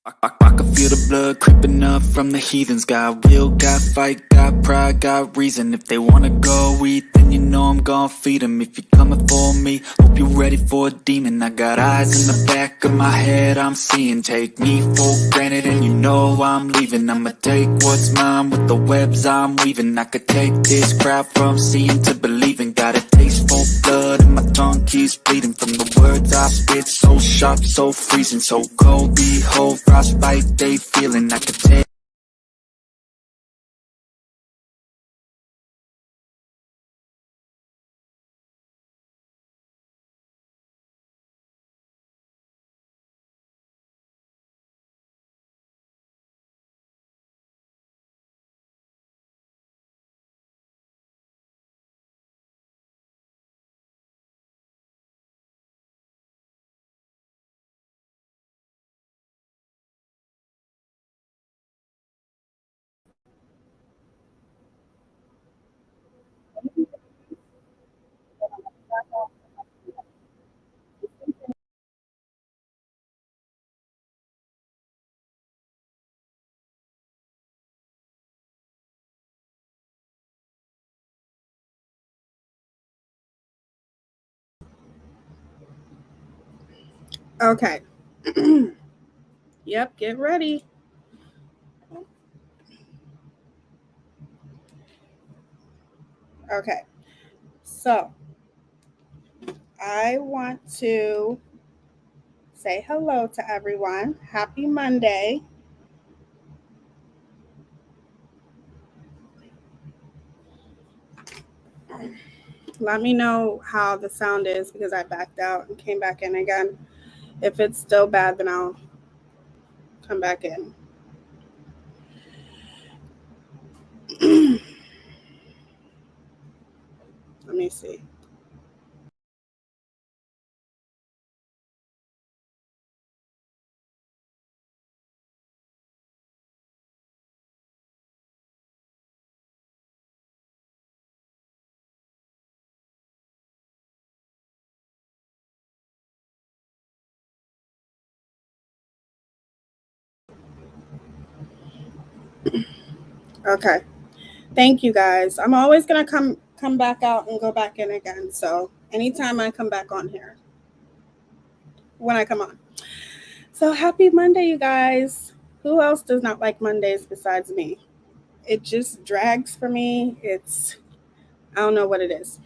I can feel the blood creeping up from the heathens. Got will, got fight, got pride, got reason. If they wanna go eat, then you know I'm gon' feed them. If you're coming for me, hope you're ready for a demon. I got eyes in the back of my head, I'm seeing. Take me for granted and you know I'm leaving. I'ma take what's mine with the webs I'm weaving. I could take this crowd from seeing to believing. Got a taste for blood and my tongue keeps bleeding from the words I spit. So sharp, so freezing, so cold. Behold, frostbite they feeling. I could take. Okay. Yep, get ready. Okay. So, I want to say hello to everyone. Happy Monday. Let me know how the sound is because I backed out and came back in again. If it's still bad, then I'll come back in. Let me see. Okay. Thank you guys. I'm always gonna come back out and go back in again. So anytime I come back on here, when I come on. So happy Monday, you guys. Who else does not like Mondays besides me? It just drags for me. I don't know what it is.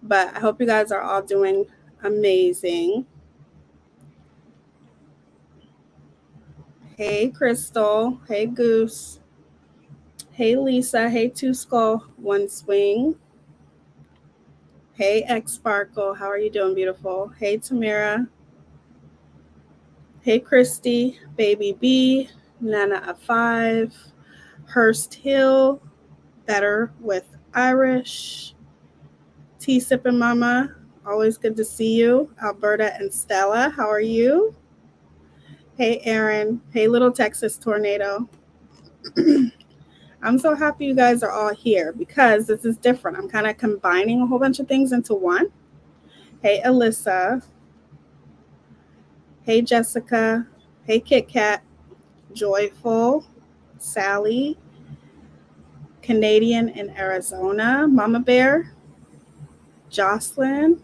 But I hope you guys are all doing amazing. Hey Crystal. Hey Goose. Hey Lisa. Hey Two Skull One Swing. Hey X Sparkle. How are you doing, beautiful? Hey Tamara. Hey Christy. Baby B. Nana of 5. Hurst Hill. Better with Irish. Tea Sippin' Mama. Always good to see you. Alberta and Stella. How are you? Hey Aaron. Hey Little Texas Tornado. I'm so happy you guys are all here because this is different. I'm kind of combining a whole bunch of things into one. Hey Alyssa. Hey Jessica. Hey Kit Kat. Joyful. Sally. Canadian in Arizona. Mama Bear. Jocelyn.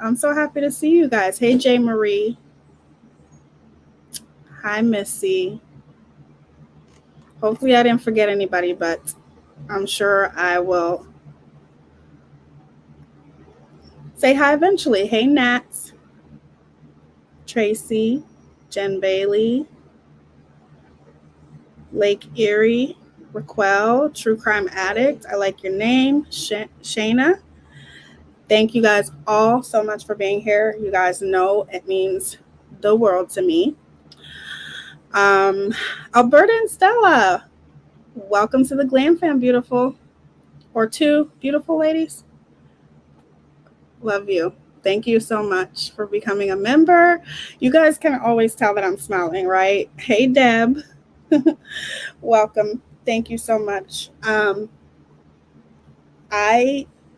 I'm so happy to see you guys. Hey J Marie. Hi Missy. Hopefully I didn't forget anybody, but I'm sure I will say hi eventually. Hey, Nats, Tracy, Jen Bailey, Lake Erie, Raquel, True Crime Addict. I like your name, Shayna. Thank you guys all so much for being here. You guys know it means the world to me. Alberta and Stella, welcome to the Glam Fam, beautiful. Or two beautiful ladies. Love you. Thank you so much for becoming a member. You guys can always tell that I'm smiling, right? Hey, Deb. Welcome. Thank you so much.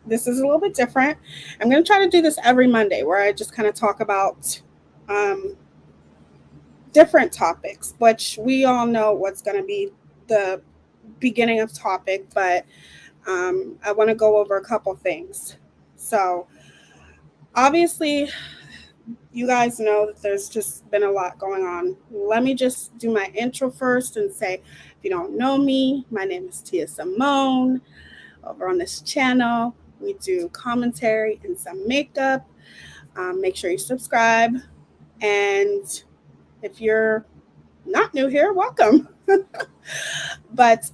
This is a little bit different. I'm going to try to do this every Monday where I just kind of talk about different topics, which we all know what's going to be the beginning of topic, but I want to go over a couple things. So, obviously, you guys know that there's just been a lot going on. Let me just do my intro first and say, if you don't know me, my name is Teaya Symone. Over on this channel, we do commentary and some makeup. Make sure you subscribe. And if you're not new here, welcome. But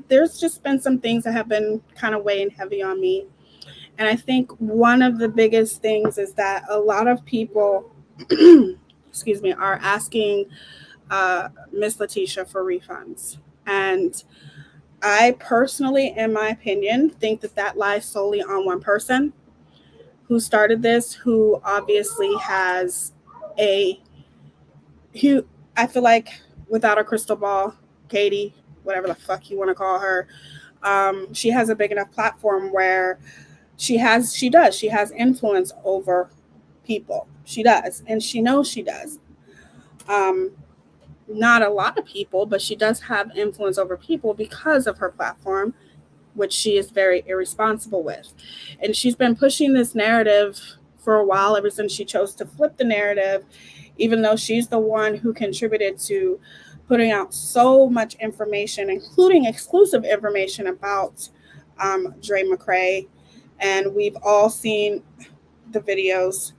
there's just been some things that have been kind of weighing heavy on me. And I think one of the biggest things is that a lot of people, excuse me, are asking Miss Leticia for refunds. And I personally, in my opinion, think that lies solely on one person who started this, who obviously has I feel like without a crystal ball, Katie, whatever the fuck you want to call her, she has a big enough platform where she has influence over people. She does, and she knows she does. Not a lot of people, but she does have influence over people because of her platform, which she is very irresponsible with. And she's been pushing this narrative for a while, ever since she chose to flip the narrative, even though she's the one who contributed to putting out so much information, including exclusive information about Dre McCray. And we've all seen the videos.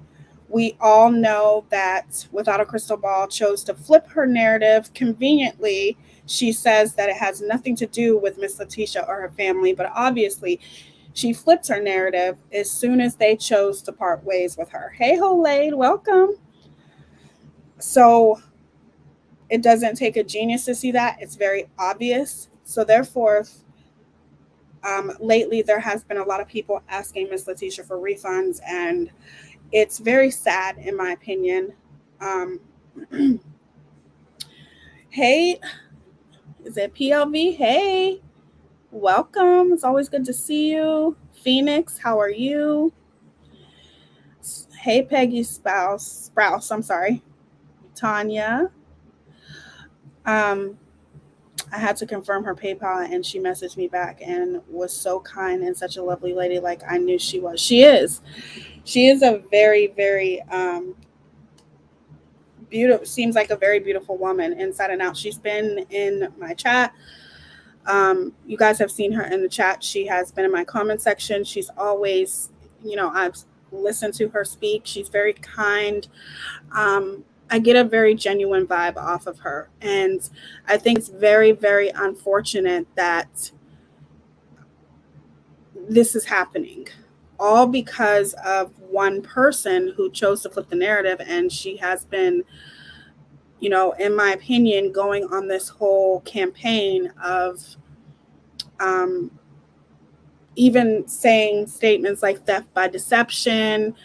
We all know that Without a Crystal Ball chose to flip her narrative conveniently. She says that it has nothing to do with Miss Leticia or her family, but obviously she flipped her narrative as soon as they chose to part ways with her. Hey, Holade, welcome. So it doesn't take a genius to see that. It's very obvious. So therefore, lately there has been a lot of people asking Miss Leticia for refunds, and it's very sad, in my opinion. Hey, is it PLV? Hey, welcome. It's always good to see you. Phoenix, how are you? Hey, Peggy Sprouse. I'm sorry. Tanya. I had to confirm her PayPal, and she messaged me back and was so kind and such a lovely lady. Like I knew she was. She is. She is a very, very beautiful. Seems like a very beautiful woman inside and out. She's been in my chat. You guys have seen her in the chat. She has been in my comment section. She's always, I've listened to her speak. She's very kind. I get a very genuine vibe off of her. And I think it's very, very unfortunate that this is happening. All because of one person who chose to flip the narrative. And she has been, in my opinion, going on this whole campaign of even saying statements like theft by deception,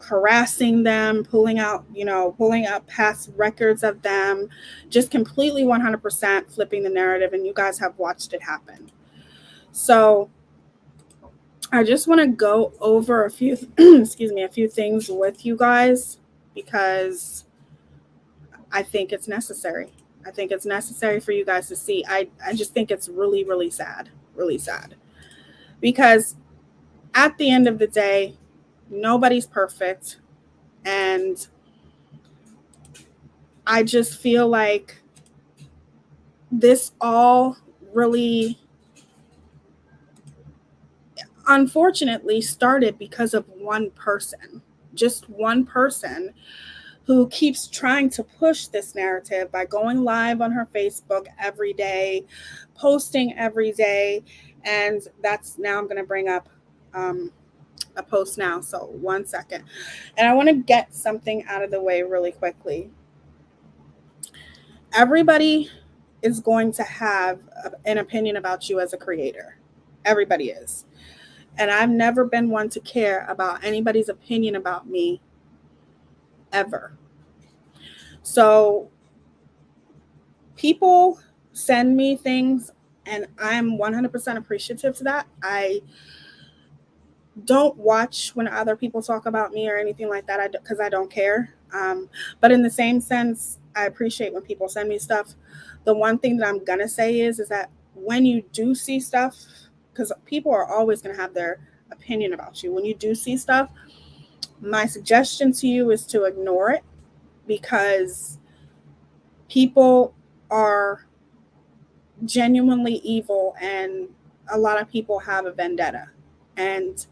harassing them, pulling up past records of them, just completely 100% flipping the narrative. And you guys have watched it happen. So I just want to go over a few, a few things with you guys, because I think it's necessary. I think it's necessary for you guys to see. I just think it's really, really sad, because at the end of the day, nobody's perfect. And I just feel like this all really, unfortunately, started because of one person, just one person who keeps trying to push this narrative by going live on her Facebook every day, posting every day. And that's, now I'm going to bring up a post now. So 1 second. And I want to get something out of the way really quickly. Everybody is going to have an opinion about you as a creator. Everybody is. And I've never been one to care about anybody's opinion about me, ever. So people send me things, and I'm 100% appreciative to that. don't watch when other people talk about me or anything like that, because I don't care. But in the same sense, I appreciate when people send me stuff. The one thing that I'm gonna say is that when you do see stuff, because people are always gonna have their opinion about you. When you do see stuff, my suggestion to you is to ignore it, because people are genuinely evil, and a lot of people have a vendetta, and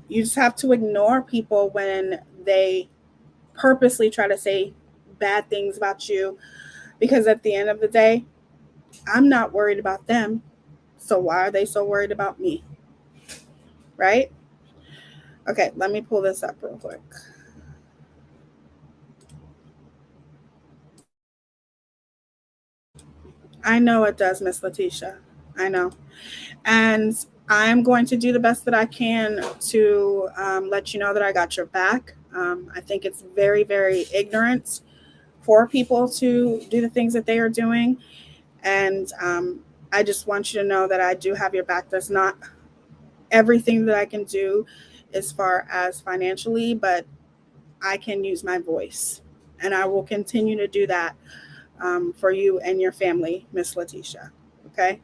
you just have to ignore people when they purposely try to say bad things about you, because at the end of the day, I'm not worried about them, so why are they so worried about me? Right? Okay, let me pull this up real quick. I know it does, Miss Leticia. I know. And I'm going to do the best that I can to let you know that I got your back. I think it's very, very ignorant for people to do the things that they are doing. And I just want you to know that I do have your back. There's not everything that I can do as far as financially, but I can use my voice. And I will continue to do that for you and your family, Miss Leticia. Okay?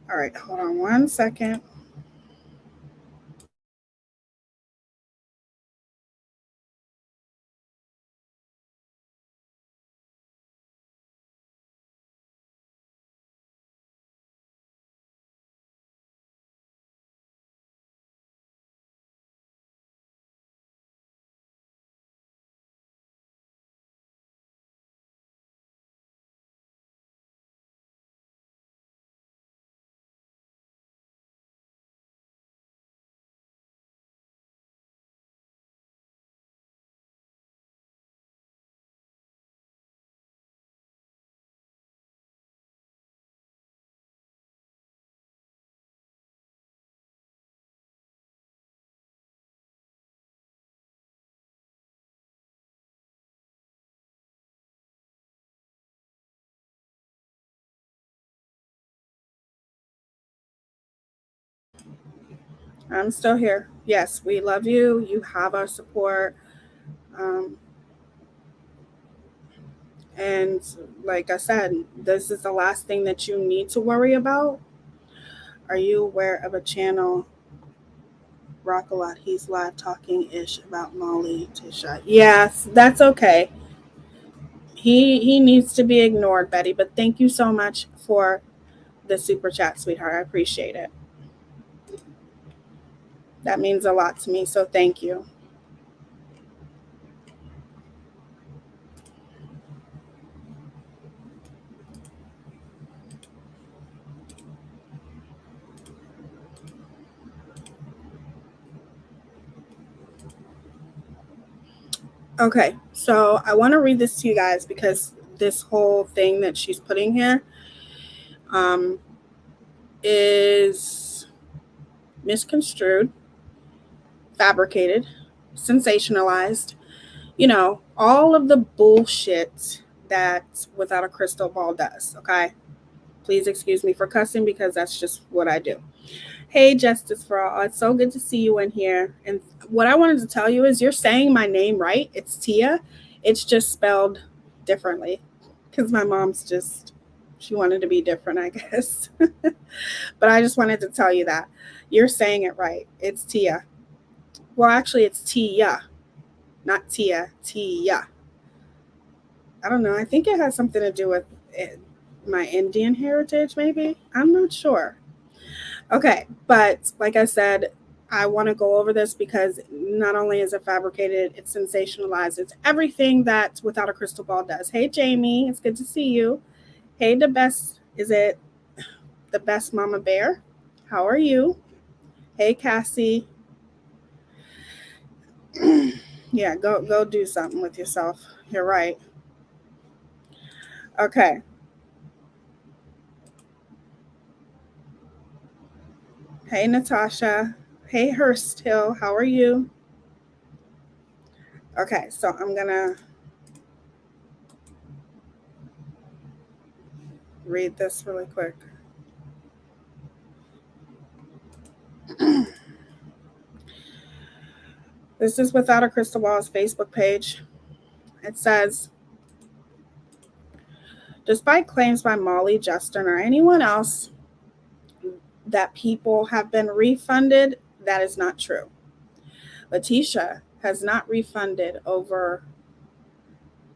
All right, hold on one second. I'm still here. Yes, we love you. You have our support. Um, and like I said, this is the last thing that you need to worry about. Are you aware of a channel, Rock a Lot? He's live talking ish about Molly Tisha. Yes, that's okay. He needs to be ignored, Betty. But thank you so much for the super chat, sweetheart. I appreciate it. That means a lot to me. So thank you. Okay, so I want to read this to you guys because this whole thing that she's putting here um, is misconstrued, fabricated, sensationalized. You know, all of the bullshit that Without a Crystal Ball does. Okay, please excuse me for cussing because that's just what I do. Hey, Justice for All. It's so good to see you in here. And what I wanted to tell you is you're saying my name right. It's Teaya. It's just spelled differently because my mom's just, she wanted to be different, I guess. But I just wanted to tell you that. You're saying it right. It's Teaya. Well, actually, it's Teaya, not Tia. Teaya. I don't know. I think it has something to do with it, my Indian heritage, maybe. I'm not sure. Okay, but like I said, I want to go over this because not only is it fabricated, it's sensationalized. It's everything that Without a Crystal Ball does. Hey, Jamie, it's good to see you. Hey, the best, is it the best Mama Bear? How are you? Hey, Cassie. Yeah, go do something with yourself. You're right. Okay. Hey, Natasha. Hey, Hurst Hill. How are you? Okay, so I'm gonna read this really quick. This is Without a Crystal Ball's Facebook page. It says, despite claims by Molly, Justin, or anyone else that people have been refunded, that is not true. Leticia has not refunded over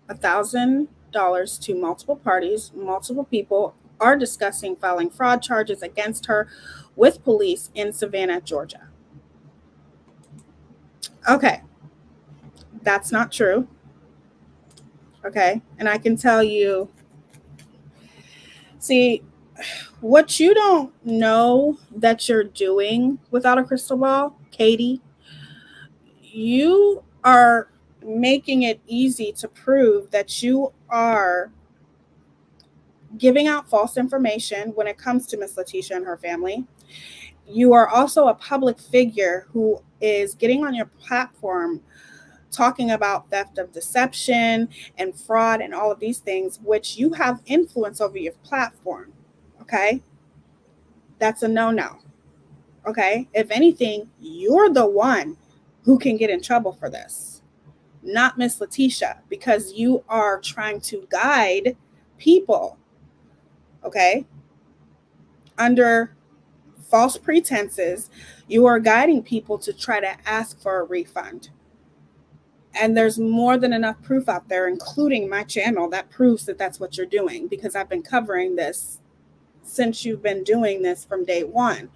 $1,000 to multiple parties. Multiple people are discussing filing fraud charges against her with police in Savannah, Georgia. Okay, that's not true. Okay, and I can tell you, see, what you don't know that you're doing without a crystal ball, Katie, you are making it easy to prove that you are giving out false information when it comes to Miss Leticia and her family. You are also a public figure who is getting on your platform talking about theft of deception and fraud and all of these things, which you have influence over your platform. Okay? That's a no-no. Okay? If anything, you're the one who can get in trouble for this, not Miss Leticia, because you are trying to guide people, okay, under false pretenses. You are guiding people to try to ask for a refund. And there's more than enough proof out there, including my channel, that proves that that's what you're doing, because I've been covering this since you've been doing this from day one.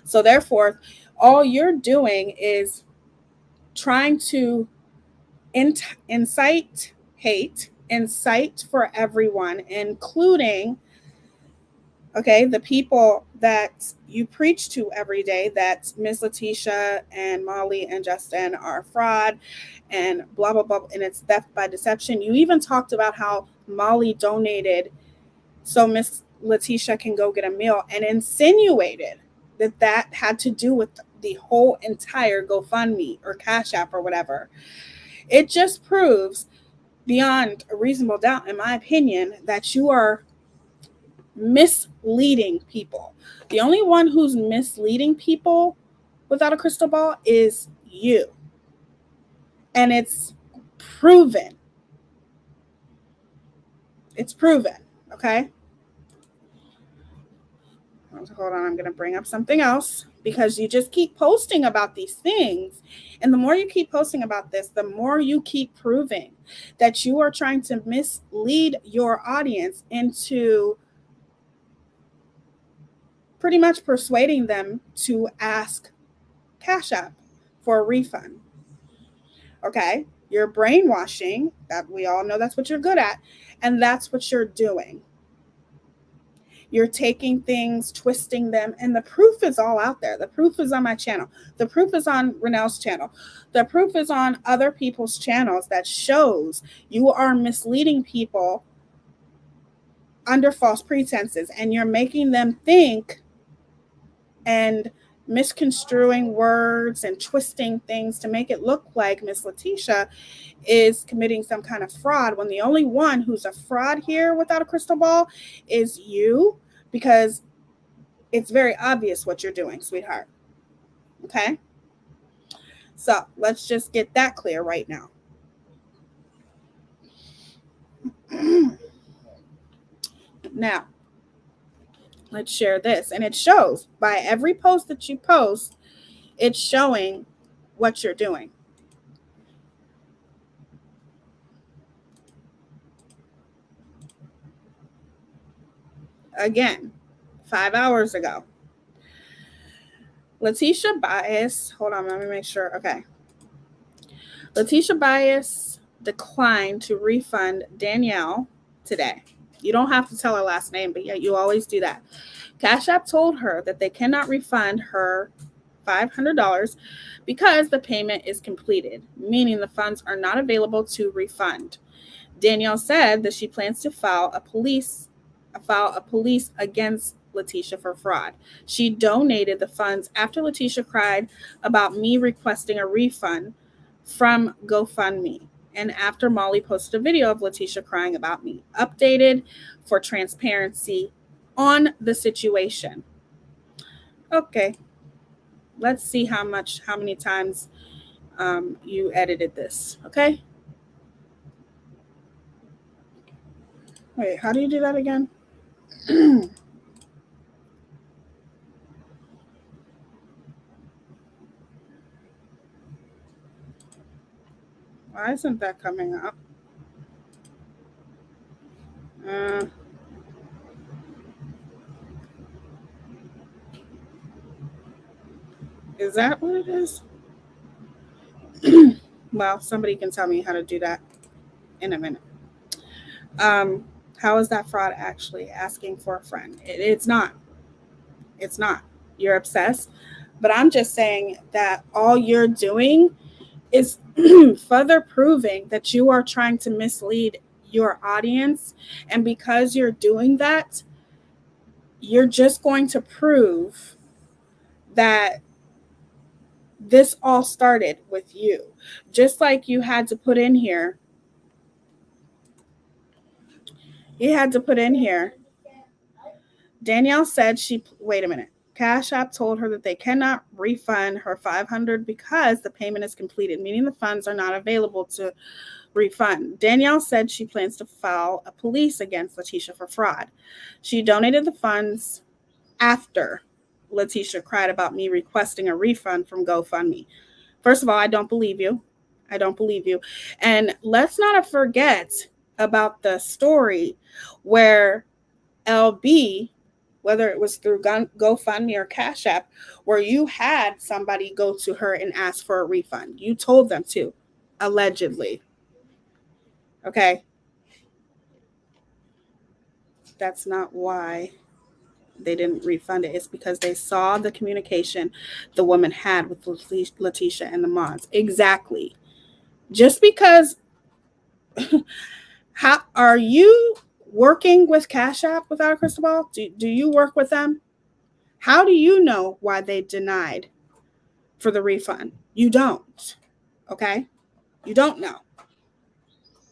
So therefore, all you're doing is trying to incite hate, incite for everyone, including, okay, the people that you preach to every day, that Miss Leticia and Molly and Justin are fraud and blah, blah, blah, and it's theft by deception. You even talked about how Molly donated so Miss Leticia can go get a meal, and insinuated that that had to do with the whole entire GoFundMe or Cash App or whatever. It just proves beyond a reasonable doubt, in my opinion, that you are misleading people. The only one who's misleading people without a crystal ball is you. And it's proven. It's proven, okay? Hold on, I'm going to bring up something else, because you just keep posting about these things. And the more you keep posting about this, the more you keep proving that you are trying to mislead your audience into pretty much persuading them to ask Cash App for a refund. Okay? You're brainwashing. That we all know that's what you're good at. And that's what you're doing. You're taking things, twisting them, and the proof is all out there. The proof is on my channel. The proof is on Renelle's channel. The proof is on other people's channels that shows you are misleading people under false pretenses, and you're making them think and misconstruing words and twisting things to make it look like Miss Leticia is committing some kind of fraud, when the only one who's a fraud here without a crystal ball is you, because it's very obvious what you're doing, sweetheart. Okay? So let's just get that clear right now. Now, let's share this. And it shows by every post that you post, it's showing what you're doing. Again, 5 hours ago. Leticia Bias, hold on, let me make sure. Okay. Leticia Bias declined to refund Danielle today. You don't have to tell her last name, but yeah, you always do that. Cash App told her that they cannot refund her $500 because the payment is completed, meaning the funds are not available to refund. Danielle said that she plans to file a police against Leticia for fraud. She donated the funds after Leticia cried about me requesting a refund from GoFundMe, and after Molly posted a video of Leticia crying about me, updated for transparency on the situation. Okay, let's see how many times you edited this. Okay. Wait, how do you do that again? Why isn't that coming up? Uh, is that what it is? Well, somebody can tell me how to do that in a minute. How is that fraud actually asking for a friend? It's not. It's not. You're obsessed. But I'm just saying that all you're doing is further proving that you are trying to mislead your audience. And because you're doing that, you're just going to prove that this all started with you. Just like you had to put in here, Danielle said wait a minute. Cash App told her that they cannot refund her $500 because the payment is completed, meaning the funds are not available to refund. Danielle said she plans to file a police against Leticia for fraud. She donated the funds after Leticia cried about me requesting a refund from GoFundMe. First of all, I don't believe you. I don't believe you. And let's not forget about the story where LB, whether it was through GoFundMe or Cash App, where you had somebody go to her and ask for a refund. You told them to, allegedly. Okay. That's not why they didn't refund it. It's because they saw the communication the woman had with Leticia and the mods. Exactly. Just because, how are you working with Cash App without a crystal ball? Do you work with them? How do you know why they denied for the refund? You don't. Okay? You don't know.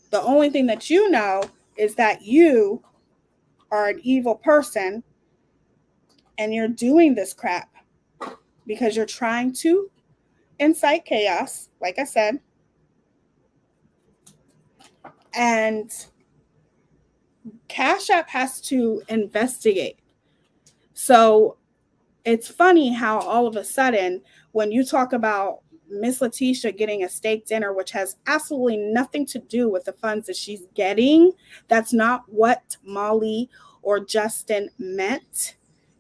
The only thing that you know is that you are an evil person and you're doing this crap because you're trying to incite chaos, like I said. And Cash App has to investigate. So it's funny how all of a sudden, when you talk about Miss Leticia getting a steak dinner, which has absolutely nothing to do with the funds that she's getting, that's not what Molly or Justin meant,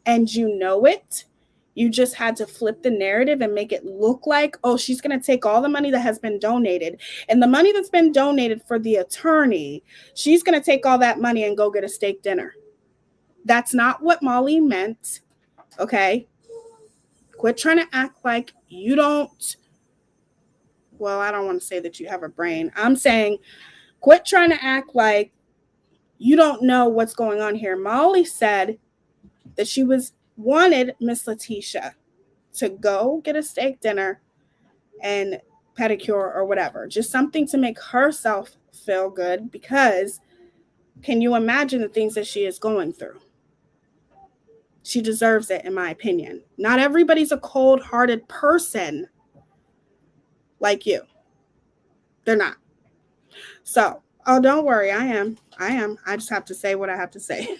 and you know it. You just had to flip the narrative and make it look like, oh, she's going to take all the money that has been donated and the money that's been donated for the attorney, she's going to take all that money and go get a steak dinner. That's not what Molly meant. Okay. Quit trying to act like you don't. Well, I don't want to say that you have a brain. I'm saying quit trying to act like you don't know what's going on here. Molly said that she wanted Miss Leticia to go get a steak dinner and pedicure or whatever, just something to make herself feel good, because can you imagine the things that she is going through? She deserves it, in my opinion. Not everybody's a cold-hearted person like you. They're not. So, oh, don't worry. I am. I just have to say what I have to say.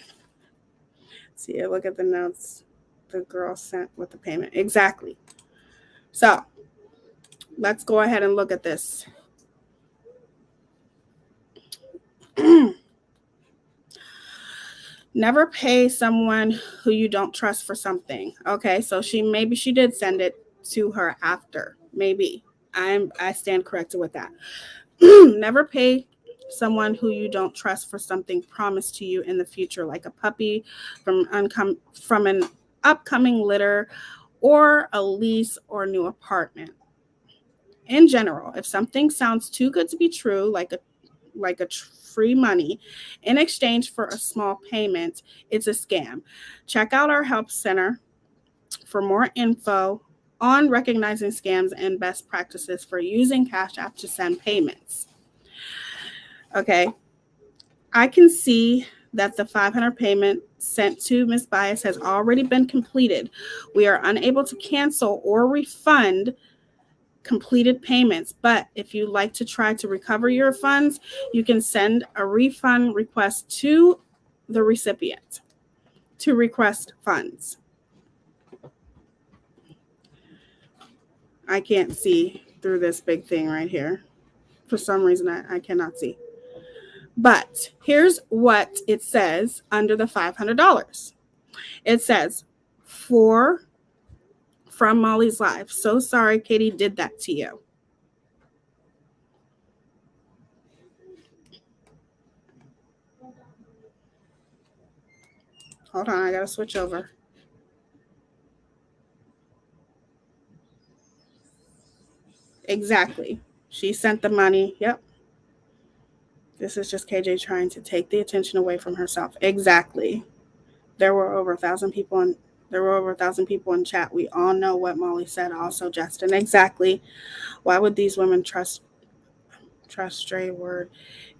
See, look at the notes the girl sent with the payment. Exactly. So, let's go ahead and look at this. Never pay someone who you don't trust for something. Okay, so maybe she did send it to her after. Maybe. I stand corrected with that. Never pay someone who you don't trust for something promised to you in the future, like a puppy from an upcoming litter or a lease or new apartment. In general, if something sounds too good to be true, like free money in exchange for a small payment, it's a scam. Check out our help center for more info on recognizing scams and best practices for using Cash App to send payments. Okay, I can see that the $500 payment sent to Ms. Bias has already been completed. We are unable to cancel or refund completed payments. But if you like to try to recover your funds, you can send a refund request to the recipient to request funds. I can't see through this big thing right here. For some reason, I cannot see. But here's what it says under the $500. It says, from Molly's Live. So sorry Katie did that to you. Hold on, I gotta switch over. Exactly. She sent the money. Yep. This is just KJ trying to take the attention away from herself. Exactly. There were over 1,000 people in chat. We all know what Molly said. Also, Justin. Exactly. Why would these women trust Stray Word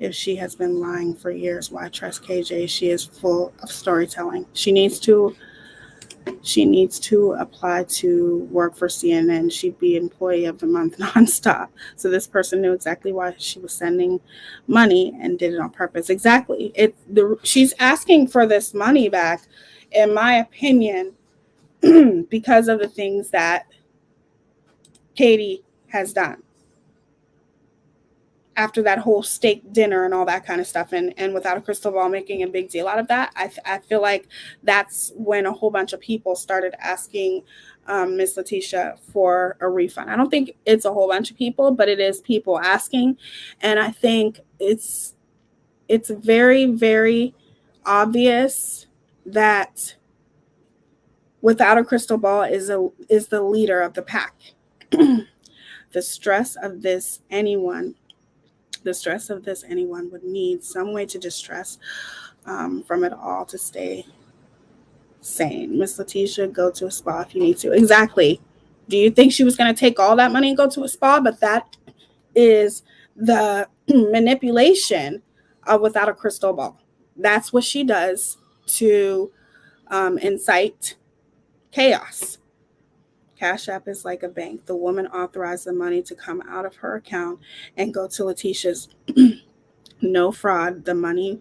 if she has been lying for years? Why trust KJ? She is full of storytelling. She needs to apply to work for CNN. She'd be employee of the month nonstop. So this person knew exactly why she was sending money and did it on purpose. Exactly. She's asking for this money back, in my opinion, because of the things that Katie has done after that whole steak dinner and all that kind of stuff, and without a crystal ball making a big deal out of that. I feel like that's when a whole bunch of people started asking Miss Leticia for a refund. I don't think it's a whole bunch of people, but it is people asking, and I think it's very, very obvious that without a crystal ball is the leader of the pack. The stress of this anyone would need some way to distress from it all to stay sane. Miss Leticia, go to a spa if you need to. Exactly. Do you think she was going to take all that money and go to a spa? But that is the manipulation of without a crystal ball. That's what she does to incite chaos. Cash App is like a bank. The woman authorized the money to come out of her account and go to Leticia's. No fraud. The money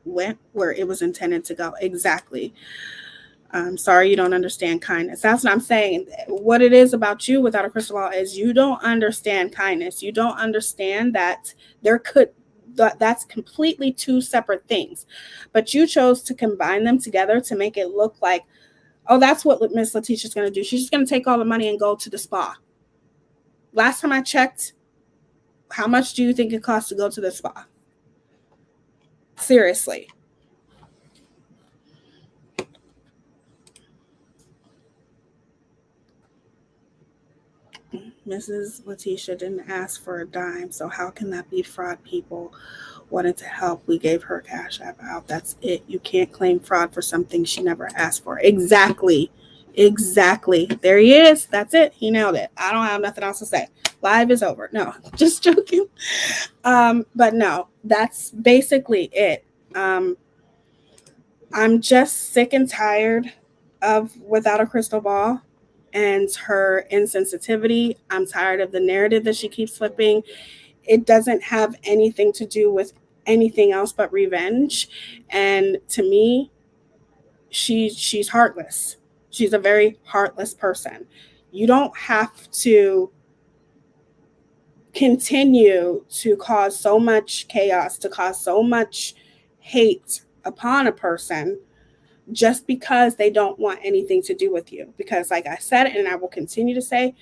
went where it was intended to go. Exactly. I'm sorry you don't understand kindness. That's what I'm saying. What it is about you without a crystal ball is you don't understand kindness. You don't understand that that's completely two separate things. But you chose to combine them together to make it look like, oh, that's what Miss Leticia's going to do. She's just going to take all the money and go to the spa. Last time I checked, how much do you think it costs to go to the spa? Seriously. Mrs. Leticia didn't ask for a dime, so how can that be fraud? People wanted to help. We gave her Cash App out. That's it. You can't claim fraud for something she never asked for. Exactly. There he is. That's it. He nailed it. I don't have nothing else to say. Live is over. No, just joking. But no, that's basically it. I'm just sick and tired of Without a Crystal Ball and her insensitivity. I'm tired of the narrative that she keeps flipping. It doesn't have anything to do with anything else but revenge. And to me, she's heartless. She's a very heartless person. You don't have to continue to cause so much chaos, to cause so much hate upon a person just because they don't want anything to do with you. Because like I said, and I will continue to say,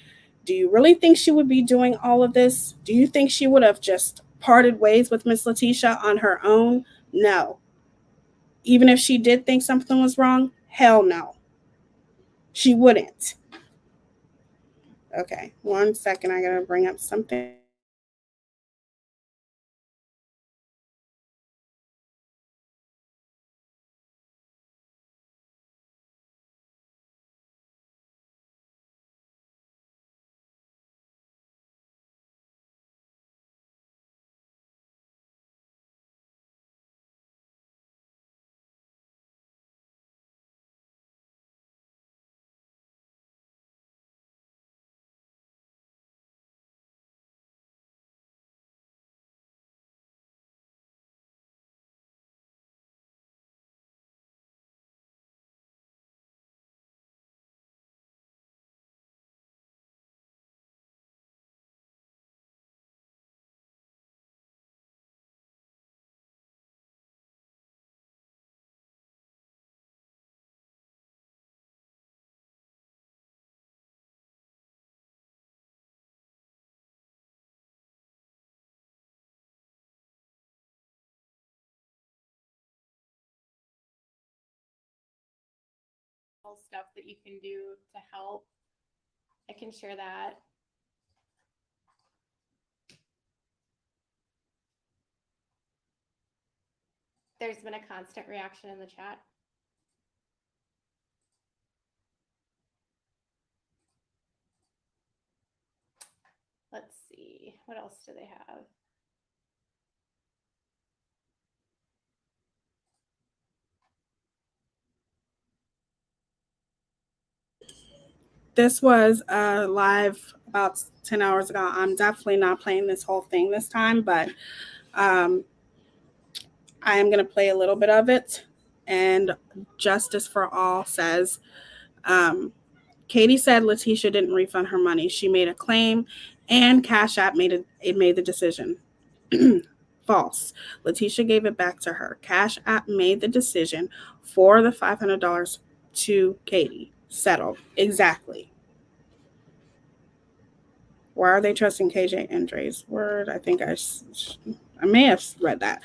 do you really think she would be doing all of this? Do you think she would have just parted ways with Miss Leticia on her own? No. Even if she did think something was wrong, hell no. She wouldn't. Okay, 1 second. I gotta bring up something. stuff that you can do to help. I can share that. There's been a constant reaction in the chat. Let's see, what else do they have? This was live about 10 hours ago. I'm definitely not playing this whole thing this time, but I am going to play a little bit of it. And Justice for All says, Katie said Leticia didn't refund her money. She made a claim, and Cash App made the decision. False. Leticia gave it back to her. Cash App made the decision for the $500 to Katie. Settled. Exactly. Why are they trusting KJ Andre's word? I think I may have read that.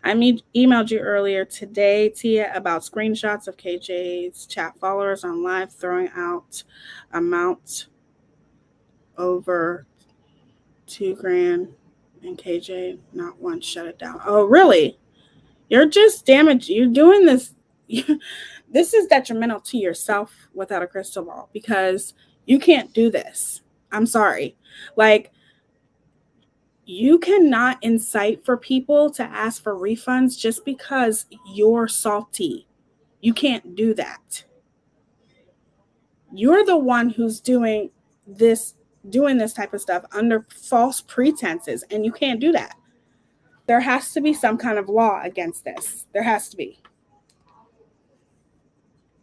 I emailed you earlier today, Teaya, about screenshots of KJ's chat followers on live throwing out amounts over $2,000, and KJ not once shut it down. Oh, really? You're just damaged. You're doing this. This is detrimental to yourself without a crystal ball, because you can't do this. I'm sorry. Like, you cannot incite for people to ask for refunds just because you're salty. You can't do that. You're the one who's doing this type of stuff under false pretenses, and you can't do that. There has to be some kind of law against this. There has to be.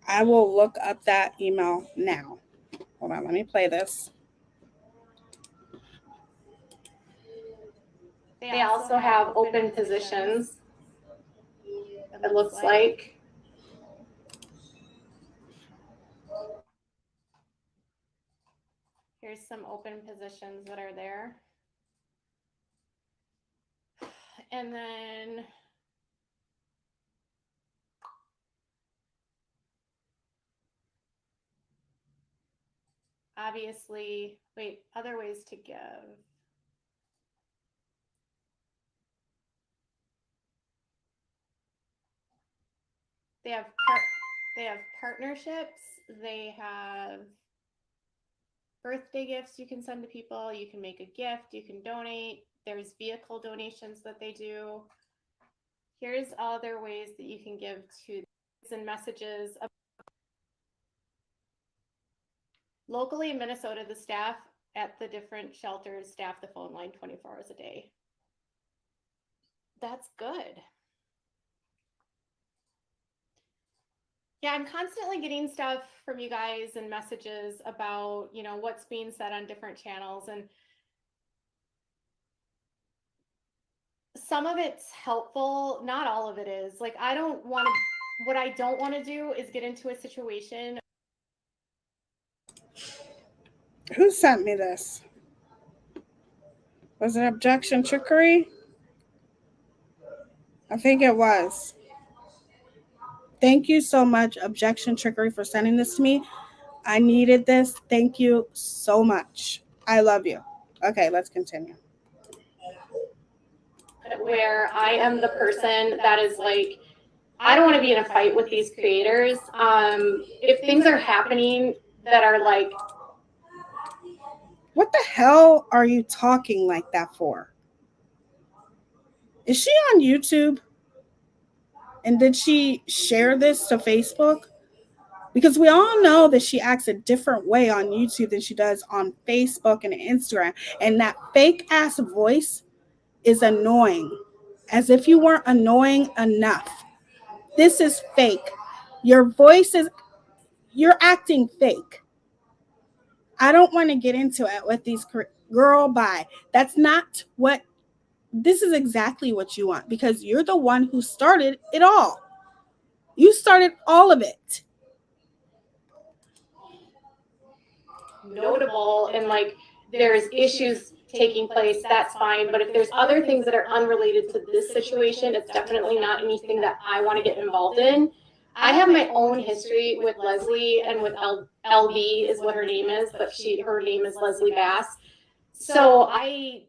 I will look up that email now. Hold on, let me play this. They also have open positions, it looks like. Here's some open positions that are there. And then obviously, other ways to give. They have partnerships. They have birthday gifts you can send to people. You can make a gift. You can donate. There's vehicle donations that they do. Here's other ways that you can give to and messages. Locally in Minnesota, the staff at the different shelters staff the phone line 24 hours a day. That's good. Yeah, I'm constantly getting stuff from you guys and messages about, what's being said on different channels. And some of it's helpful. Not all of it is. Like, what I don't want to do is get into a situation. Who sent me this? Was it Objection Trickery? I think it was. Thank you so much, Objection Trickery, for sending this to me. I needed this. Thank you so much. I love you. Okay, let's continue. Where I am the person that is like, I don't want to be in a fight with these creators. If things are happening that are like, what the hell are you talking like that for? Is she on YouTube? And did she share this to Facebook? Because we all know that she acts a different way on YouTube than she does on Facebook and Instagram. And that fake ass voice is annoying. As if you weren't annoying enough. This is fake. Your voice is, you're acting fake. I don't want to get into it with these girl, bye. That's not what, this is exactly what you want, because you're the one who started it all. You started all of it. Notable and like there's issues taking place, that's fine. But if there's other things that are unrelated to this situation, it's definitely not anything that I want to get involved in. I have my own history with Leslie and with LB is what her name is, but her name is Leslie Bass. So I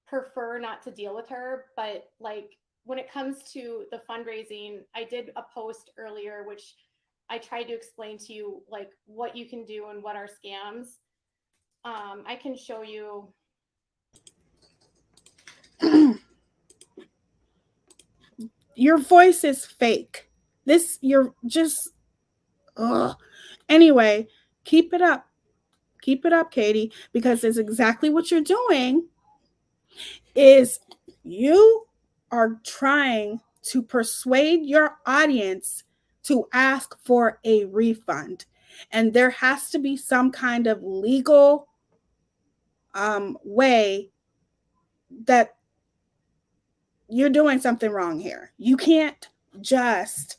prefer not to deal with her, but like when it comes to the fundraising, I did a post earlier which I tried to explain to you like what you can do and what are scams. I can show you. Your voice is fake. You're just, ugh. Anyway, keep it up. Keep it up, Katie, because it's exactly what you're doing is you are trying to persuade your audience to ask for a refund. And there has to be some kind of legal way that you're doing something wrong here. You can't just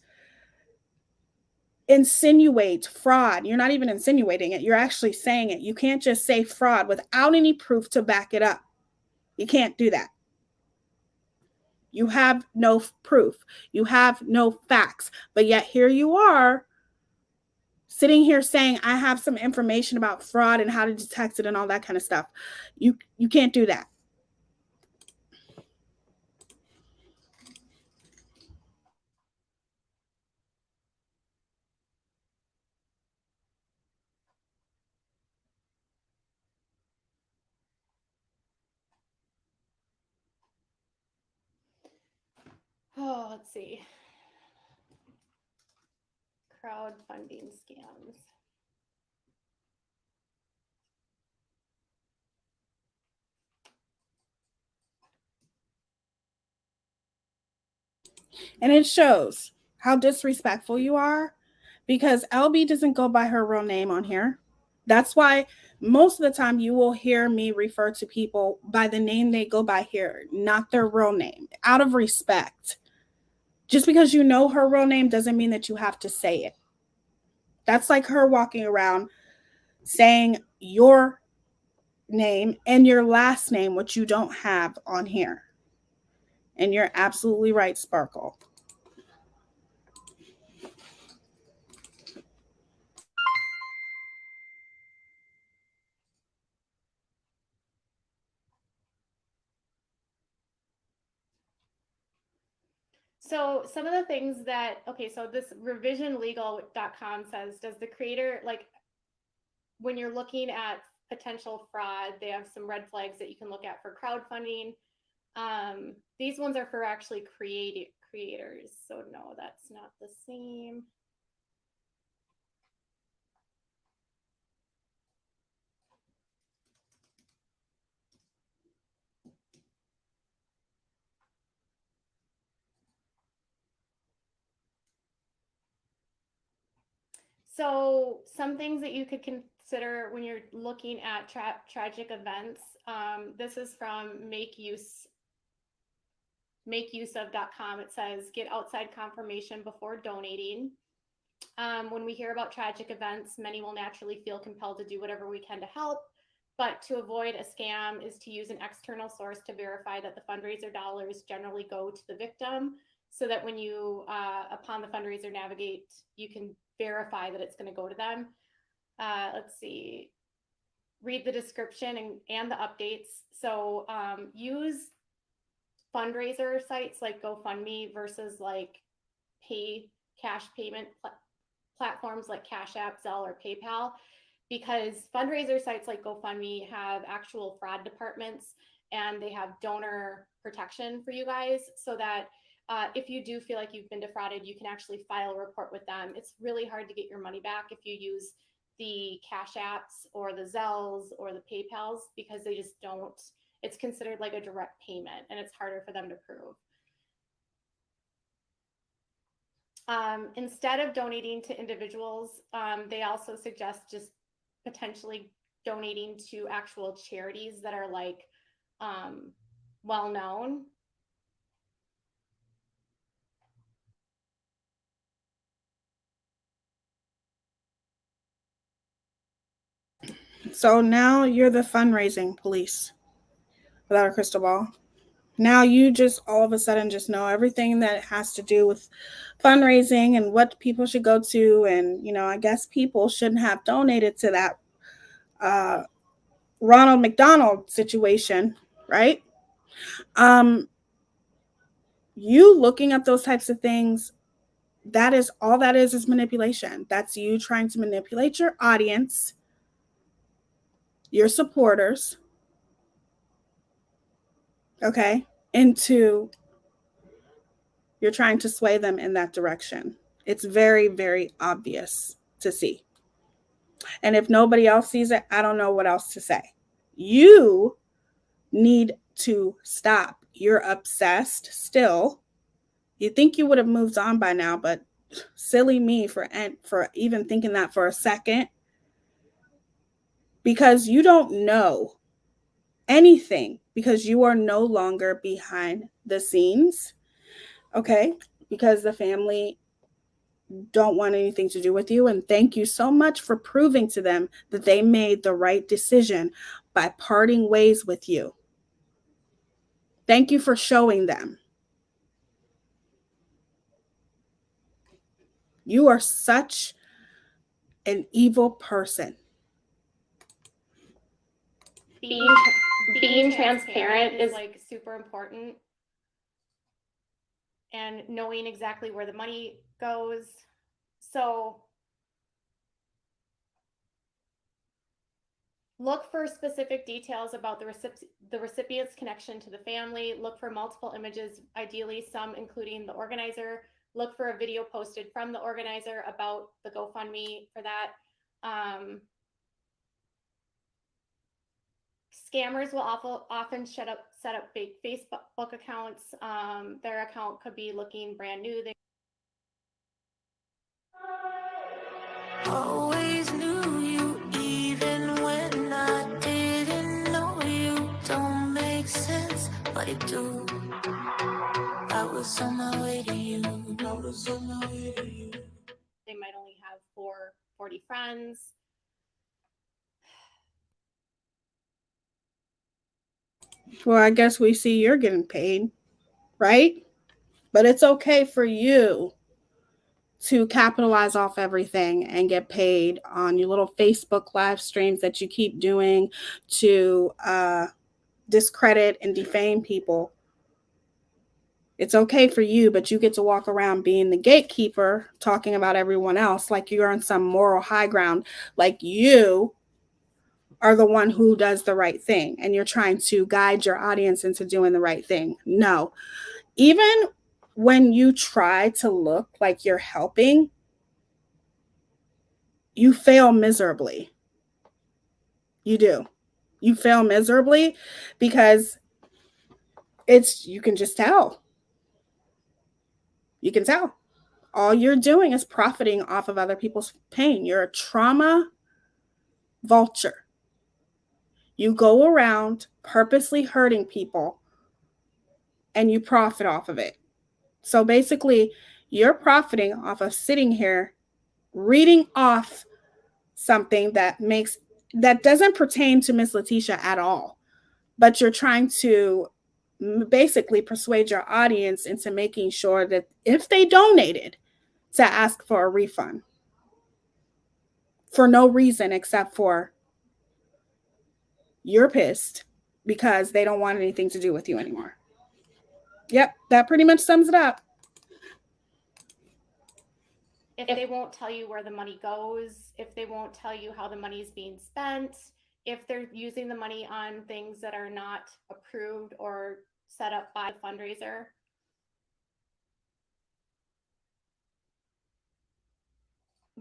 insinuate fraud. You're not even insinuating it. You're actually saying it. You can't just say fraud without any proof to back it up. You can't do that. You have no proof. You have no facts. But yet here you are sitting here saying, I have some information about fraud and how to detect it and all that kind of stuff. You can't do that. Oh, let's see. Crowdfunding scams. And it shows how disrespectful you are because LB doesn't go by her real name on here. That's why most of the time you will hear me refer to people by the name they go by here, not their real name, out of respect. Just because you know her real name doesn't mean that you have to say it. That's like her walking around saying your name and your last name, which you don't have on here. And you're absolutely right, Sparkle. So some of the things that, okay, so this revisionlegal.com says, does the creator, like when you're looking at potential fraud, they have some red flags that you can look at for crowdfunding. These ones are for actually creators. So no, that's not the same. So some things that you could consider when you're looking at tragic events. This is from makeuseof.com. It says, get outside confirmation before donating. When we hear about tragic events, many will naturally feel compelled to do whatever we can to help. But to avoid a scam is to use an external source to verify that the fundraiser dollars generally go to the victim, so that when you, upon the fundraiser navigate, you can verify that it's going to go to them. Let's see. Read the description and the updates. So use fundraiser sites like GoFundMe versus like cash payment platforms like Cash App, Zelle, or PayPal, because fundraiser sites like GoFundMe have actual fraud departments and they have donor protection for you guys, so that if you do feel like you've been defrauded, you can actually file a report with them. It's really hard to get your money back if you use the Cash Apps or the Zelles or the PayPals, because they just don't, it's considered like a direct payment and it's harder for them to prove. Instead of donating to individuals, they also suggest just potentially donating to actual charities that are like well known. So now you're the fundraising police without a crystal ball. Now you just all of a sudden just know everything that has to do with fundraising and what people should go to. And, you know, I guess people shouldn't have donated to that Ronald McDonald situation, right? You looking up those types of things, that is all that is manipulation. That's you trying to manipulate your audience, your supporters, okay, into you're trying to sway them in that direction. It's very, very obvious to see. And if nobody else sees it, I don't know what else to say. You need to stop. You're obsessed still. You think you would have moved on by now, but silly me for even thinking that for a second, because you don't know anything, because you are no longer behind the scenes, okay? Because the family don't want anything to do with you. And thank you so much for proving to them that they made the right decision by parting ways with you. Thank you for showing them. You are such an evil person. Being transparent is like super important, and knowing exactly where the money goes. So look for specific details about the recipient's connection to the family. Look for multiple images, ideally some including the organizer. Look for a video posted from the organizer about the GoFundMe for that. Scammers will often set up fake Facebook accounts. Their account could be looking brand new. Always knew you, even when I didn't know you. Don't make sense, but it do. I was on my way to you. They might only have 40 friends. Well, I guess we see you're getting paid, right? But it's okay for you to capitalize off everything and get paid on your little Facebook live streams that you keep doing to discredit and defame people. It's okay for you, but you get to walk around being the gatekeeper, talking about everyone else like you're on some moral high ground, like you are the one who does the right thing and you're trying to guide your audience into doing the right thing. No. Even when you try to look like you're helping, you fail miserably. You do. You fail miserably because you can just tell. You can tell. All you're doing is profiting off of other people's pain. You're a trauma vulture. You go around purposely hurting people and you profit off of it. So basically, you're profiting off of sitting here reading off something that doesn't pertain to Miss Leticia at all. But you're trying to basically persuade your audience into making sure that if they donated, to ask for a refund for no reason except for you're pissed because they don't want anything to do with you anymore. Yep, that pretty much sums it up. If they won't tell you where the money goes, if they won't tell you how the money is being spent, if they're using the money on things that are not approved or set up by the fundraiser.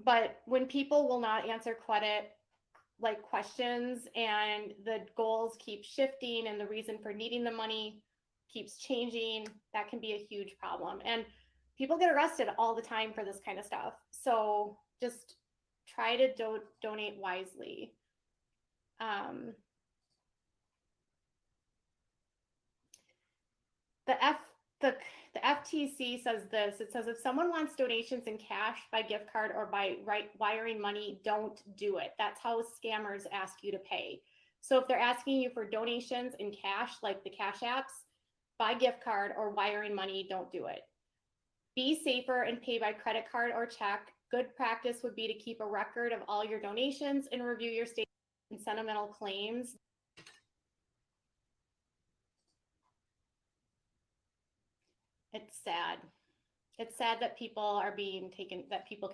But when people will not answer questions and the goals keep shifting and the reason for needing the money keeps changing, that can be a huge problem. And people get arrested all the time for this kind of stuff. So just try to donate wisely. The FTC says this. It says if someone wants donations in cash, by gift card, or by wiring money, don't do it. That's how scammers ask you to pay. So if they're asking you for donations in cash, like the Cash Apps, by gift card or wiring money, don't do it. Be safer and pay by credit card or check. Good practice would be to keep a record of all your donations and review your statements and sentimental claims. It's sad. It's sad that people can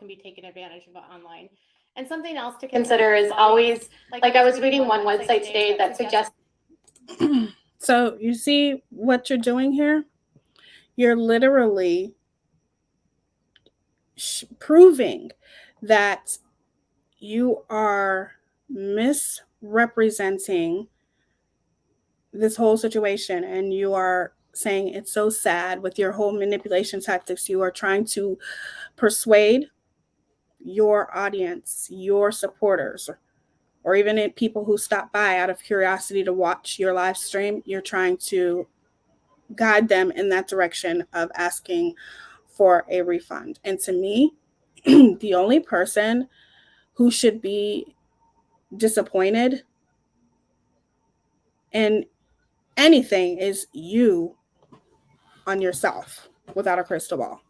be taken advantage of online. And something else to consider is always, like I was reading one website today that suggests. So you see what you're doing here? You're literally proving that you are misrepresenting this whole situation, and you are saying it's so sad with your whole manipulation tactics. You are trying to persuade your audience, your supporters, or even people who stop by out of curiosity to watch your live stream. You're trying to guide them in that direction of asking for a refund. And to me, the only person who should be disappointed in anything is you on yourself without a crystal ball.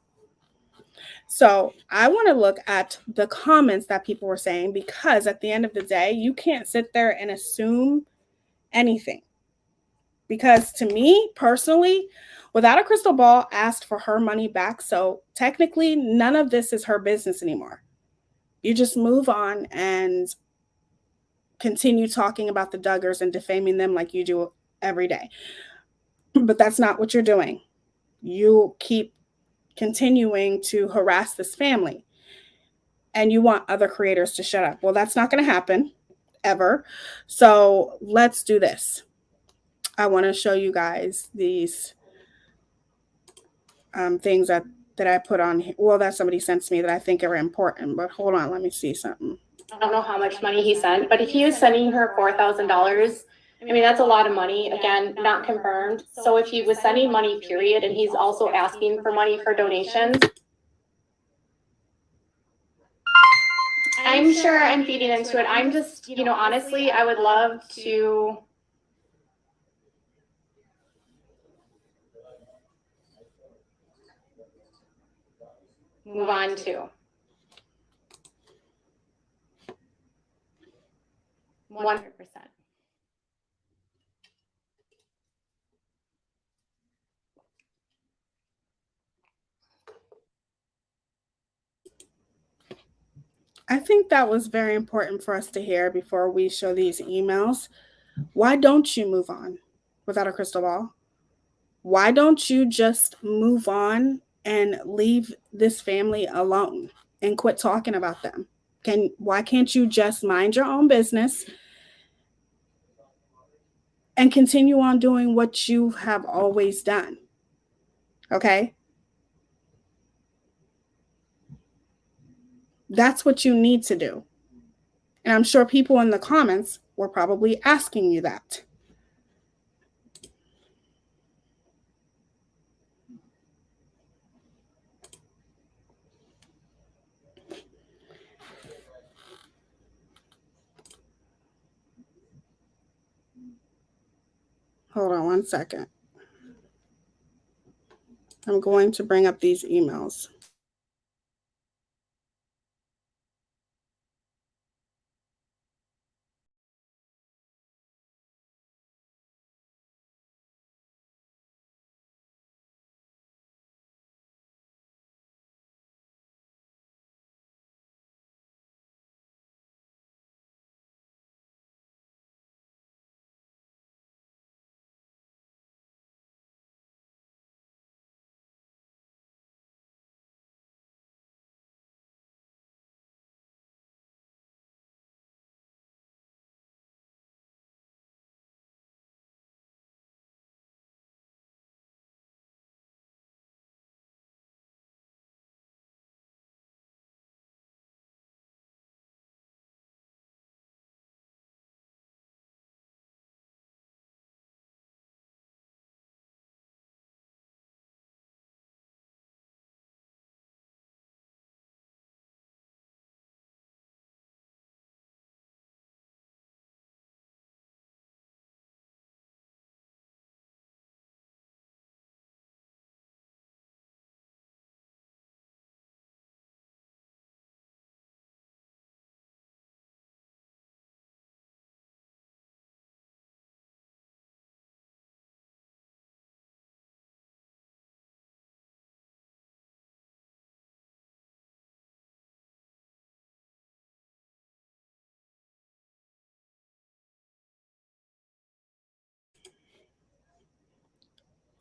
So I want to look at the comments that people were saying, because at the end of the day, you can't sit there and assume anything. Because to me personally, without a crystal ball, asked for her money back. So technically, none of this is her business anymore. You just move on and continue talking about the Duggars and defaming them like you do every day. But that's not what you're doing. You keep continuing to harass this family, and you want other creators to shut up. Well, that's not going to happen ever. So let's do this. I want to show you guys these things that I put on here. Well, that somebody sent to me that I think are important, but hold on, let me see something. I don't know how much money he sent, but if he was sending her $4,000, I mean, that's a lot of money. Again, not confirmed. So if he was sending money, period, and he's also asking for money for donations, I'm sure I'm feeding into it. I'm just, honestly, I would love to move on to 100%. I think that was very important for us to hear before we show these emails. Why don't you move on without a crystal ball? Why don't you just move on and leave this family alone and quit talking about them? Why can't you just mind your own business and continue on doing what you have always done? Okay? That's what you need to do. And I'm sure people in the comments were probably asking you that. Hold on one second. I'm going to bring up these emails.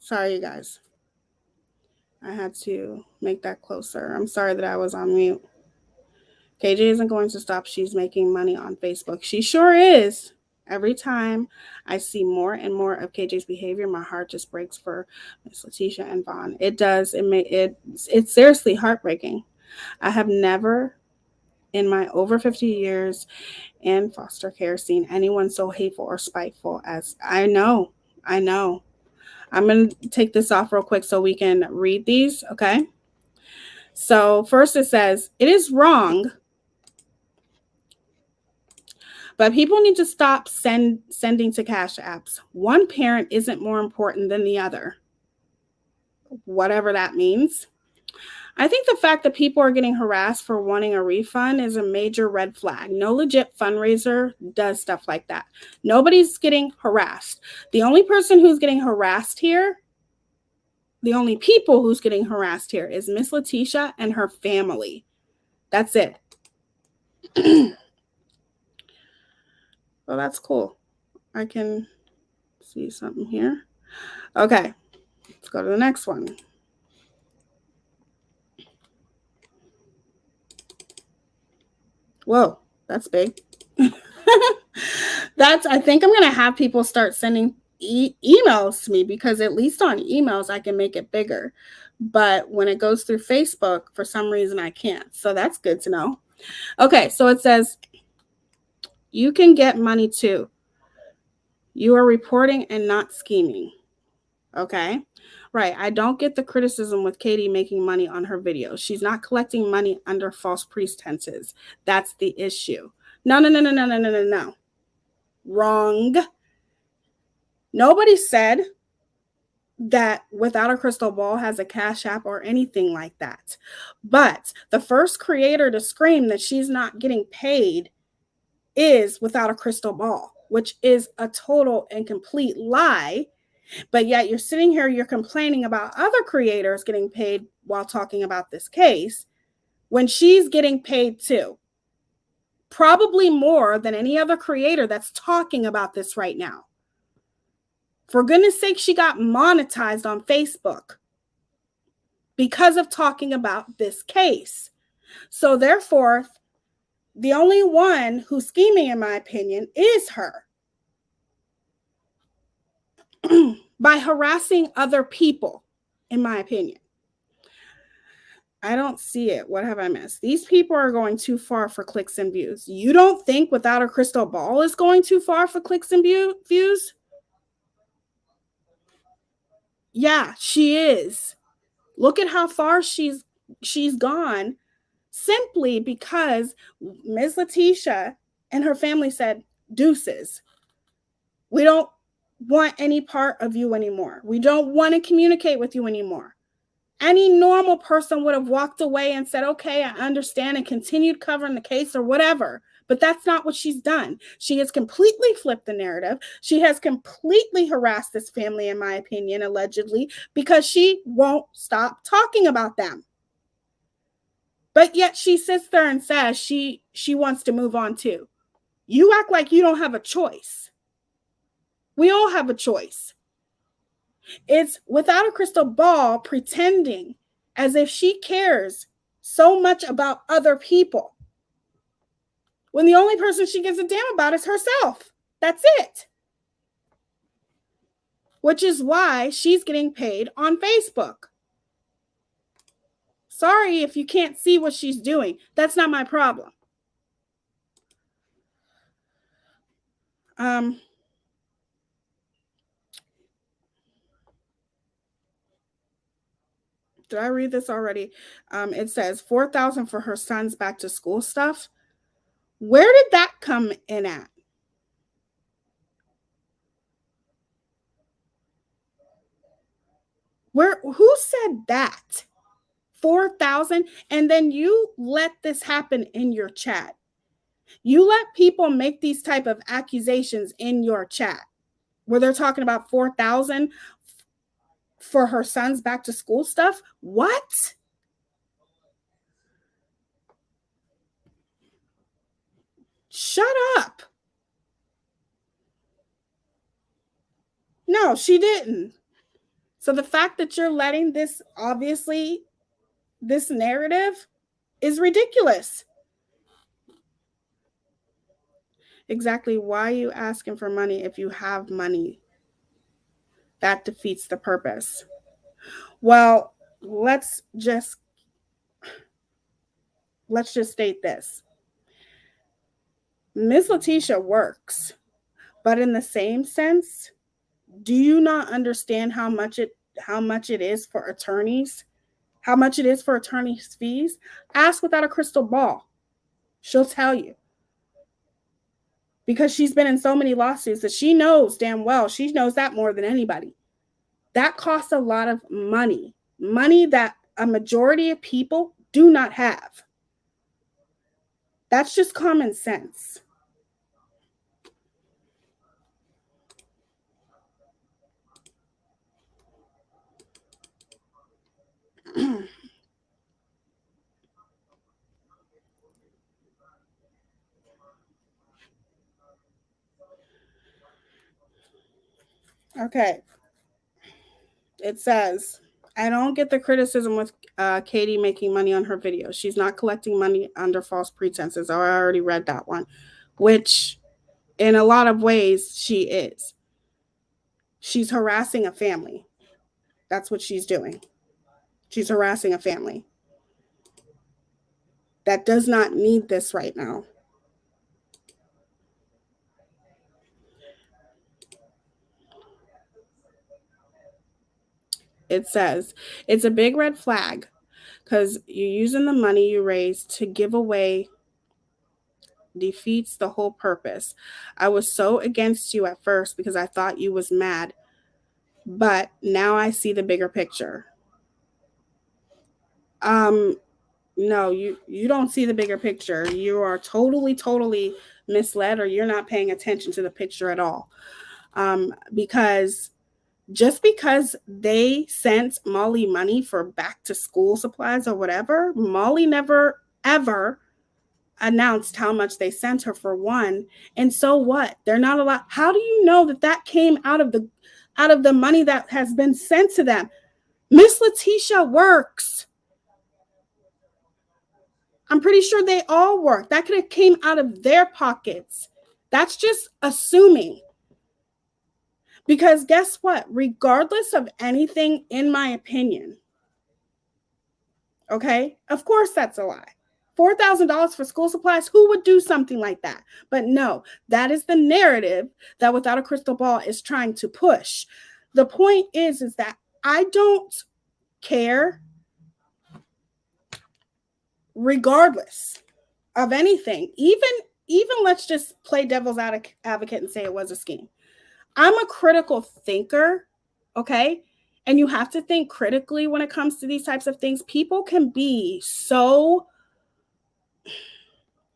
Sorry, you guys. I had to make that closer. I'm sorry that I was on mute. KJ isn't going to stop. She's making money on Facebook. She sure is. Every time I see more and more of KJ's behavior, my heart just breaks for Miss Leticia and Vaughn. It does. It's seriously heartbreaking. I have never, in my over 50 years in foster care, seen anyone so hateful or spiteful as I know. I'm going to take this off real quick so we can read these, okay? So first it says, it is wrong, but people need to stop sending to cash apps. One parent isn't more important than the other, whatever that means. I think the fact that people are getting harassed for wanting a refund is a major red flag. No legit fundraiser does stuff like that. Nobody's getting harassed. The only person who's getting harassed here, the only people who's getting harassed here is Miss Leticia and her family. That's it. Well, that's cool. I can see something here. Okay, let's go to the next one. Whoa, that's big. I think I'm going to have people start sending emails to me, because at least on emails I can make it bigger. But when it goes through Facebook, for some reason I can't. So that's good to know. Okay, so it says, you can get money too. You are reporting and not scheming. Okay, right. I don't get the criticism with Katie making money on her videos. She's not collecting money under false pretenses. That's the issue. No. Wrong. Nobody said that Without a Crystal Ball has a cash app or anything like that. But the first creator to scream that she's not getting paid is Without a Crystal Ball, which is a total and complete lie. But yet you're sitting here, you're complaining about other creators getting paid while talking about this case, when she's getting paid too. Probably more than any other creator that's talking about this right now. For goodness sake, she got monetized on Facebook because of talking about this case. So therefore, the only one who's scheming, in my opinion, is her. By harassing other people, in my opinion. I don't see it. What have I missed? These people are going too far for clicks and views. You don't think Without a Crystal Ball is going too far for clicks and views? Yeah, she is. Look at how far she's gone, simply because Ms. Leticia and her family said, deuces. We don't want any part of you anymore. We don't want to communicate with you anymore. Any normal person would have walked away and said, okay, I understand, and continued covering the case or whatever. But that's not what she's done. She has completely flipped the narrative. She has completely harassed this family, in my opinion, allegedly, because she won't stop talking about them. But yet she sits there and says she wants to move on too. You act like you don't have a choice. We all have a choice. It's Without a Crystal Ball pretending as if she cares so much about other people, when the only person she gives a damn about is herself. That's it. Which is why she's getting paid on Facebook. Sorry if you can't see what she's doing. That's not my problem. Did I read this already? It says $4,000 for her son's back to school stuff. Where did that come in at? Who said that? 4,000? And then you let this happen in your chat. You let people make these type of accusations in your chat where they're talking about 4,000 for her son's back to school stuff. What? Shut up. No, she didn't. So the fact that you're letting this, obviously, this narrative is ridiculous. Exactly. Why are you asking for money if you have money? That defeats the purpose. Well, let's just state this. Miss Leticia works, but in the same sense, do you not understand how much it is for attorneys? How much it is for attorneys' fees? Ask without a crystal ball. She'll tell you. Because she's been in so many lawsuits that she knows damn well. She knows that more than anybody. That costs a lot of money. Money that a majority of people do not have. That's just common sense. Okay. It says, I don't get the criticism with Katie making money on her videos. She's not collecting money under false pretenses. I already read that one, which in a lot of ways she is. She's harassing a family. That's what she's doing. She's harassing a family that does not need this right now. It says, it's a big red flag because you're using the money you raise to give away defeats the whole purpose. I was so against you at first because I thought you was mad, but now I see the bigger picture. No, you don't see the bigger picture. You are totally misled, or you're not paying attention to the picture at all. Because just because they sent Molly money for back to school supplies or whatever, Molly never ever announced how much they sent her, for one. And so what? They're not allowed. How do you know that came out of the money that has been sent to them? Miss Leticia works. I'm pretty sure they all work. That could have came out of their pockets. That's just assuming. Because guess what? Regardless of anything, in my opinion, okay, of course that's a lie. $4,000 for school supplies? Who would do something like that? But no, that is the narrative that Without a Crystal Ball is trying to push. The point is that I don't care, regardless of anything. Even let's just play devil's advocate and say it was a scheme. I'm a critical thinker, okay? And you have to think critically when it comes to these types of things. People can be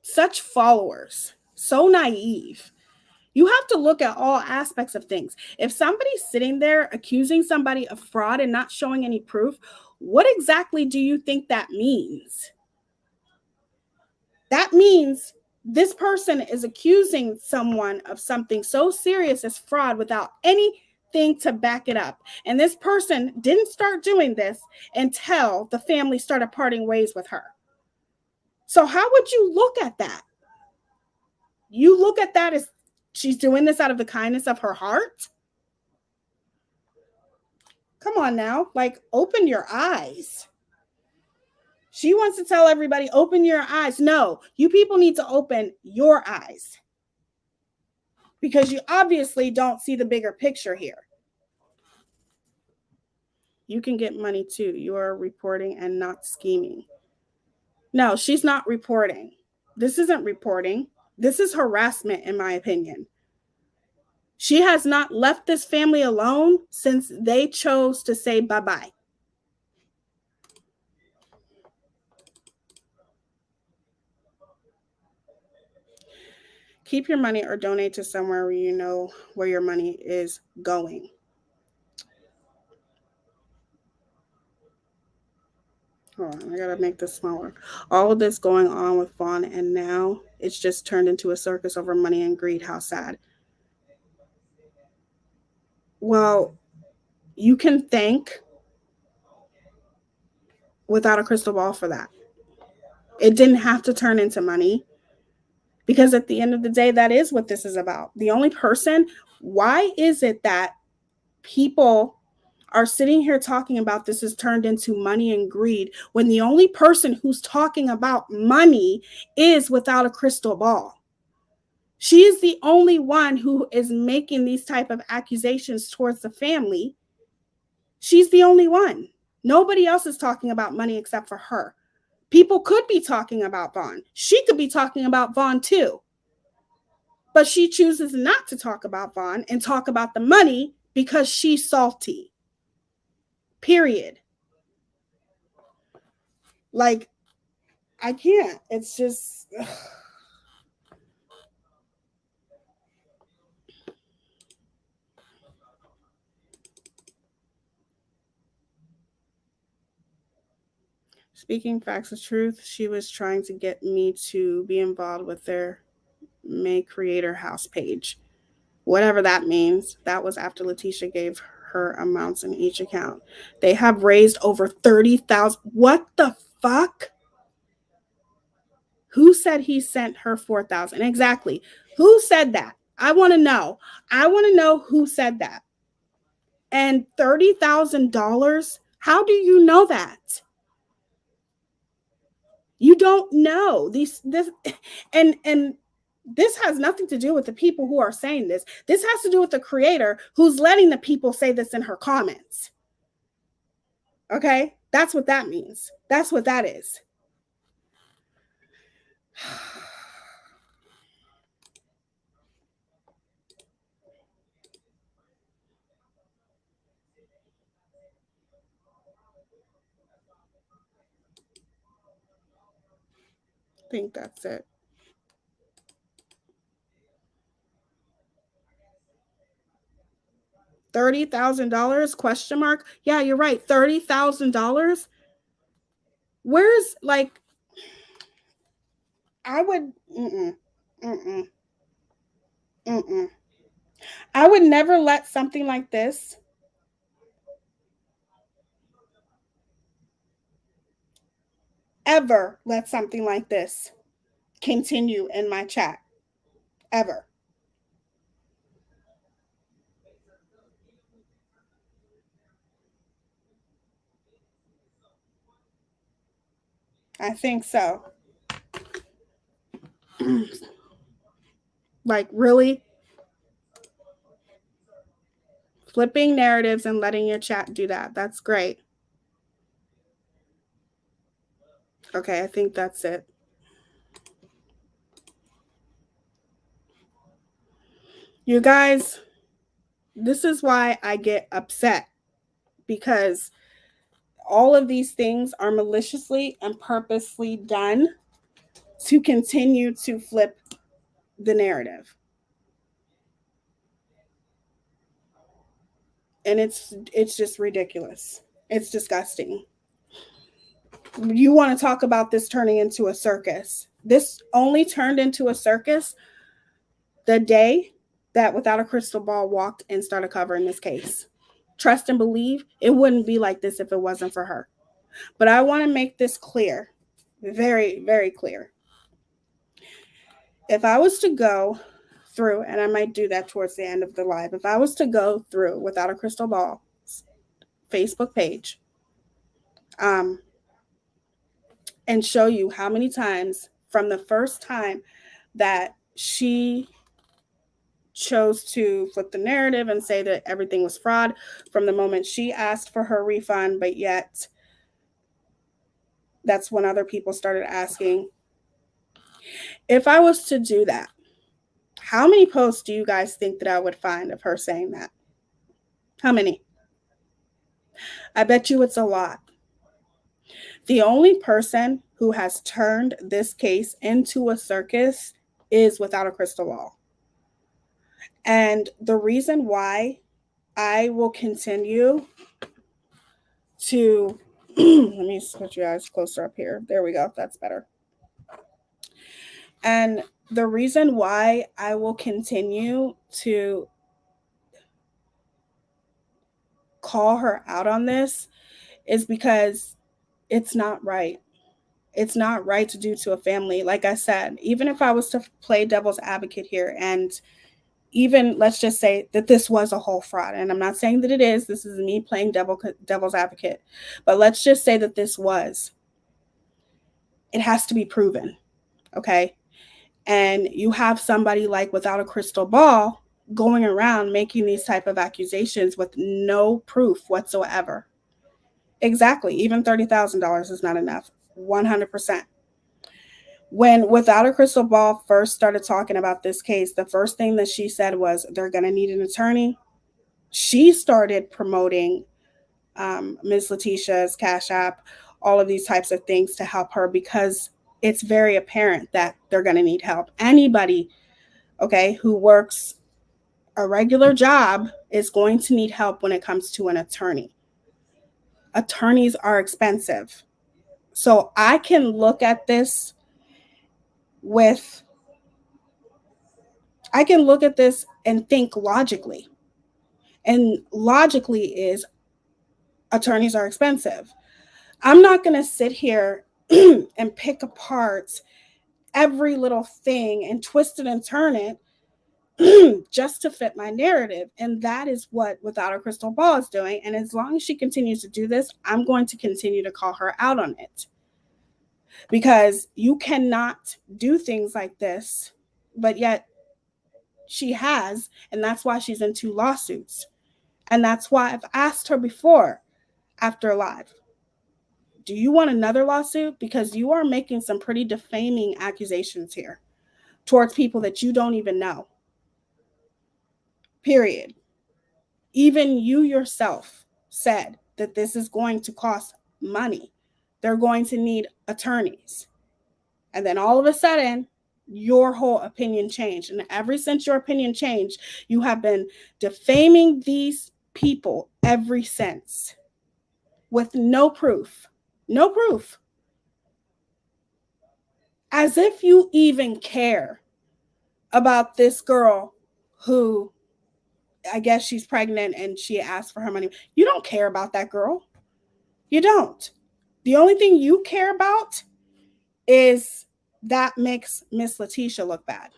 such followers, so naive. You have to look at all aspects of things. If somebody's sitting there accusing somebody of fraud and not showing any proof, what exactly do you think that means? That means this person is accusing someone of something so serious as fraud without anything to back it up. And this person didn't start doing this until the family started parting ways with her. So how would you look at that? You look at that as she's doing this out of the kindness of her heart? Come on now, like, open your eyes. She wants to tell everybody, open your eyes. No, you people need to open your eyes, because you obviously don't see the bigger picture here. You can get money too. You are reporting and not scheming. No, she's not reporting. This isn't reporting. This is harassment, in my opinion. She has not left this family alone since they chose to say bye-bye. Keep your money or donate to somewhere where you know where your money is going. Hold on, I gotta make this smaller. All of this going on with Vaughn, and now it's just turned into a circus over money and greed. How sad. Well, you can thank Without a Crystal Ball for that. It didn't have to turn into money, because at the end of the day, that is what this is about. The only person, why is it that people are sitting here talking about this is turned into money and greed, when the only person who's talking about money is Without a Crystal Ball? She is the only one who is making these type of accusations towards the family. She's the only one. Nobody else is talking about money except for her. People could be talking about Vaughn. She could be talking about Vaughn too. But she chooses not to talk about Vaughn and talk about the money because she's salty. Period. Like, I can't. It's just... Ugh. Speaking facts of truth, she was trying to get me to be involved with their May Creator House page. Whatever that means. That was after Leticia gave her amounts in each account. They have raised over 30,000. What the fuck? Who said he sent her 4,000? Exactly. Who said that? I want to know. I want to know who said that. And $30,000? How do you know that? You don't know. This and this has nothing to do with the people who are saying this. This has to do with the creator who's letting the people say this in her comments. Okay? That's what that means. That's what that is. I think that's it. $30,000 question mark? Yeah, you're right. $30,000. Where's like, I would, I would never let something like this ever let something like this continue in my chat. Ever. I think so. Like, really? Flipping narratives and letting your chat do that. That's great. Okay, I think that's it. You guys, this is why I get upset, because all of these things are maliciously and purposely done to continue to flip the narrative. And it's just ridiculous. It's disgusting. You want to talk about this turning into a circus. This only turned into a circus the day that Without a Crystal Ball walked and started covering this case. Trust and believe, it wouldn't be like this if it wasn't for her. But I want to make this clear, very, very clear. If I was to go through, and I might do that towards the end of the live, if I was to go through Without a Crystal Ball Facebook page, and show you how many times from the first time that she chose to flip the narrative and say that everything was fraud, from the moment she asked for her refund, but yet that's when other people started asking. If I was to do that, how many posts do you guys think that I would find of her saying that? How many? I bet you it's a lot. The only person who has turned this case into a circus is Without a Crystal Ball. And the reason why I will continue to, let me put you guys closer up here. There we go. That's better. And the reason why I will continue to call her out on this is because it's not right. It's not right to do to a family. Like I said, even if I was to play devil's advocate here, and even let's just say that this was a whole fraud, and I'm not saying that it is, this is me playing devil's advocate, but let's just say that this was, it has to be proven, okay? And you have somebody like without a crystal ball going around making these type of accusations with no proof whatsoever. Exactly. Even $30,000 is not enough. 100%. When Without a Crystal Ball first started talking about this case, the first thing that she said was they're going to need an attorney. She started promoting Ms. Leticia's Cash App, all of these types of things to help her because it's very apparent that they're going to need help. Anybody, okay, who works a regular job is going to need help when it comes to an attorney. Attorneys are expensive. So I can look at this and think logically. And logically is attorneys are expensive. I'm not going to sit here and pick apart every little thing and twist it and turn it just to fit my narrative. And that is what Without a Crystal Ball is doing. And as long as she continues to do this, I'm going to continue to call her out on it. Because you cannot do things like this, but yet she has, and that's why she's in 2 lawsuits. And that's why I've asked her before after live, do you want another lawsuit? Because you are making some pretty defaming accusations here towards people that you don't even know. Period. Even you yourself said that this is going to cost money. They're going to need attorneys. And then all of a sudden, your whole opinion changed. And ever since your opinion changed, you have been defaming these people ever since with no proof. No proof. As if you even care about this girl who, I guess she's pregnant and she asked for her money. You don't care about that girl. You don't. The only thing you care about is that makes Miss Leticia look bad.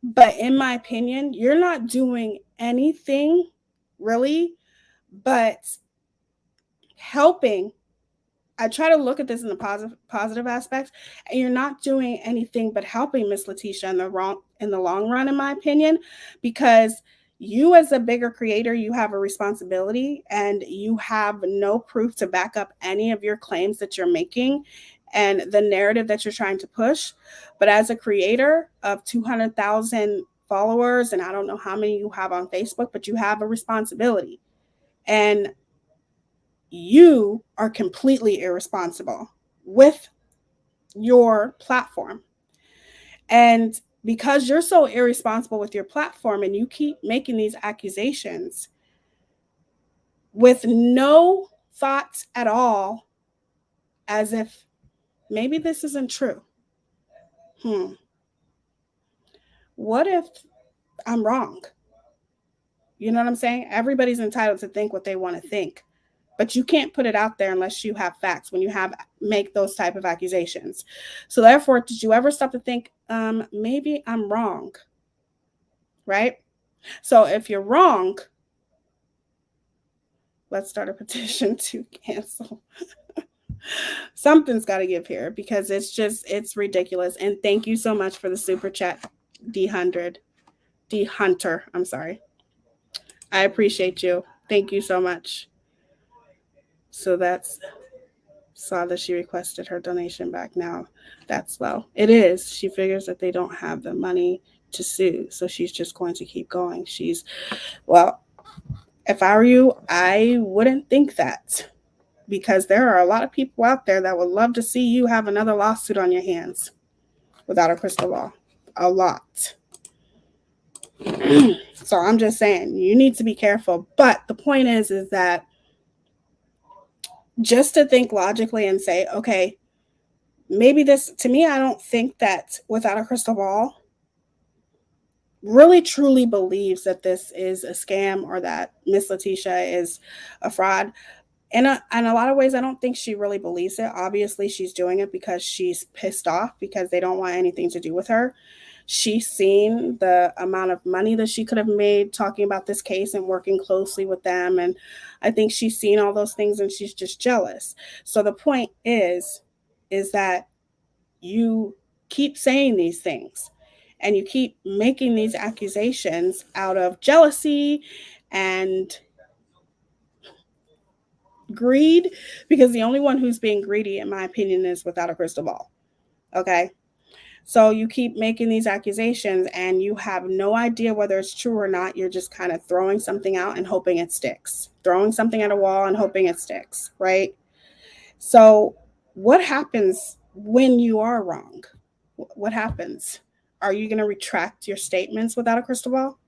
But in my opinion, you're not doing anything really but helping. I try to look at this in the positive aspects, and you're not doing anything but helping Miss Leticia in the long run, in my opinion, because you as a bigger creator, you have a responsibility and you have no proof to back up any of your claims that you're making and the narrative that you're trying to push. But as a creator of 200,000 followers, and I don't know how many you have on Facebook, but you have a responsibility. And you are completely irresponsible with your platform. And because you're so irresponsible with your platform and you keep making these accusations with no thoughts at all, as if maybe this isn't true. What if I'm wrong? You know what I'm saying? Everybody's entitled to think what they want to think. But you can't put it out there unless you have facts when you make those type of accusations. So therefore, did you ever stop to think, maybe I'm wrong? Right? So if you're wrong, let's start a petition to cancel. Something's got to give here because it's ridiculous. And thank you so much for the super chat, D Hunter. I'm sorry. I appreciate you. Thank you so much. So saw that she requested her donation back now. That's low. It is. She figures that they don't have the money to sue. So she's just going to keep going. Well, if I were you, I wouldn't think that because there are a lot of people out there that would love to see you have another lawsuit on your hands without a crystal ball. A lot. So I'm just saying you need to be careful. But the point is that just to think logically and say, okay, maybe this, to me, I don't think that Without a Crystal Ball really truly believes that this is a scam or that Miss Leticia is a fraud. In a lot of ways, I don't think she really believes it. Obviously, she's doing it because she's pissed off because they don't want anything to do with her. She's seen the amount of money that she could have made talking about this case and working closely with them. And I think she's seen all those things and she's just jealous. So the point is that you keep saying these things and you keep making these accusations out of jealousy and greed, because the only one who's being greedy, in my opinion, is without a crystal ball. Okay. So you keep making these accusations and you have no idea whether it's true or not. You're just kind of throwing something out and hoping it sticks, throwing something at a wall and hoping it sticks. Right. So what happens when you are wrong? What happens? Are you going to retract your statements without a crystal ball?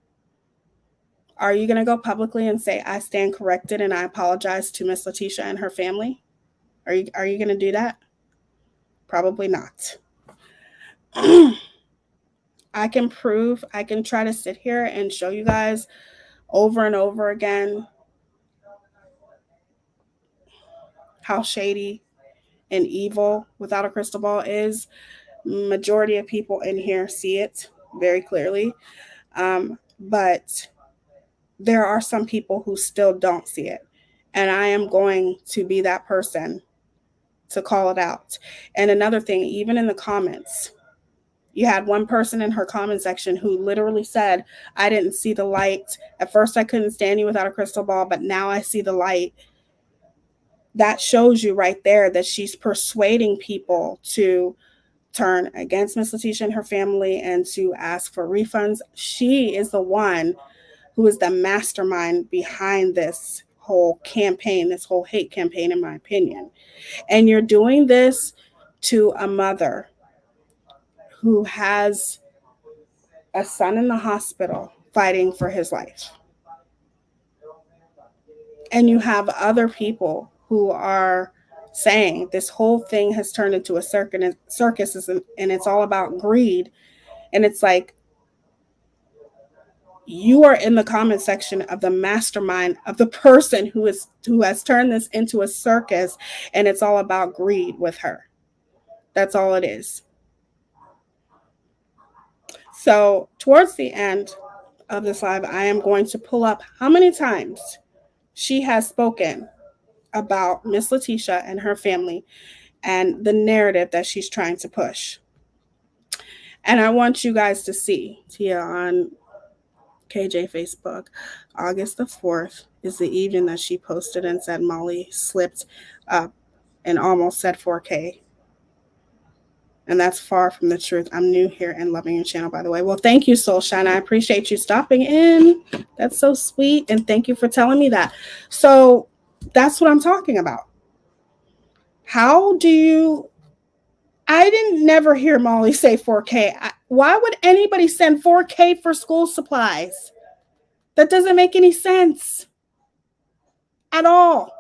Are you going to go publicly and say, I stand corrected and I apologize to Miss Leticia and her family? Are you going to do that? Probably not. I can try to sit here and show you guys over and over again how shady and evil without a crystal ball is. Majority of people in here see it very clearly. But there are some people who still don't see it. And I am going to be that person to call it out. And another thing, even in the comments, you had one person in her comment section who literally said, I didn't see the light. At first, I couldn't stand you without a crystal ball, but now I see the light. That shows you right there that she's persuading people to turn against Miss Leticia and her family and to ask for refunds. She is the one who is the mastermind behind this whole campaign, this whole hate campaign, in my opinion. And you're doing this to a mother who has a son in the hospital fighting for his life. And you have other people who are saying this whole thing has turned into a circus and it's all about greed. And it's like, you are in the comment section of the mastermind of the person who has turned this into a circus, and it's all about greed with her. That's all it is. So towards the end of this live, I am going to pull up how many times she has spoken about Miss Leticia and her family and the narrative that she's trying to push. And I want you guys to see Teaya on KJ Facebook, August the 4th is the evening that she posted and said Molly slipped up and almost said 4K. And that's far from the truth. I'm new here and loving your channel, by the way. Well, thank you, Soulshine. I appreciate you stopping in. That's so sweet. And thank you for telling me that. So that's what I'm talking about. How do you... I didn't never hear Molly say 4K. Why would anybody send 4K for school supplies? That doesn't make any sense at all.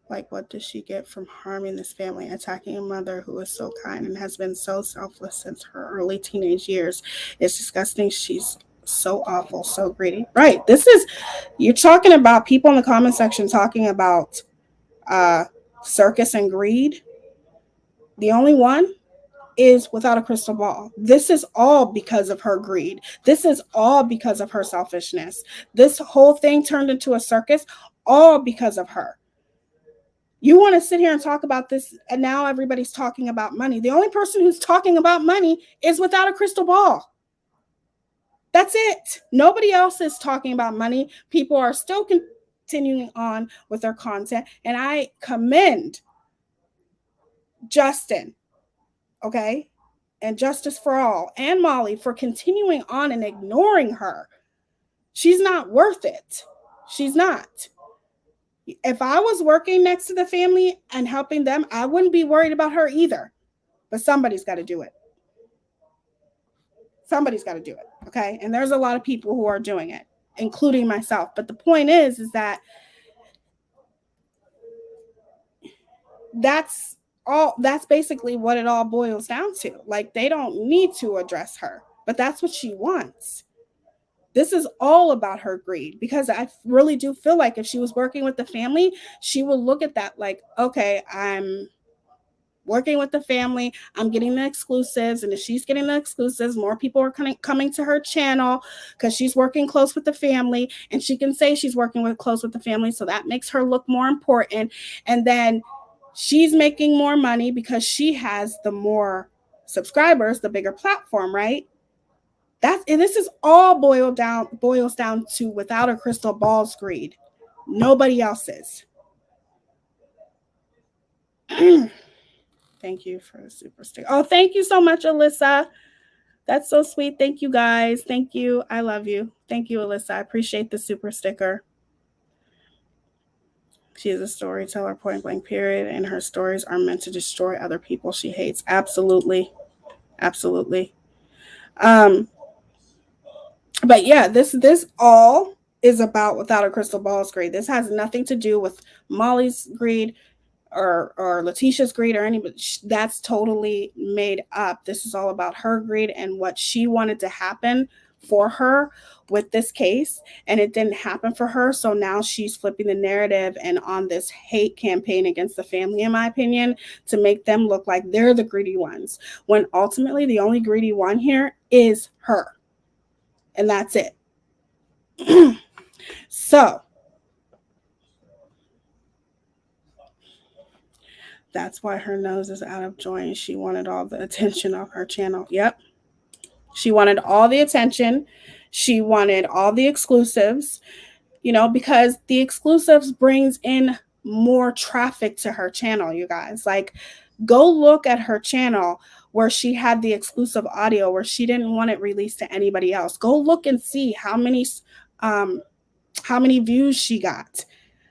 Like, what does she get from harming this family, attacking a mother who is so kind and has been so selfless since her early teenage years? It's disgusting. She's so awful, so greedy. Right. You're talking about people in the comment section talking about circus and greed. The only one is without a crystal ball. This is all because of her greed. This is all because of her selfishness. This whole thing turned into a circus, all because of her. You want to sit here and talk about this, and now everybody's talking about money. The only person who's talking about money is without a crystal ball. That's it. Nobody else is talking about money. People are still continuing on with their content, and I commend Justin, okay, and Justice for All, and Molly for continuing on and ignoring her. She's not worth it. She's not. If I was working next to the family and helping them, I wouldn't be worried about her either. But somebody's got to do it. Somebody's got to do it, okay? And there's a lot of people who are doing it, including myself. But the point is that that's that's basically what it all boils down to. Like, they don't need to address her, but that's what she wants. This is all about her greed, because I really do feel like if she was working with the family, she would look at that like, okay, I'm working with the family, I'm getting the exclusives, and if she's getting the exclusives, more people are coming to her channel because she's working close with the family, and she can say she's working close with the family, so that makes her look more important. And then she's making more money because she has the more subscribers, the bigger platform, right? And this is all boils down to, without a crystal ball's greed. Nobody else's. Thank you for the super sticker. Oh, thank you so much, Alyssa. That's so sweet. Thank you, guys. Thank you. I love you. Thank you, Alyssa. I appreciate the super sticker. She is a storyteller, point blank, period. And her stories are meant to destroy other people she hates. Absolutely. Absolutely. But yeah, this all is about without a crystal ball's greed. This has nothing to do with Molly's greed or Leticia's greed or anybody. That's totally made up. This is all about her greed and what she wanted to happen for her with this case, and it didn't happen for her. So now she's flipping the narrative and on this hate campaign against the family, in my opinion, to make them look like they're the greedy ones, when ultimately the only greedy one here is her. And that's it. So that's why her nose is out of joint. She wanted all the attention on her channel. Yep. She wanted all the attention. She wanted all the exclusives, because the exclusives brings in more traffic to her channel, you guys. Like, go look at her channel where she had the exclusive audio where she didn't want it released to anybody else. Go look and see how many views she got.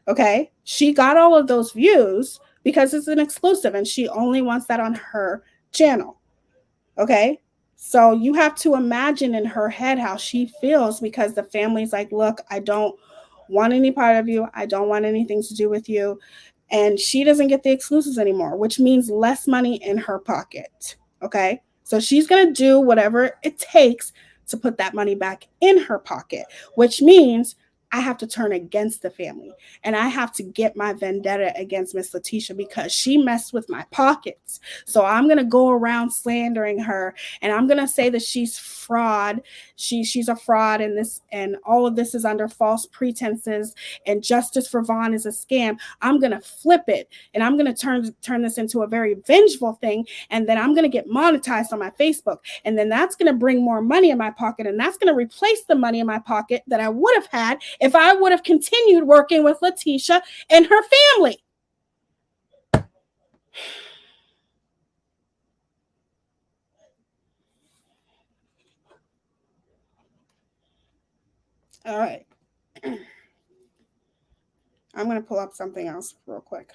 Okay. She got all of those views because it's an exclusive and she only wants that on her channel. Okay. So you have to imagine in her head how she feels, because the family's like, look, I don't want any part of you. I don't want anything to do with you. And she doesn't get the exclusives anymore, which means less money in her pocket. Okay. So she's going to do whatever it takes to put that money back in her pocket, which means I have to turn against the family and I have to get my vendetta against Miss Leticia because she messed with my pockets. So I'm going to go around slandering her and I'm going to say that she's fraud. She's a fraud, and all of this is under false pretenses, and justice for Vaughn is a scam. I'm going to flip it and I'm going to turn this into a very vengeful thing. And then I'm going to get monetized on my Facebook. And then that's going to bring more money in my pocket. And that's going to replace the money in my pocket that I would have had if I would have continued working with Leticia and her family. All right. I'm going to pull up something else real quick.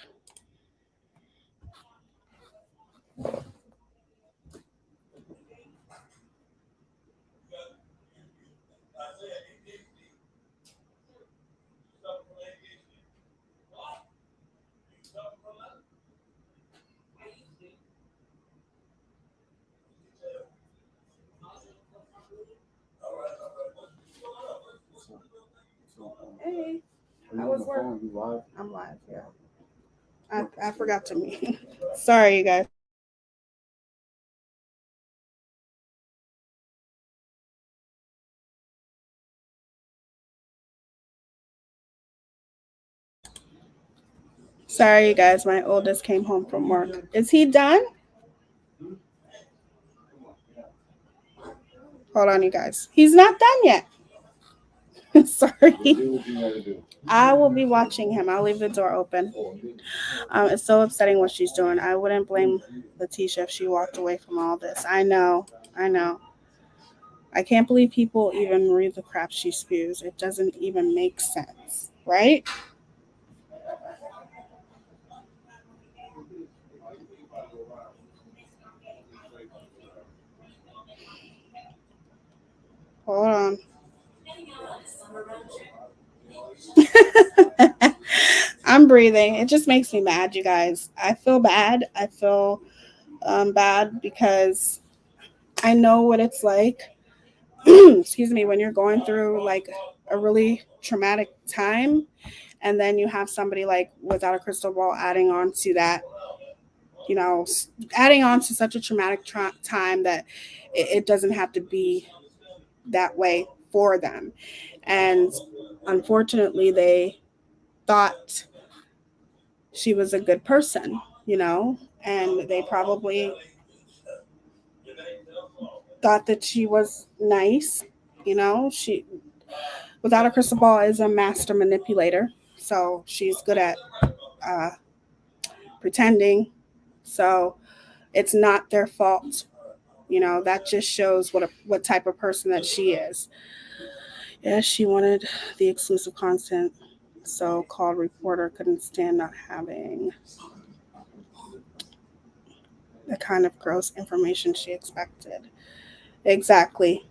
Hey, I was working. I'm live, yeah. I forgot to mute. Sorry, you guys. Sorry, you guys. My oldest came home from work. Is he done? Hold on, you guys. He's not done yet. Sorry. I will be watching him. I'll leave the door open. It's so upsetting what she's doing. I wouldn't blame Leticia if she walked away from all this. I know. I can't believe people even read the crap she spews. It doesn't even make sense, right? Hold on. I'm breathing. It just makes me mad, you guys. I feel bad. I feel bad because I know what it's like. Excuse me, when you're going through like a really traumatic time, and then you have somebody like Without a Crystal Ball adding on to that, you know, adding on to such a traumatic time that it doesn't have to be that way for them. And unfortunately, they thought she was a good person, you know, and they probably thought that she was nice, you know. She Without a Crystal Ball is a master manipulator, so she's good at uh, pretending. So it's not their fault, you know. That just shows what type of person that she is. Yeah, she wanted the exclusive content, so called reporter couldn't stand not having the kind of gross information she expected. Exactly.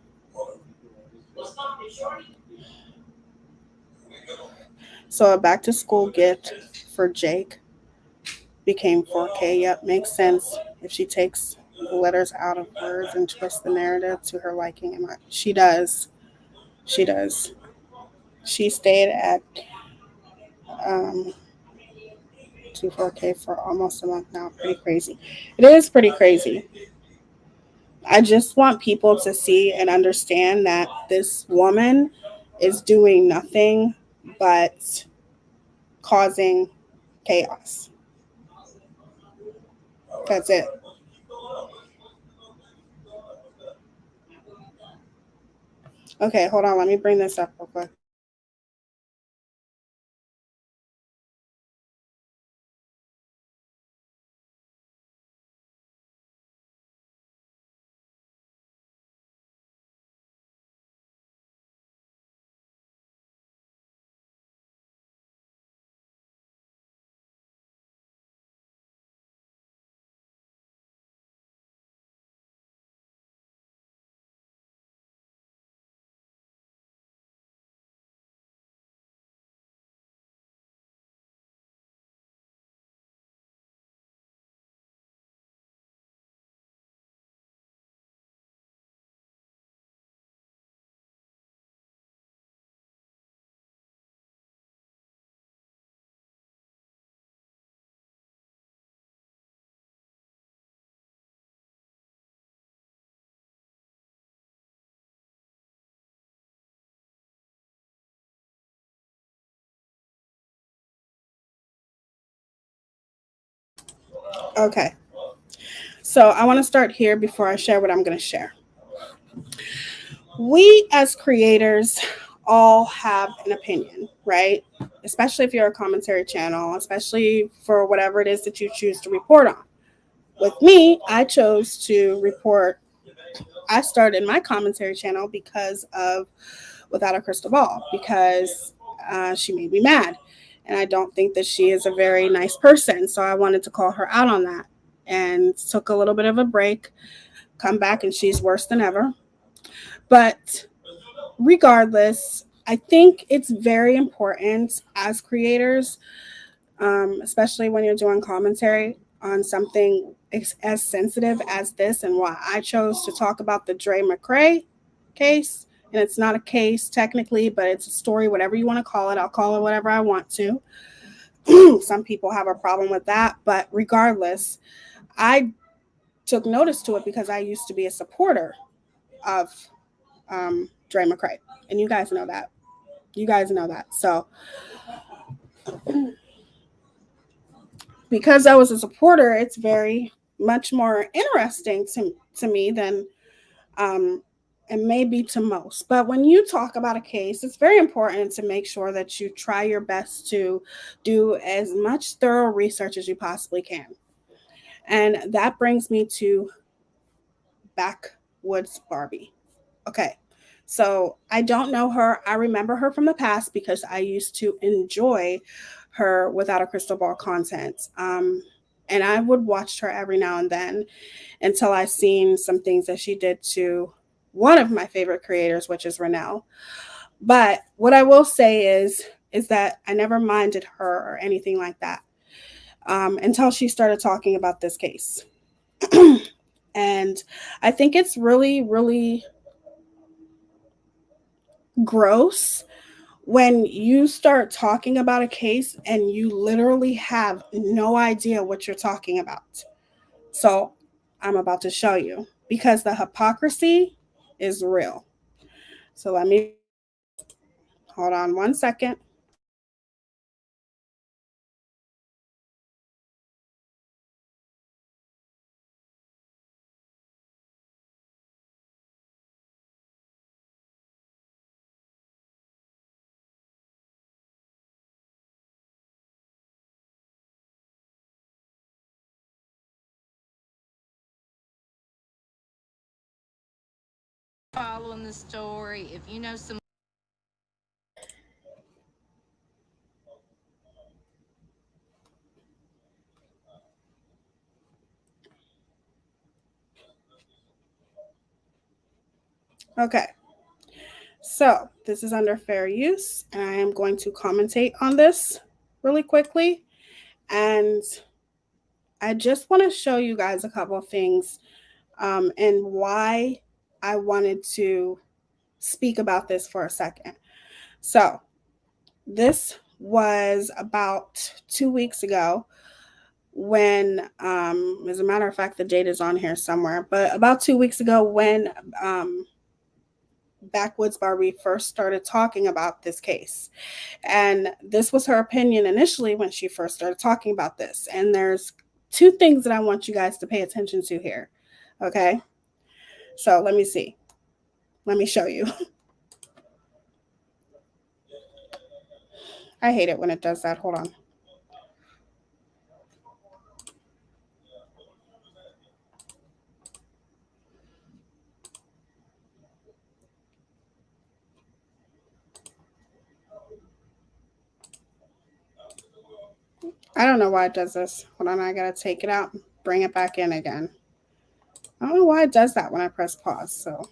So a back to school gift for Jake became 4K. Yep, makes sense. If she takes letters out of words and twists the narrative to her liking, she does. She does. She stayed at um, 4K for almost a month now. Pretty crazy. It is pretty crazy. I just want people to see and understand that this woman is doing nothing but causing chaos. That's it. Okay, hold on. Let me bring this up real quick. Okay. So I want to start here before I share what I'm going to share. We as creators all have an opinion, right? Especially if you're a commentary channel, especially for whatever it is that you choose to report on. With me, I chose to report. I started my commentary channel because of Without a Crystal Ball, because she made me mad. And I don't think that she is a very nice person. So I wanted to call her out on that and took a little bit of a break, come back, and she's worse than ever. But regardless, I think it's very important as creators, especially when you're doing commentary on something as sensitive as this, and why I chose to talk about the Dre McRae case. And it's not a case technically, but it's a story, whatever you want to call it. I'll call it whatever I want to. Some people have a problem with that, but regardless, I took notice to it because I used to be a supporter of Dre McRae, and you guys know that. You guys know that. So because I was a supporter, it's very much more interesting to me than and maybe to most. But when you talk about a case, it's very important to make sure that you try your best to do as much thorough research as you possibly can. And that brings me to Backwoods Barbie. Okay. So I don't know her. I remember her from the past because I used to enjoy her Without a Crystal Ball content. And I would watch her every now and then until I seen some things that she did to one of my favorite creators, which is Renelle. But what I will say is is that I never minded her or anything like that until she started talking about this case. And I think it's really, really gross when you start talking about a case and you literally have no idea what you're talking about. So I'm about to show you because the hypocrisy is real. So let me hold on one second. Following the story, if you know some. Okay. So this is under fair use, and I am going to commentate on this really quickly. And I just want to show you guys a couple of things and why I wanted to speak about this for a second. So this was about 2 weeks ago when, as a matter of fact, the date is on here somewhere, but about 2 weeks ago when Backwoods Barbie first started talking about this case. And this was her opinion initially when she first started talking about this. And there's two things that I want you guys to pay attention to here. Okay. So let me see. Let me show you. I hate it when it does that. Hold on. I don't know why it does this. Hold on. I got to take it out and bring it back in again. I don't know why it does that when I press pause. So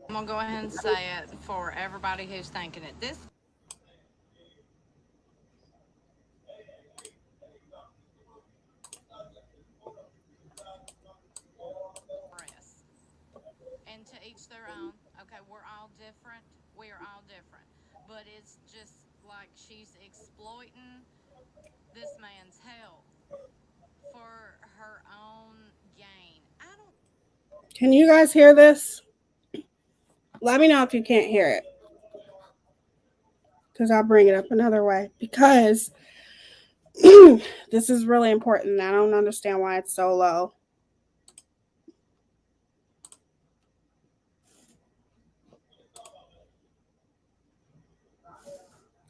I'm gonna go ahead and say it for everybody who's thinking it. This press. And to each their own. Okay, we're all different. We are all different. But it's just like she's exploiting this man's health for her own gain. I don't. can you guys hear this? Let me know if you can't hear it, because I'll bring it up another way. Because this is really important. I don't understand why it's so low.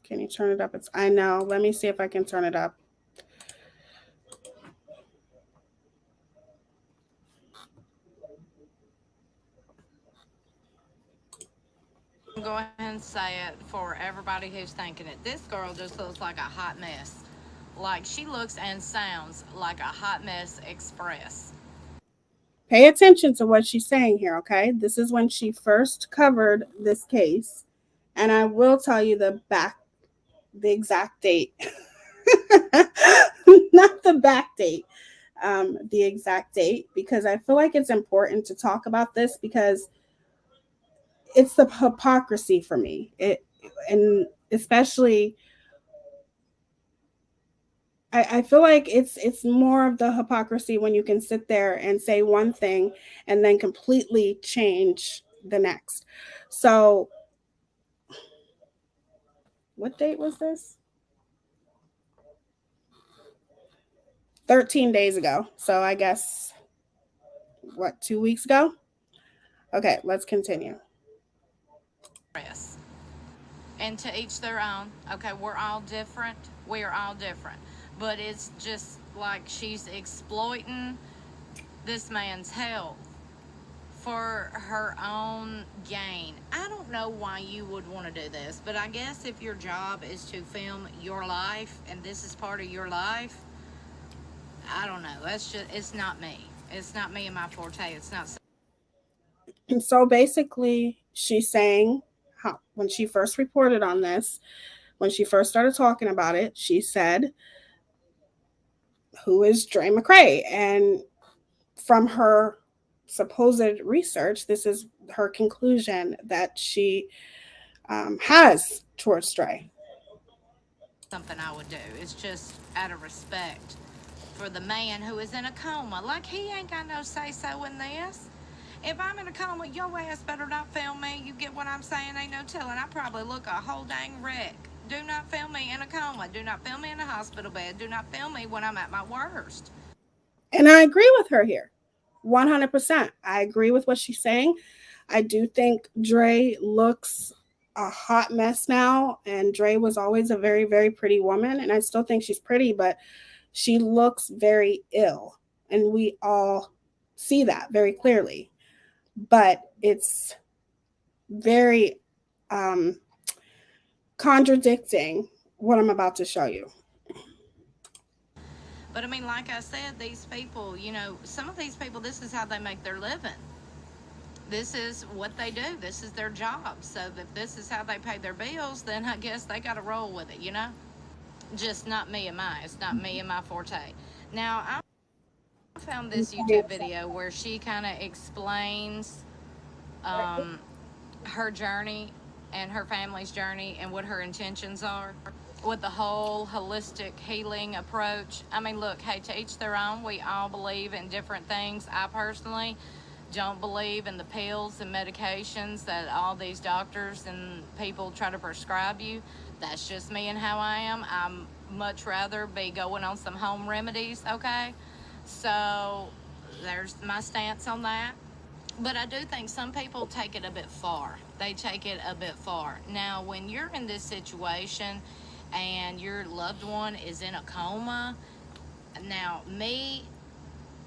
Can you turn it up? I know. Let me see if I can turn it up. Go ahead and say it for everybody who's thinking it. This girl just looks like a hot mess. Like she looks and sounds like a hot mess express. Pay attention to what she's saying here, okay? This is when she first covered this case. And I will tell you the exact date. Not the back date, the exact date, because I feel like it's important to talk about this because it's the hypocrisy for me. And especially I feel like it's more of the hypocrisy when you can sit there and say one thing and then completely change the next. So what date was this? 13 days ago. So I guess what, 2 weeks ago? Okay, let's continue. And to each their own. Okay, we're all different. We are all different. But it's just like she's exploiting this man's health for her own gain. I don't know why you would want to do this, but I guess if your job is to film your life and this is part of your life, I don't know. That's just, it's not me. It's not me and my forte. It's not. And so basically, she's saying how when she first reported on this, when she first started talking about it, she said, "Who is Dre McCray?" And from her supposed research, this is her conclusion that she has towards Dre. Something I would do. It's just out of respect for the man who is in a coma. Like, he ain't got no say so in this. If I'm in a coma, your ass better not film me. You get what I'm saying? Ain't no telling. I probably look a whole dang wreck. Do not film me in a coma. Do not film me in a hospital bed. Do not film me when I'm at my worst. And I agree with her here. 100%. I agree with what she's saying. I do think Dre looks a hot mess now. And Dre was always a very, very pretty woman. And I still think she's pretty, but she looks very ill. And we all see that very clearly. But it's very contradicting what I'm about to show you. But I mean, like I said, these people, you know, some of these people, this is how they make their living. This is what they do. This is their job. So if this is how they pay their bills, then I guess they got to roll with it, you know? Just not me and my. It's not me and my forte. Now, I found this YouTube video where she kind of explains her journey and her family's journey and what her intentions are with the whole holistic healing approach. I mean, look, hey, to each their own. We all believe in different things. I personally don't believe in the pills and medications that all these doctors and people try to prescribe you. That's just me and how I am. I'm much rather be going on some home remedies, okay? So there's my stance on that. But I do think some people take it a bit far. They take it a bit far. Now, when you're in this situation and your loved one is in a coma, now, me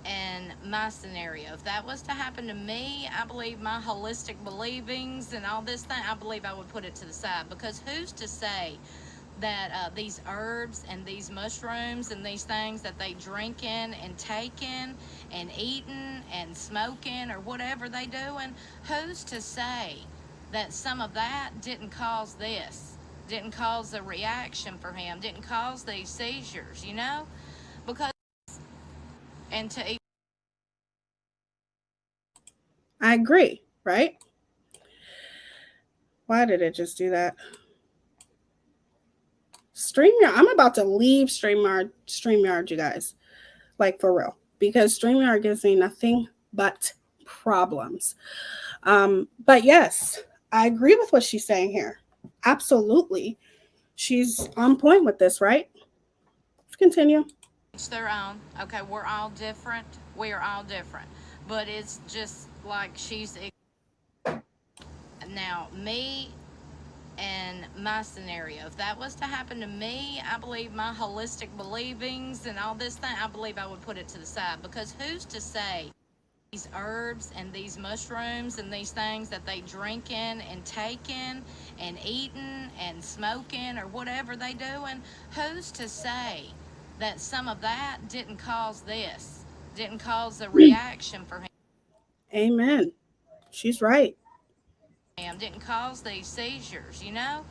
and my scenario, if that was to happen to me, I believe my holistic believings and all this thing, I believe I would put it to the side. Because who's to say that these herbs and these mushrooms and these things that they drinking and taking and eating and smoking or whatever they doing, who's to say that some of that didn't cause this, didn't cause the reaction for him, didn't cause these seizures, you know? Because, and to eat. I agree, right? Why did it just do that? StreamYard. I'm about to leave StreamYard, you guys. Like, for real. Because StreamYard gives me nothing but problems. But yes, I agree with what she's saying here. Absolutely. She's on point with this, right? Let's continue. Each their own. Okay, we're all different. We are all different. But it's just like she's. Now, me and my scenario, if that was to happen to me, I believe my holistic believings and all this thing, I believe I would put it to the side. Because who's to say these herbs and these mushrooms and these things that they drinking and taking and eating and smoking or whatever they doing, who's to say that some of that didn't cause this, didn't cause the reaction for him, Amen. She's right. didn't cause these seizures, you know?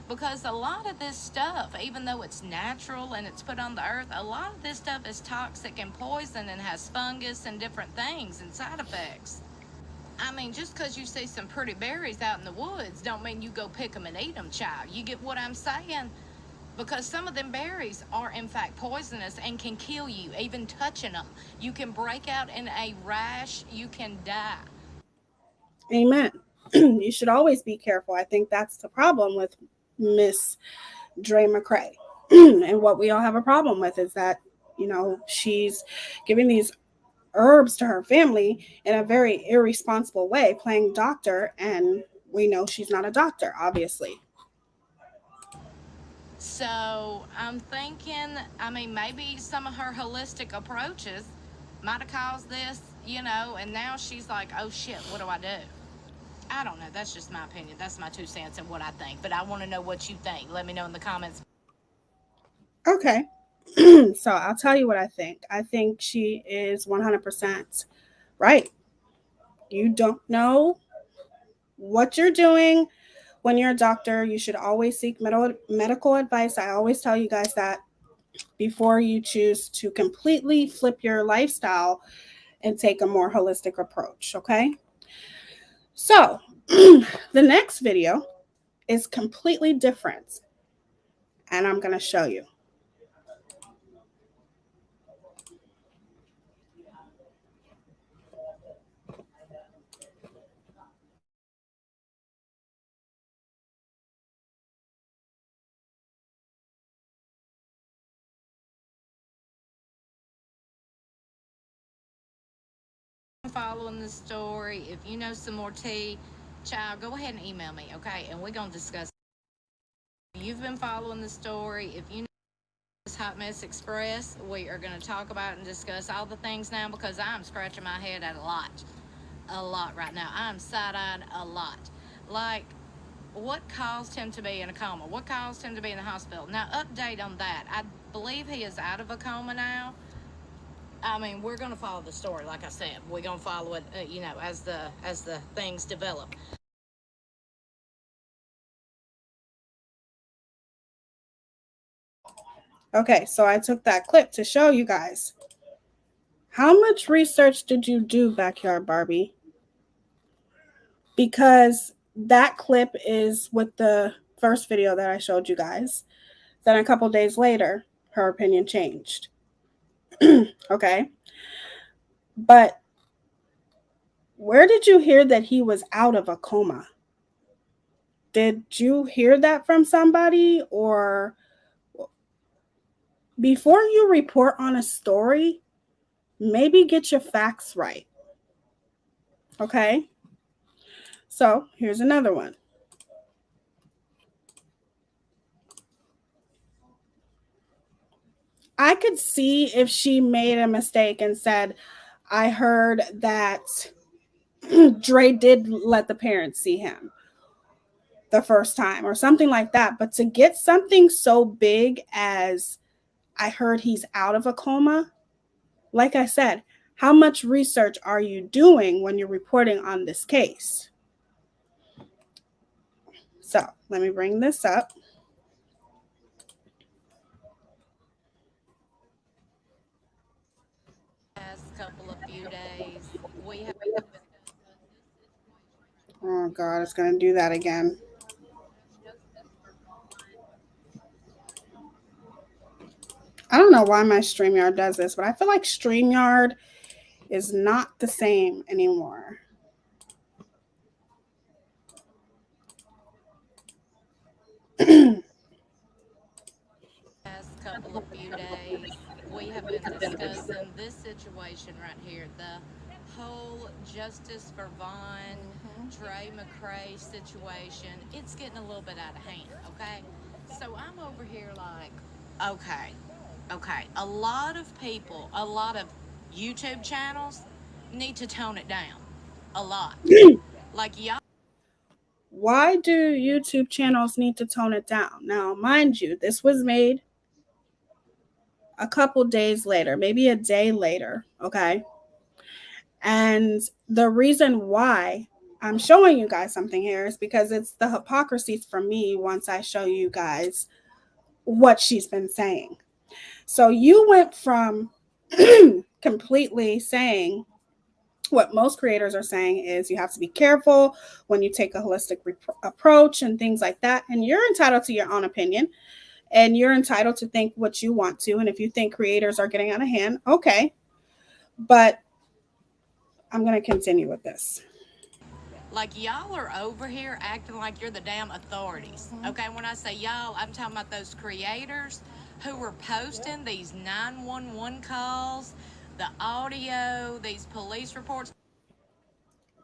Because a lot of this stuff, even though it's natural and it's put on the earth, a lot of this stuff is toxic and poison and has fungus and different things and side effects. I mean, just because you see some pretty berries out in the woods don't mean you go pick them and eat them, child. You get what I'm saying? Because some of them berries are in fact poisonous and can kill you, even touching them. You can break out in a rash, you can die. Amen. You should always be careful. I think that's the problem with Miss Dre McCray. And what we all have a problem with is that, she's giving these herbs to her family in a very irresponsible way, playing doctor, and we know she's not a doctor, obviously. So I'm thinking, I mean, maybe some of her holistic approaches might have caused this. you know, and now she's like, oh shit, what do I do? I don't know. That's just my opinion. That's my 2 cents and what I think. But I want to know what you think. Let me know in the comments. Okay. So I'll tell you what I think. I think she is 100% right. You don't know what you're doing when you're a doctor. You should always seek medical advice. I always tell you guys that before you choose to completely flip your lifestyle and take a more holistic approach. Okay. So the next video is completely different, and I'm going to show you. Following the story. If you know some more tea, child, go ahead and email me, okay? And we're going to discuss. You've been following the story. If you know this Hot Mess Express, we are going to talk about and discuss all the things now because I'm scratching my head at a lot right now. I'm side-eyed a lot. Like, what caused him to be in a coma? What caused him to be in the hospital? Now, update on that. I believe he is out of a coma now. I mean, we're going to follow the story, like I said. We're going to follow it, you know, as the things develop. Okay, so I took that clip to show you guys. How much research did you do, Backyard Barbie? Because that clip is with the first video that I showed you guys. Then a couple days later, her opinion changed. Okay. But where did you hear that he was out of a coma? Did you hear that from somebody? Or before you report on a story, maybe get your facts right. Okay. So here's another one. I could see if she made a mistake and said, I heard that Dre did let the parents see him the first time or something like that. But to get something so big as I heard he's out of a coma, like I said, how much research are you doing when you're reporting on this case? So let me bring this up. Last couple of few days, we have. Oh, God, it's going to do that again. I don't know why my StreamYard does this, but I feel like StreamYard is not the same anymore. Last couple of few days, we have been discussing this situation right here, the whole Justice for Vaughn, Trey McCray situation. It's getting a little bit out of hand, okay? So I'm over here like, okay. A lot of people, a lot of YouTube channels need to tone it down a lot. Like, y'all. Why do YouTube channels need to tone it down? Now, mind you, this was made a couple days later, maybe a day later, okay? And the reason why I'm showing you guys something here is because it's the hypocrisy for me once I show you guys what she's been saying. So you went from completely saying what most creators are saying is you have to be careful when you take a holistic approach and things like that. And you're entitled to your own opinion and you're entitled to think what you want to. And if you think creators are getting out of hand, okay. But I'm going to continue with this. Like, y'all are over here acting like you're the damn authorities. Okay, when I say y'all, I'm talking about those creators who were posting these 911 calls, the audio, these police reports.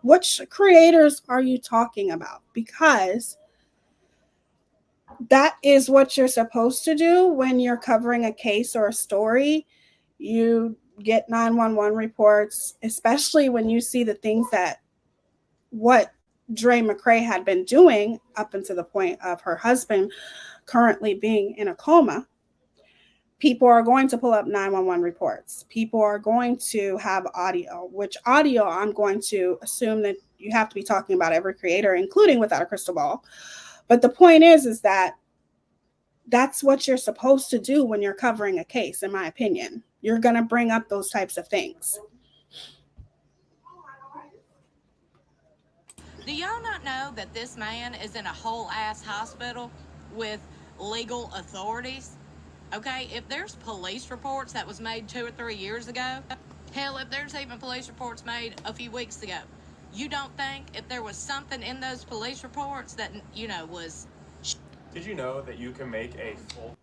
Which creators are you talking about? Because that is what you're supposed to do when you're covering a case or a story. You get 911 reports, especially when you see the things that what Dre McCray had been doing up until the point of her husband currently being in a coma. People are going to pull up 911 reports. People are going to have audio, which audio I'm going to assume that you have to be talking about every creator, including Without a Crystal Ball. But the point is that that's what you're supposed to do when you're covering a case, in my opinion. You're going to bring up those types of things. Do y'all not know that this man is in a whole ass hospital with legal authorities? Okay, if there's police reports that was made 2 or 3 years ago, hell, if there's even police reports made a few weeks ago, you don't think if there was something in those police reports that, was... Did you know that you can make a full...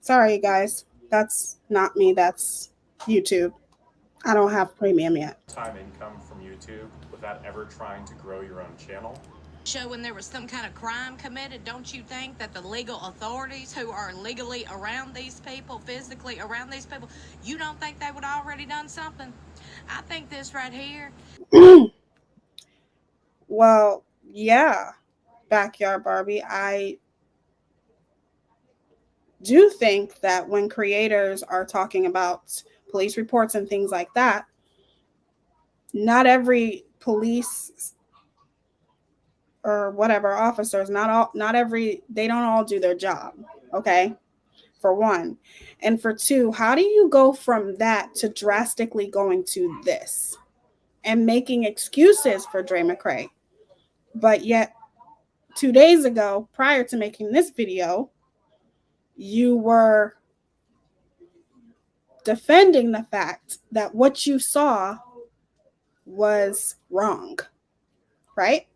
Sorry, guys. That's not me. That's YouTube. I don't have premium yet. ...time income from YouTube without ever trying to grow your own channel? Showing there was some kind of crime committed, don't you think that the legal authorities who are legally around these people, physically around these people, you don't think they would already done something? I think this right here. Well, yeah, Backyard Barbie. I do think that when creators are talking about police reports and things like that, not every police or whatever officers, they don't all do their job. Okay. For one. And for two, how do you go from that to drastically going to this and making excuses for Dre McCray? But yet 2 days ago, prior to making this video, you were defending the fact that what you saw was wrong, right?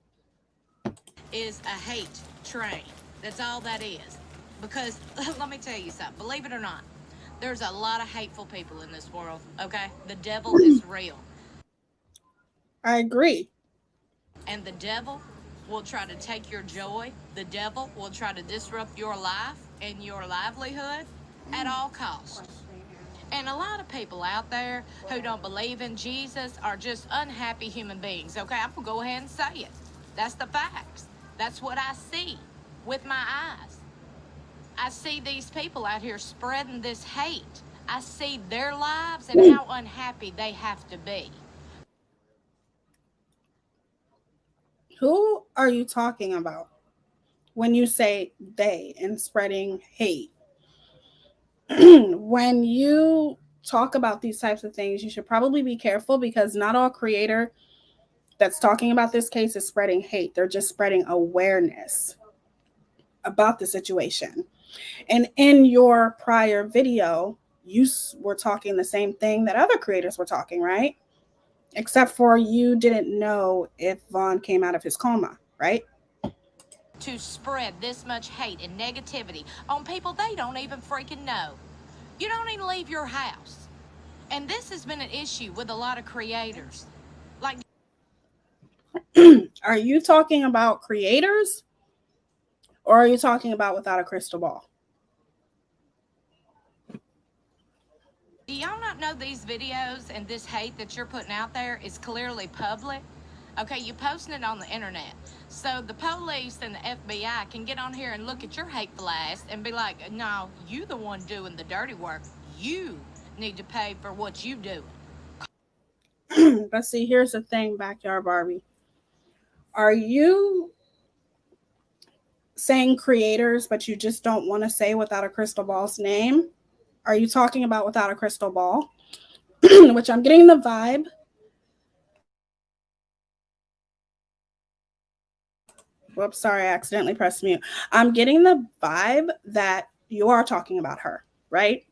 Is a hate train. That's all that is. Because let me tell you something, believe it or not, there's a lot of hateful people in this world, okay? The devil is real. I agree. And the devil will try to take your joy. The devil will try to disrupt your life and your livelihood at all costs. And a lot of people out there who don't believe in Jesus are just unhappy human beings, okay? I'm gonna go ahead and say it. That's the facts. That's what I see with my eyes. I see these people out here spreading this hate. I see their lives and how unhappy they have to be. Who are you talking about when you say they and spreading hate? When you talk about these types of things, you should probably be careful, because not all creator that's talking about this case is spreading hate. They're just spreading awareness about the situation. And in your prior video, you were talking the same thing that other creators were talking, right? Except for you didn't know if Vaughn came out of his coma, right? To spread this much hate and negativity on people they don't even freaking know. You don't even leave your house. And this has been an issue with a lot of creators. Like, are you talking about creators, or are you talking about Without a Crystal Ball? do y'all not know these videos and this hate that you're putting out there is clearly public? Okay, you're posting it on the internet. So the police and the FBI can get on here and look at your hateful ass and be like, no, you the one doing the dirty work. You need to pay for what you do. But see, here's the thing, Backyard Barbie. Are you saying creators, but you just don't want to say Without a Crystal Ball's name? Are you talking about Without a Crystal Ball? Which I'm getting the vibe. Whoops, sorry, I accidentally pressed mute. I'm getting the vibe that you are talking about her, right?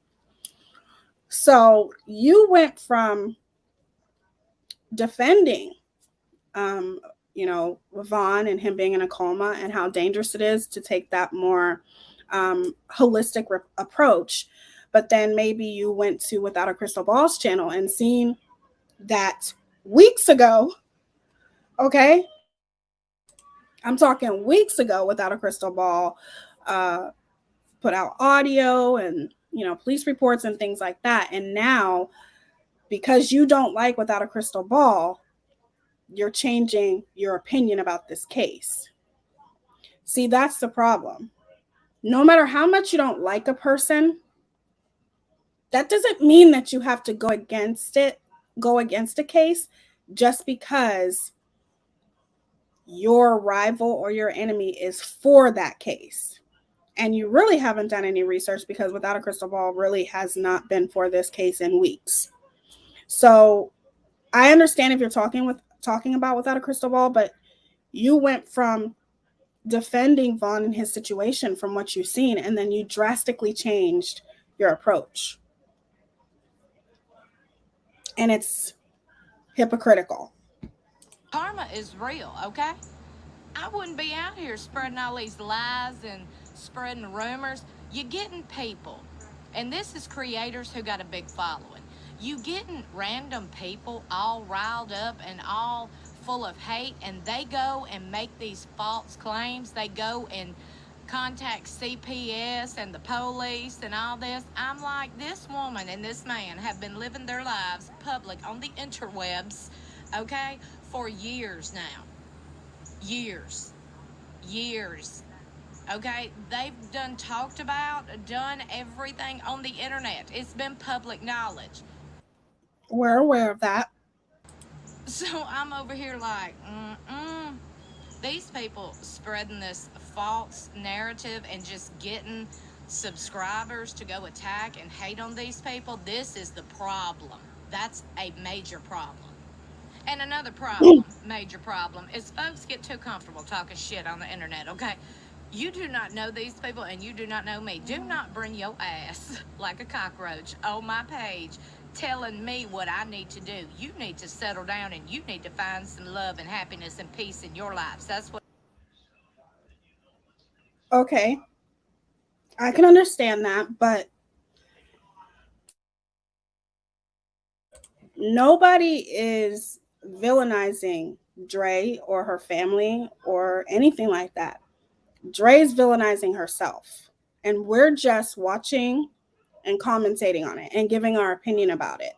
So you went from defending, Vaughn and him being in a coma and how dangerous it is to take that more holistic approach. But then maybe you went to Without a Crystal Ball's channel and seen that weeks ago, okay? I'm talking weeks ago, Without a Crystal Ball put out audio and, police reports and things like that. And now, because you don't like Without a Crystal Ball, you're changing your opinion about this case. See, that's the problem. No matter how much you don't like a person, that doesn't mean that you have to go against a case just because your rival or your enemy is for that case. And you really haven't done any research, because Without a Crystal Ball really has not been for this case in weeks. So I understand if you're talking about Without a Crystal Ball, but you went from defending Vaughn and his situation from what you've seen, and then you drastically changed your approach. And it's hypocritical. Karma is real, okay? I wouldn't be out here spreading all these lies and spreading rumors. You're getting people, and this is creators who got a big following. You getting random people all riled up and all full of hate, and they go and make these false claims. They go and contact CPS and the police and all this. I'm like, this woman and this man have been living their lives public on the interwebs, okay, for years now. Years. Okay, they've done talked about, done everything on the internet. It's been public knowledge. We're aware of that. So I'm over here like, these people spreading this false narrative and just getting subscribers to go attack and hate on these people. This is the problem. That's a major problem. And another problem, major problem, is folks get too comfortable talking shit on the internet, okay? You do not know these people, and you do not know me. Do not bring your ass like a cockroach on my page telling me what I need to do. You need to settle down, and you need to find some love and happiness and peace in your lives. That's what... Okay. I can understand that, but nobody is villainizing Dre or her family or anything like that. Dre's villainizing herself, and we're just watching and commentating on it and giving our opinion about it.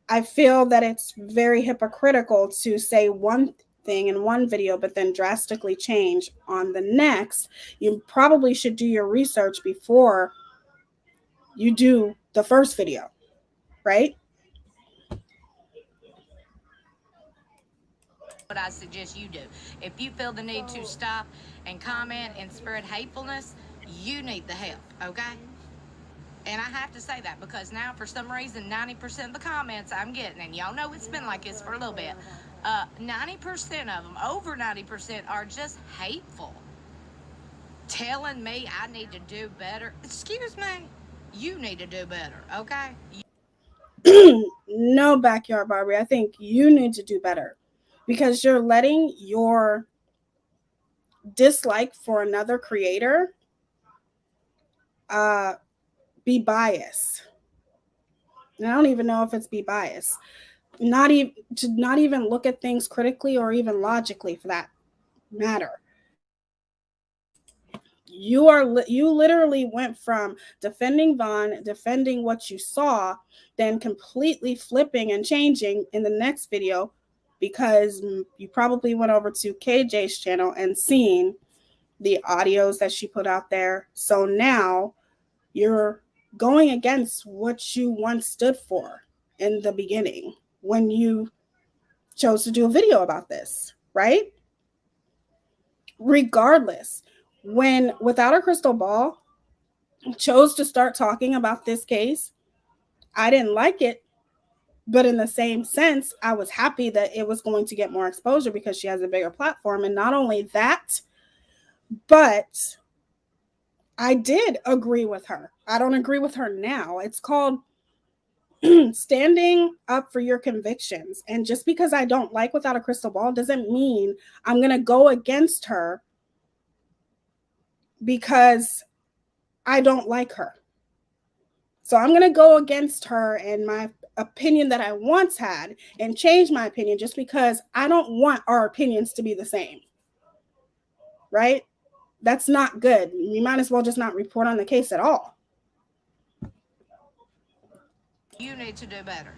I feel that it's very hypocritical to say one thing in one video but then drastically change on the next. You probably should do your research before you do the first video, right? What I suggest you do. If you feel the need to stop and comment and spread hatefulness, you need the help, okay? And I have to say that because now, for some reason, 90% of the comments I'm getting, and y'all know it's been like this for a little bit, 90% of them, over 90%, are just hateful. Telling me I need to do better. Excuse me, you need to do better, okay? No, Backyard Barbie, I think you need to do better, because you're letting your dislike for another creator be biased. And I don't even know if it's be biased. Not even look at things critically or even logically, for that matter. You literally went from defending Vaughn, defending what you saw, then completely flipping and changing in the next video because you probably went over to KJ's channel and seen the audios that she put out there. So now you're going against what you once stood for in the beginning when you chose to do a video about this, right? Regardless, when Without a Crystal Ball chose to start talking about this case, I didn't like it, but in the same sense, I was happy that it was going to get more exposure because she has a bigger platform. And not only that, but I did agree with her. I don't agree with her now. It's called standing up for your convictions. And just because I don't like Without a Crystal Ball doesn't mean I'm going to go against her because I don't like her. So I'm going to go against her and my opinion that I once had and change my opinion just because I don't want our opinions to be the same. Right? That's not good. You might as well just not report on the case at all. You need to do better.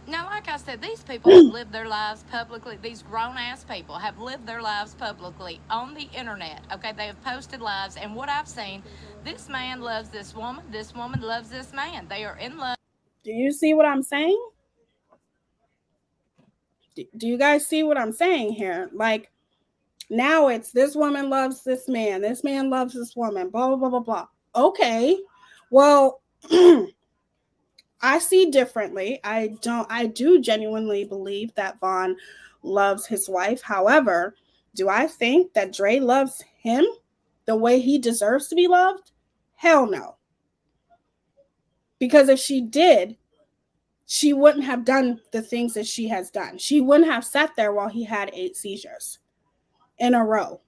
Now, like I said, these people have lived their lives publicly. These grown-ass people have lived their lives publicly on the internet, okay? They have posted lives, and what I've seen, this man loves this woman loves this man. They are in love. Do you see what I'm saying? Do you guys see what I'm saying here? Like, now it's this woman loves this man loves this woman, blah, blah, blah, blah, blah. Okay, well, I see differently. I do genuinely believe that Vaughn loves his wife. However, do I think that Dre loves him the way he deserves to be loved? Hell no. Because if she did, she wouldn't have done the things that she has done. She wouldn't have sat there while he had 8 seizures in a row.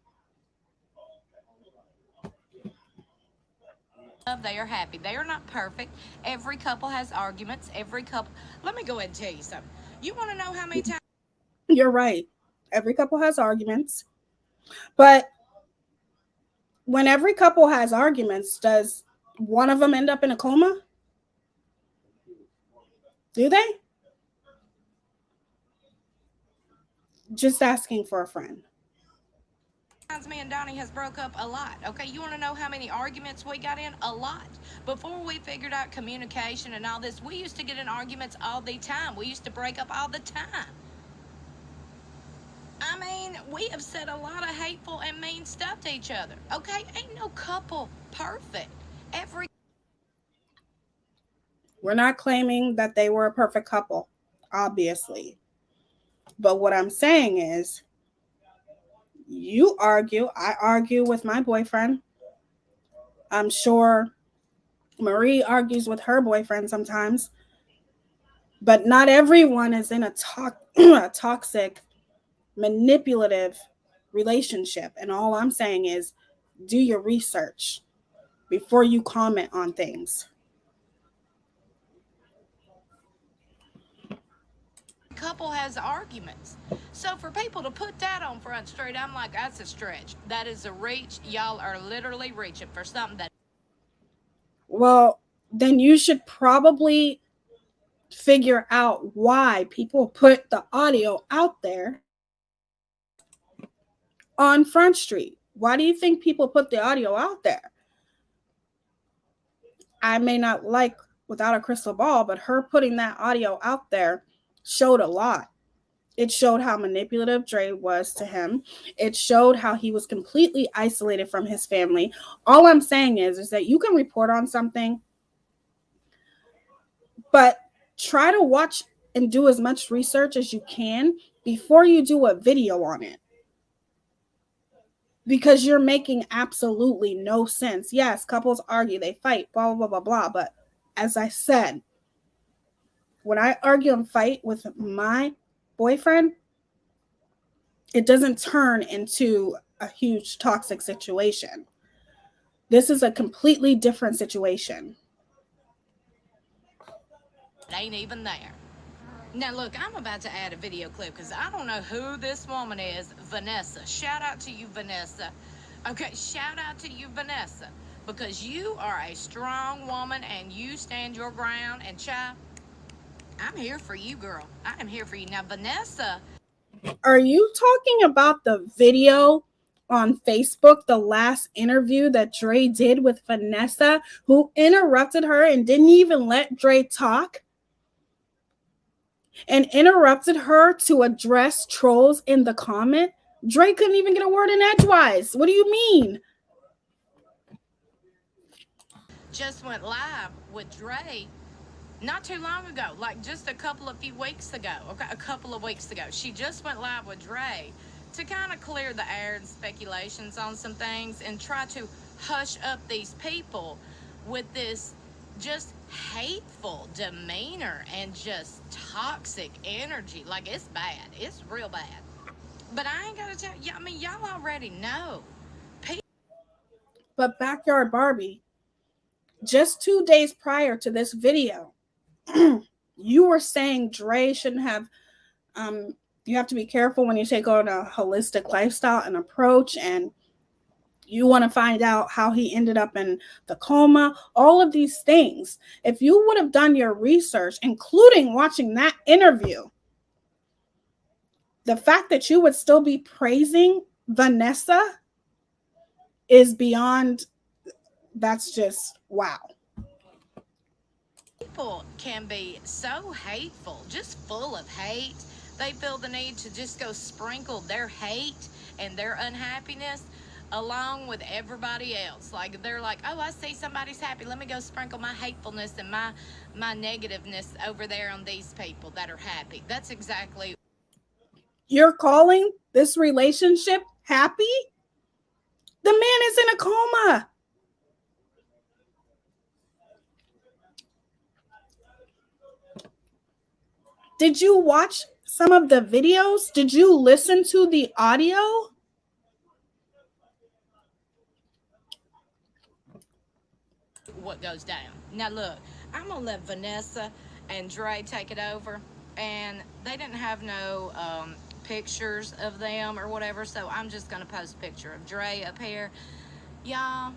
They are happy. They are not perfect. Every couple has arguments. Every couple. Let me go ahead and tell you something. You want to know how many times? You're right. Every couple has arguments. But when every couple has arguments, does one of them end up in a coma? Do they? Just asking for a friend. Me and Donnie has broke up a lot. Okay, you want to know how many arguments we got in? A lot. Before we figured out communication and all this, we used to get in arguments all the time. We used to break up all the time. I mean, we have said a lot of hateful and mean stuff to each other. Okay, ain't no couple perfect. We're not claiming that they were a perfect couple, obviously. But what I'm saying is, you argue, I argue with my boyfriend. I'm sure Marie argues with her boyfriend sometimes. But not everyone is in a toxic, manipulative relationship. And all I'm saying is, do your research before you comment on things. Couple has arguments. So for people to put that on Front Street, I'm like, that's a stretch. That is a reach. Y'all are literally reaching for something that. Well, then you should probably figure out why people put the audio out there on Front Street. Why do you think people put the audio out there? I may not like Without a Crystal Ball, but her putting that audio out there showed a lot. It showed how manipulative Dre was to him. It showed how he was completely isolated from his family. All I'm saying is that you can report on something, but try to watch and do as much research as you can before you do a video on it. Because you're making absolutely no sense. Yes, couples argue, they fight, blah, blah, blah, blah. But as I said, when I argue and fight with my boyfriend, it doesn't turn into a huge toxic situation. This is a completely different situation. It ain't even there. Now, look, I'm about to add a video clip because I don't know who this woman is, Vanessa. Shout out to you, Vanessa. Okay, shout out to you, Vanessa, because you are a strong woman and you stand your ground. And, child, I'm here for you, girl. I am here for you. Now, Vanessa. Are you talking about the video on Facebook, the last interview that Dre did with Vanessa, who interrupted her and didn't even let Dre talk? And interrupted her to address trolls in the comment? Dre couldn't even get a word in edgewise. What do you mean? Just went live with Dre not too long ago, like just a few weeks ago. Okay, a couple of weeks ago. She just went live with Dre to kind of clear the air and speculations on some things and try to hush up these people with this just hateful demeanor and just toxic energy. Like, it's bad. It's real bad. But I ain't gotta tell you, I mean, y'all already know. But Backyard Barbie, just 2 days prior to this video, you were saying Dre shouldn't have, you have to be careful when you take on a holistic lifestyle and approach, and You want to find out how he ended up in the coma, all of these things. If you would have done your research, including watching that interview, the fact that you would still be praising Vanessa is beyond, that's just wow. People can be so hateful, just full of hate. They feel the need to just go sprinkle their hate and their unhappiness along with everybody else. Like they're like, oh, I see somebody's happy. Let me go sprinkle my hatefulness and my negativeness over there on these people that are happy. That's exactly. You're calling this relationship happy? The man is in a coma. Did you watch some of the videos? Did you listen to the audio? What goes down. Now look, I'm gonna let Vanessa and Dre take it over, and they didn't have no pictures of them or whatever, so I'm just gonna post a picture of Dre up here. Y'all,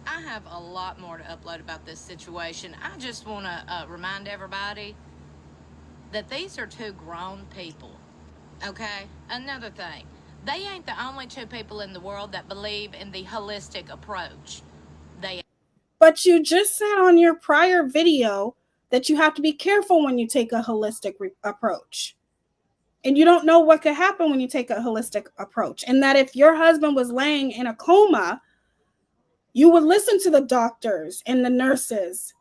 I have a lot more to upload about this situation. I just want to remind everybody that these are two grown people, okay? Another thing, they ain't the only two people in the world that believe in the holistic approach. But you just said on your prior video that you have to be careful when you take a holistic approach. And you don't know what could happen when you take a holistic approach. And that if your husband was laying in a coma, you would listen to the doctors and the nurses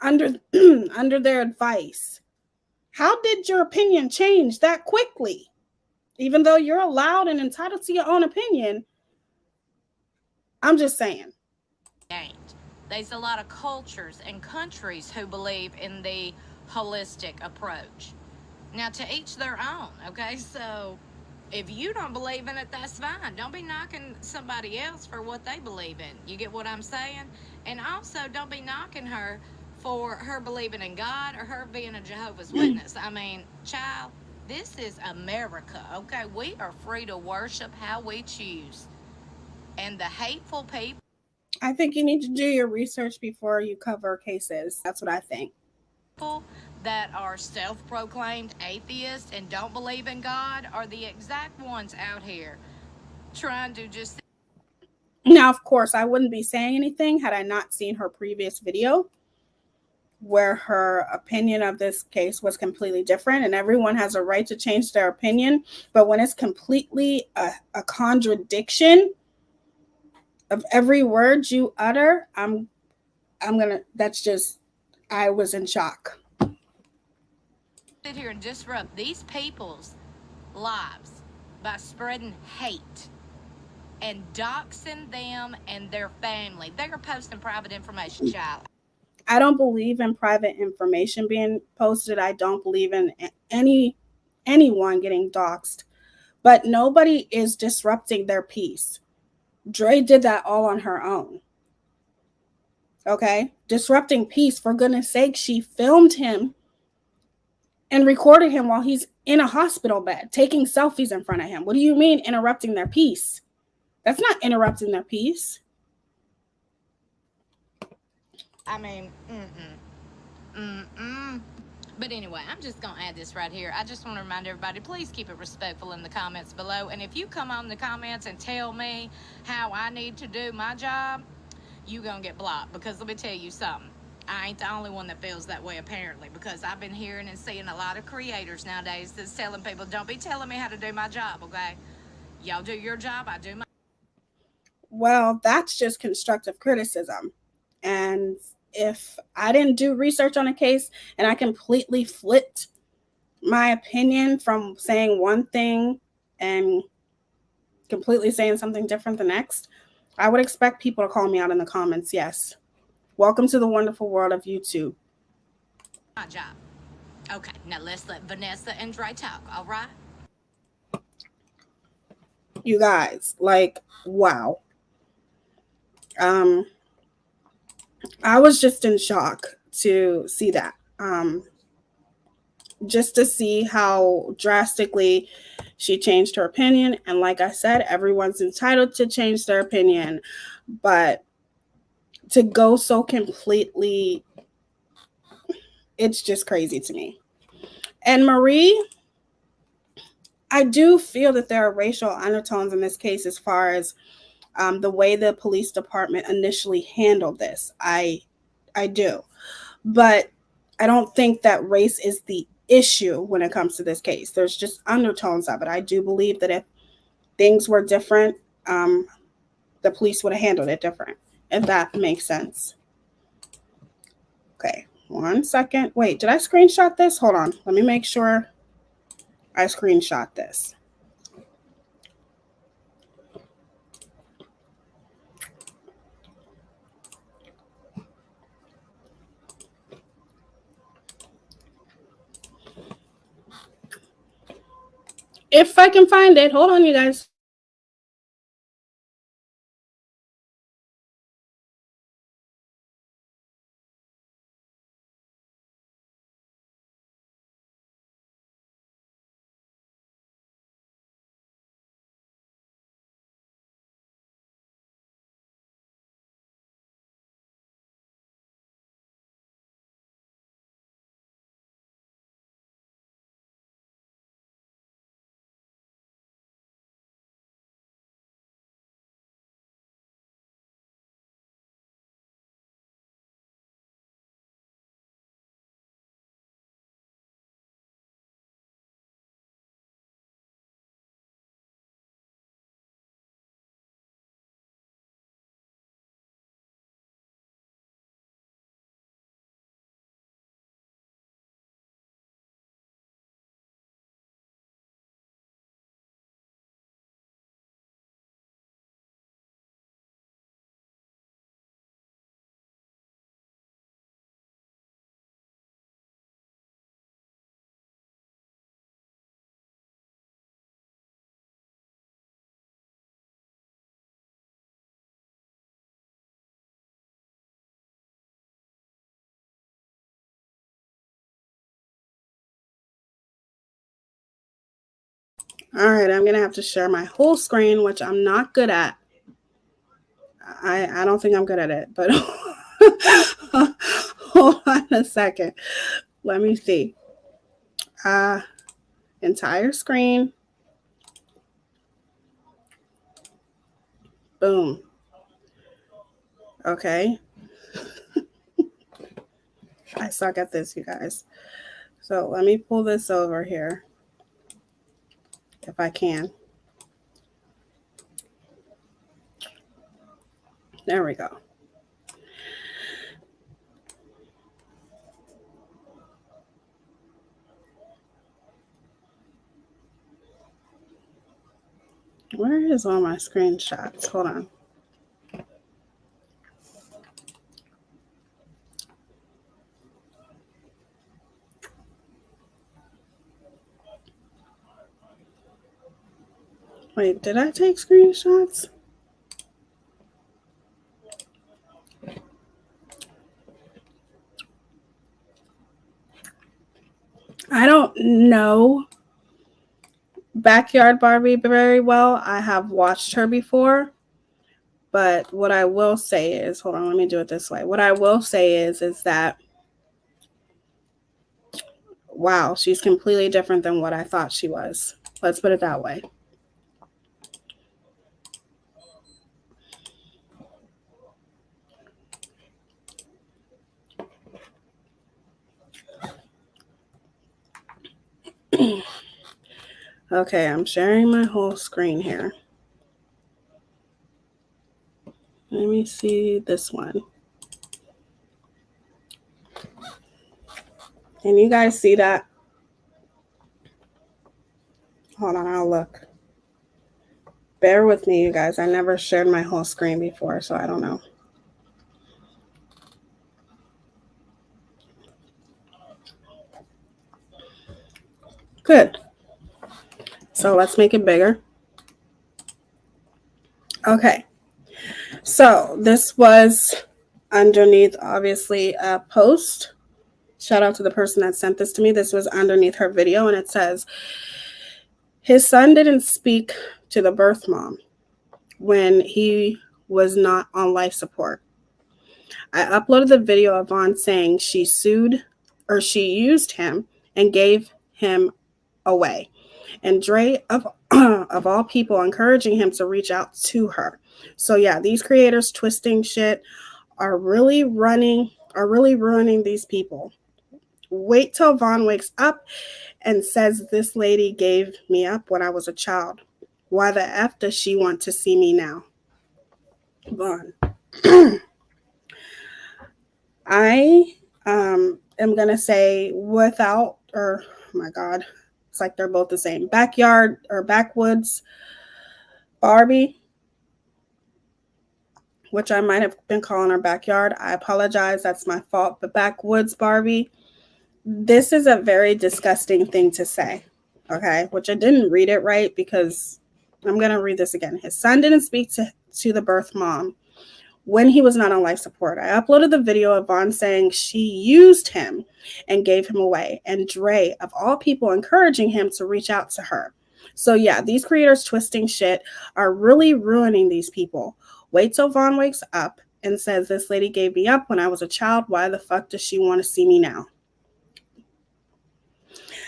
under their advice. How did your opinion change that quickly? Even though you're allowed and entitled to your own opinion, I'm just saying. There's a lot of cultures and countries who believe in the holistic approach. Now, to each their own, okay? So if you don't believe in it, that's fine. Don't be knocking somebody else for what they believe in. You get what I'm saying? And also, don't be knocking her for her believing in God or her being a Jehovah's Witness. I mean, child, this is America, okay? We are free to worship how we choose. And the hateful people, I think you need to do your research before you cover cases. That's what I think. That are self-proclaimed atheists and don't believe in God are the exact ones out here trying to just... Now, of course, I wouldn't be saying anything had I not seen her previous video where her opinion of this case was completely different, and everyone has a right to change their opinion. But when it's completely a contradiction of every word you utter, I'm gonna, that's just, I was in shock. Sit here and disrupt these people's lives by spreading hate and doxing them and their family. They're posting private information, child. I don't believe in private information being posted. I don't believe in anyone getting doxed. But nobody is disrupting their peace. Dre did that all on her own. Okay? Disrupting peace, for goodness sake. She filmed him and recorded him while he's in a hospital bed, taking selfies in front of him. What do you mean interrupting their peace? That's not interrupting their peace. I mean, But anyway, I'm just going to add this right here. I just want to remind everybody, please keep it respectful in the comments below. And if you come on the comments and tell me how I need to do my job, you going to get blocked. Because let me tell you something. I ain't the only one that feels that way, apparently. Because I've been hearing and seeing a lot of creators nowadays that's telling people, don't be telling me how to do my job, okay? Y'all do your job, I do mine. Well, that's just constructive criticism. And if I didn't do research on a case and I completely flipped my opinion from saying one thing and completely saying something different the next, I would expect people to call me out in the comments. Yes. Welcome to the wonderful world of YouTube. My job. Okay, now let's let Vanessa and Dre talk, all right? You guys, like, wow. I was just in shock to see that. Just to see how drastically She changed her opinion. And like I said, everyone's entitled to change their opinion. But to go so completely, it's just crazy to me. And Marie, I do feel that there are racial undertones in this case as far as the way the police department initially handled this. I do. But I don't think that race is the issue when it comes to this case. There's just undertones of it. I do believe that if things were different, the police would have handled it different, if that makes sense. Okay, 1 second. Wait, did I screenshot this? Hold on. Let me make sure I screenshot this. If I can find it. Hold on, you guys. All right, I'm going to have to share my whole screen, which I'm not good at. I don't think I'm good at it, but hold on a second. Let me see. Entire screen. Boom. Okay. I suck at this, you guys. So let me pull this over here if I can. There we go. Where is all my screenshots? Hold on. Wait, did I take screenshots? I don't know Backyard Barbie very well. I have watched her before. But what I will say is, hold on, let me do it this way. What I will say is that, wow, she's completely different than what I thought she was. Let's put it that way. Okay, I'm sharing my whole screen here. Let me see this one. Can you guys see that? Hold on, I'll look. Bear with me, you guys. I never shared my whole screen before, so I don't know. Good. So let's make it bigger. Okay. So this was underneath, obviously, a post. Shout out to the person that sent this to me. This was underneath her video, and it says, His son didn't speak to the birth mom when he was not on life support. I uploaded the video of Vaughn saying she used him and gave him away. And Dre, of all people, encouraging him to reach out to her. So yeah, these creators twisting shit are really ruining these people. Wait till Vaughn wakes up and says this lady gave me up when I was a child. Why the F does she want to see me now? Vaughn. I am going to say oh my God, it's like they're both the same. Backyard or backwoods Barbie, which I might have been calling her backyard. I apologize. That's my fault. But backwoods Barbie, this is a very disgusting thing to say. Okay. Which I didn't read it right because I'm going to read this again. His son didn't speak to the birth mom when he was not on life support. I uploaded the video of Vaughn saying she used him and gave him away. And Dre, of all people, encouraging him to reach out to her. So yeah, these creators twisting shit are really ruining these people. Wait till Vaughn wakes up and says, this lady gave me up when I was a child. Why the fuck does she want to see me now?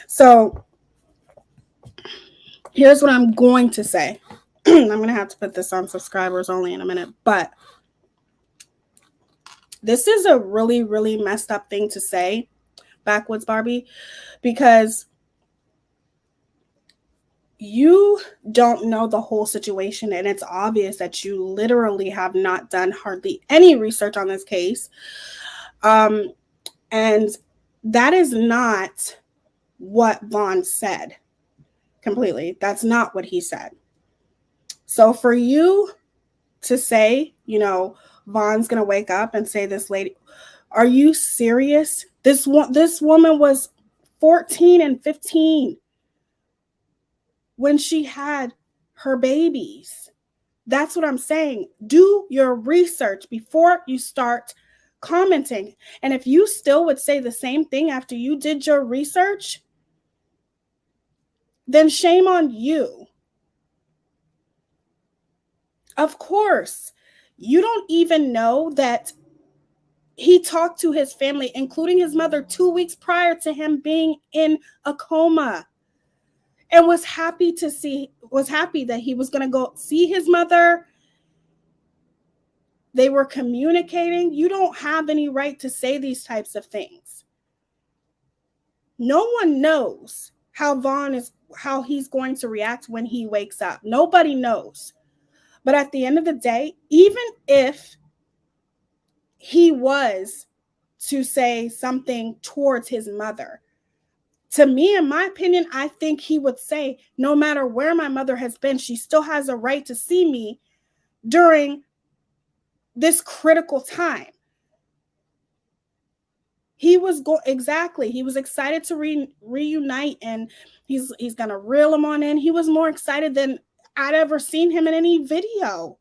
So here's what I'm going to say. I'm going to have to put this on subscribers only in a minute, but this is a really, really messed up thing to say, Backwoods Barbie, because you don't know the whole situation, and it's obvious that you literally have not done hardly any research on this case. And that is not what Vaughn said completely. That's not what he said. So for you to say, Vaughn's going to wake up and say this lady, are you serious? This woman was 14 and 15 when she had her babies. That's what I'm saying. Do your research before you start commenting. And if you still would say the same thing after you did your research, then shame on you. Of course, you don't even know that he talked to his family, including his mother, 2 weeks prior to him being in a coma, and was happy that he was going to go see his mother. They were communicating. You don't have any right to say these types of things. No one knows how he's going to react when he wakes up. Nobody knows. But at the end of the day, even if he was to say something towards his mother, to me, in my opinion, I think he would say, no matter where my mother has been, she still has a right to see me during this critical time. He was he was excited to reunite, and he's going to reel him on in. He was more excited than I'd ever seen him in any video.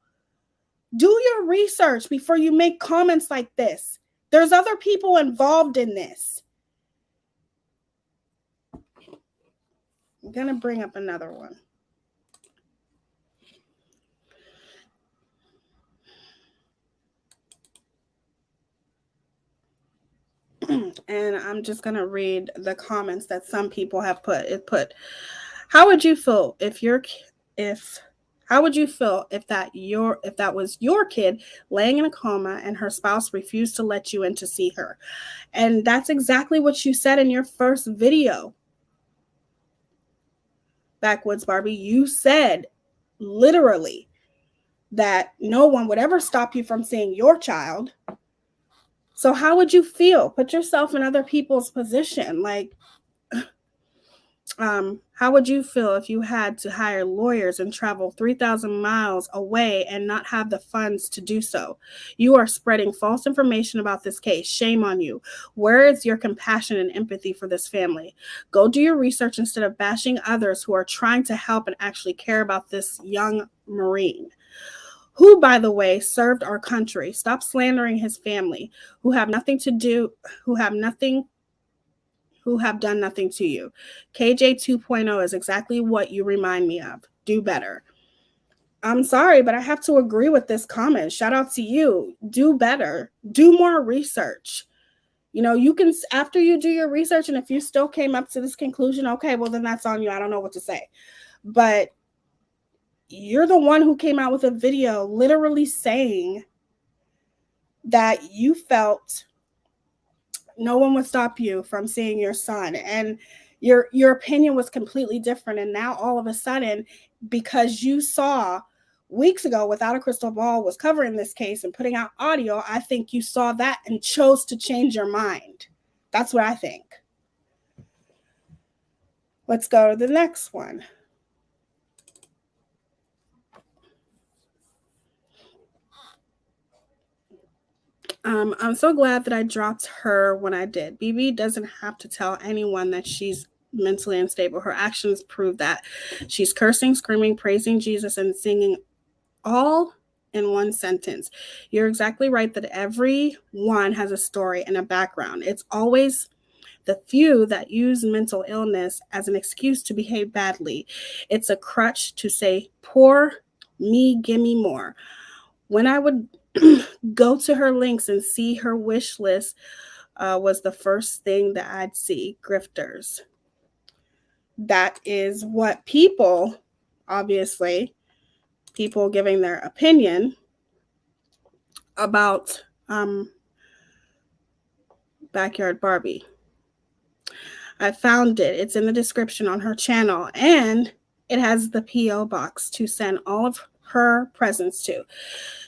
Do your research before you make comments like this. There's other people involved in this. I'm going to bring up another one. And I'm just going to read the comments that some people have put. It put, how would you feel if that was your kid laying in a coma and her spouse refused to let you in to see her? And that's exactly what you said in your first video, Backwoods Barbie. You said literally that no one would ever stop you from seeing your child. So how would you feel? Put yourself in other people's position. Like, how would you feel if you had to hire lawyers and travel 3,000 miles away and not have the funds to do so? You are spreading false information about this case. Shame on you. Where is your compassion and empathy for this family? Go do your research instead of bashing others who are trying to help and actually care about this young Marine, who, by the way, served our country. Stop slandering his family, who have nothing who have done nothing to you. KJ 2.0 is exactly what you remind me of. Do better. I'm sorry, but I have to agree with this comment. Shout out to you. Do better. Do more research. You know, you can, after you do your research, and if you still came up to this conclusion, okay, well, then that's on you. I don't know what to say. But you're the one who came out with a video literally saying that you felt no one would stop you from seeing your son, and your opinion was completely different. And now all of a sudden, because you saw weeks ago Without a Crystal Ball was covering this case and putting out audio, I think you saw that and chose to change your mind. That's what I think. Let's go to the next one. I'm so glad that I dropped her when I did. BB doesn't have to tell anyone that she's mentally unstable. Her actions prove that. She's cursing, screaming, praising Jesus, and singing all in one sentence. You're exactly right that everyone has a story and a background. It's always the few that use mental illness as an excuse to behave badly. It's a crutch to say, poor me, give me more. When I would go to her links and see her wish list, was the first thing that I'd see. Grifters. That is what people, obviously, people giving their opinion about Backyard Barbie. I found it. It's in the description on her channel, and it has the P.O. box to send all of her presents to.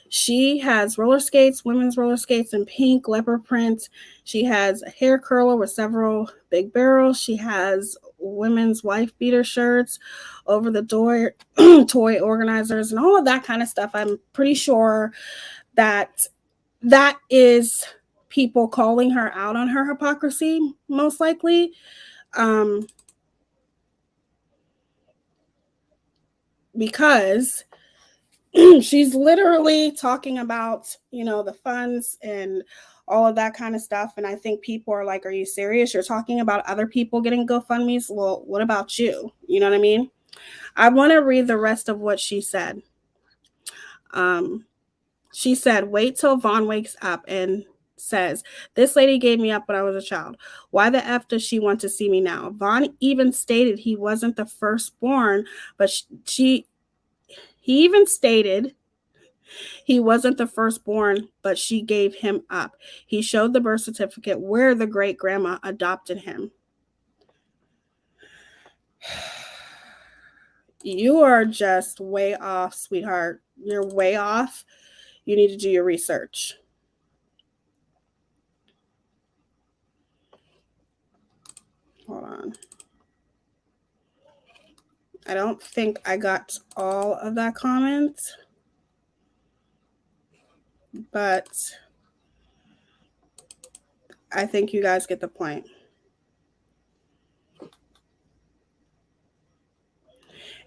She has roller skates, women's roller skates in pink, leopard print. She has a hair curler with several big barrels. She has women's wife beater shirts, over the door toy organizers, and all of that kind of stuff. I'm pretty sure that is people calling her out on her hypocrisy, most likely. Because she's literally talking about, the funds and all of that kind of stuff. And I think people are like, are you serious? You're talking about other people getting GoFundMes? Well, what about you? You know what I mean? I want to read the rest of what she said. She said, wait till Vaughn wakes up and says, this lady gave me up when I was a child. Why the F does she want to see me now? Vaughn even stated he wasn't the firstborn, but he even stated he wasn't the firstborn, but she gave him up. He showed the birth certificate where the great grandma adopted him. You are just way off, sweetheart. You're way off. You need to do your research. Hold on. I don't think I got all of that comment, but I think you guys get the point.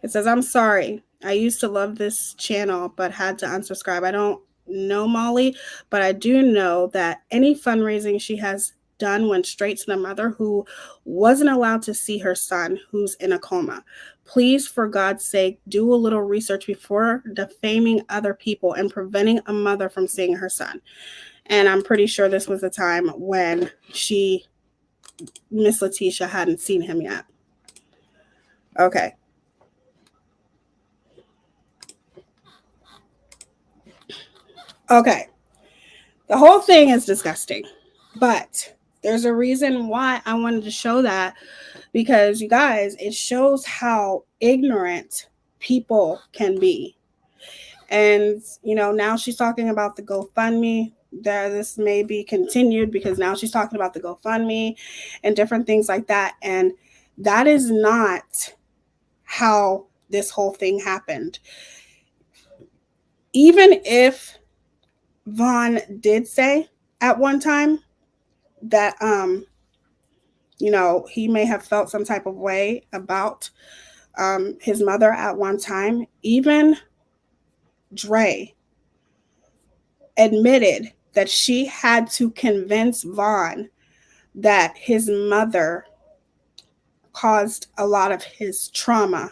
It says, I'm sorry. I used to love this channel, but had to unsubscribe. I don't know Molly, but I do know that any fundraising she has done went straight to the mother who wasn't allowed to see her son who's in a coma. Please, for God's sake, do a little research before defaming other people and preventing a mother from seeing her son. And I'm pretty sure this was the time when Miss Leticia hadn't seen him yet. Okay. Okay. The whole thing is disgusting, but there's a reason why I wanted to show that, because you guys, it shows how ignorant people can be. And, now she's talking about the GoFundMe. This may be continued because now she's talking about the GoFundMe and different things like that. And that is not how this whole thing happened. Even if Vaughn did say at one time that, he may have felt some type of way about his mother at one time. Even Dre admitted that she had to convince Vaughn that his mother caused a lot of his trauma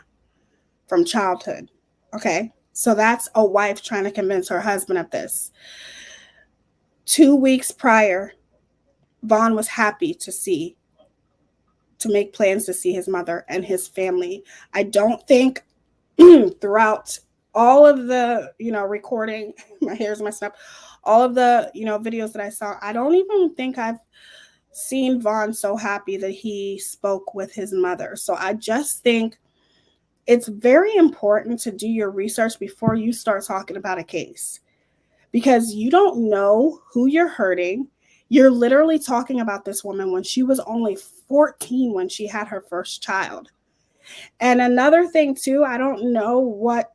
from childhood. Okay. So that's a wife trying to convince her husband of this. 2 weeks prior, Vaughn was happy to make plans to see his mother and his family. I don't think throughout all of the, recording, my hair's messed up, all of the, videos that I saw, I don't even think I've seen Vaughn so happy that he spoke with his mother. So I just think it's very important to do your research before you start talking about a case, because you don't know who you're hurting. You're literally talking about this woman when she was only 14 when she had her first child. And another thing too, I don't know what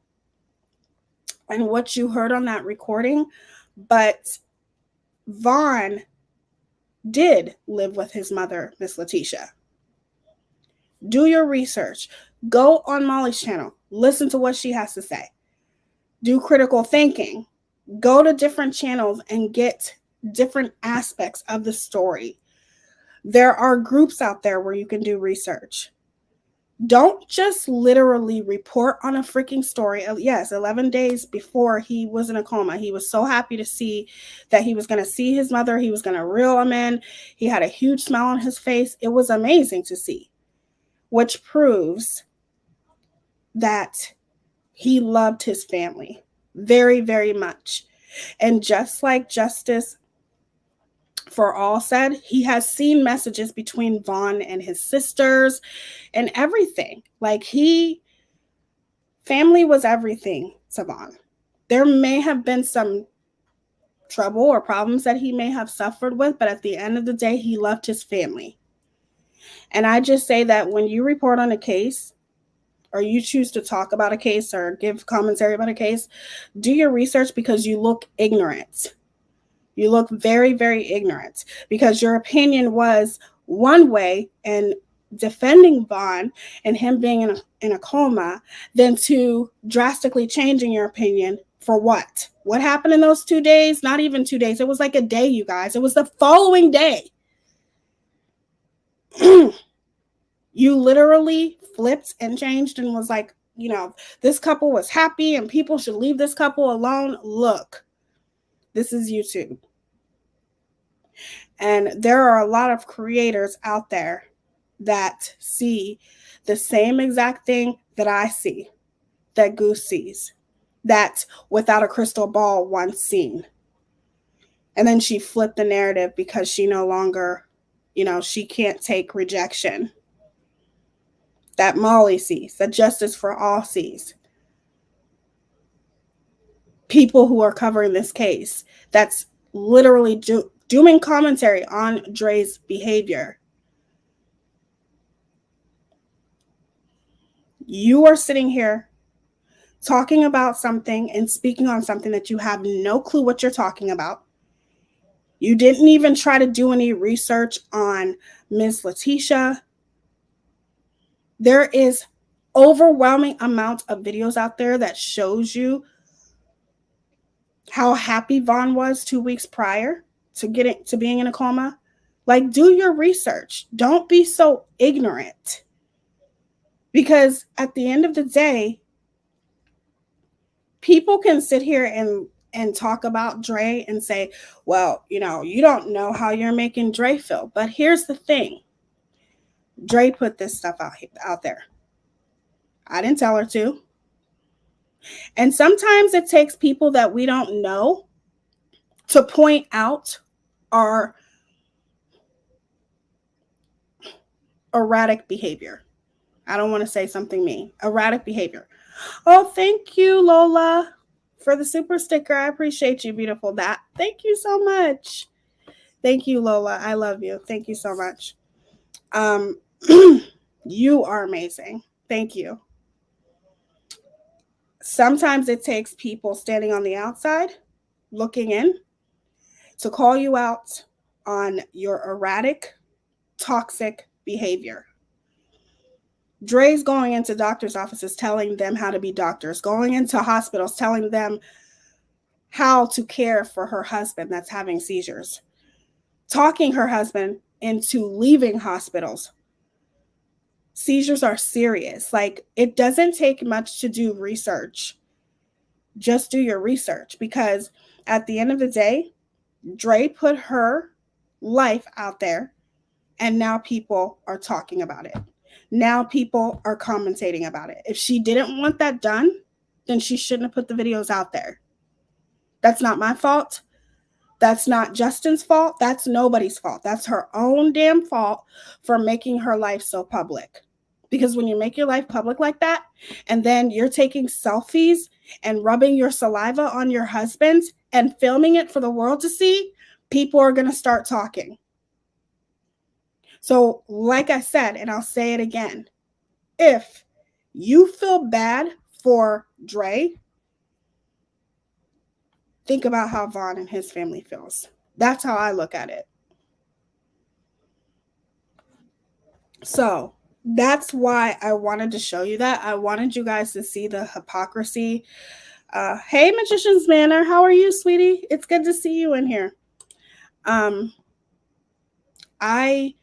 you heard on that recording, but Vaughn did live with his mother, Miss Leticia. Do your research. Go on Molly's channel. Listen to what she has to say. Do critical thinking. Go to different channels and get different aspects of the story. There are groups out there where you can do research. Don't just literally report on a freaking story. Yes, 11 days before he was in a coma, he was so happy to see that he was going to see his mother. He was going to reel him in. He had a huge smile on his face. It was amazing to see, which proves that he loved his family very, very much. And just like Justice for All said, he has seen messages between Vaughn and his sisters and everything. Like, family was everything to Vaughn. There may have been some trouble or problems that he may have suffered with, but at the end of the day, he loved his family. And I just say that when you report on a case, or you choose to talk about a case or give commentary about a case, do your research, because you look ignorant. You look very, very ignorant, because your opinion was one way and defending Vaughn and him being in a coma, then to drastically changing your opinion for what? What happened in those 2 days? Not even 2 days. It was like a day, you guys. It was the following day. You literally flipped and changed and was like, this couple was happy and people should leave this couple alone. Look, this is YouTube. And there are a lot of creators out there that see the same exact thing that I see, that Goose sees, that Without a Crystal Ball once seen. And then she flipped the narrative because she no longer, she can't take rejection. That Molly sees, that Justice for All sees. People who are covering this case, that's literally doing commentary on Dre's behavior. You are sitting here talking about something and speaking on something that you have no clue what you're talking about. You didn't even try to do any research on Miss Leticia. There is overwhelming amount of videos out there that shows you how happy Vaughn was 2 weeks prior to being in a coma. Like, do your research. Don't be so ignorant. Because at the end of the day, people can sit here and talk about Dre and say, well, you don't know how you're making Dre feel. But here's the thing. Dre put this stuff out there. I didn't tell her to. And sometimes it takes people that we don't know to point out our erratic behavior. I don't want to say something mean. Erratic behavior. Oh, thank you, Lola, for the super sticker. I appreciate you, beautiful. Thank you so much. Thank you, Lola. I love you. Thank you so much. You are amazing. Thank you. Sometimes it takes people standing on the outside, looking in, to call you out on your erratic, toxic behavior. Dre's going into doctors' offices telling them how to be doctors, going into hospitals telling them how to care for her husband that's having seizures, talking her husband into leaving hospitals, seizures are serious. Like, it doesn't take much to do research. Just do your research, because at the end of the day, Dre put her life out there, and now people are talking about it. Now people are commentating about it. If she didn't want that done, then she shouldn't have put the videos out there. That's not my fault. That's not Justin's fault. That's nobody's fault. That's her own damn fault for making her life so public. Because when you make your life public like that, and then you're taking selfies and rubbing your saliva on your husband and filming it for the world to see, people are going to start talking. So, like I said, and I'll say it again, if you feel bad for Dre, think about how Vaughn and his family feels. That's how I look at it. So that's why I wanted to show you that. I wanted you guys to see the hypocrisy. Hey, Magician's Manor, how are you, sweetie? It's good to see you in here. I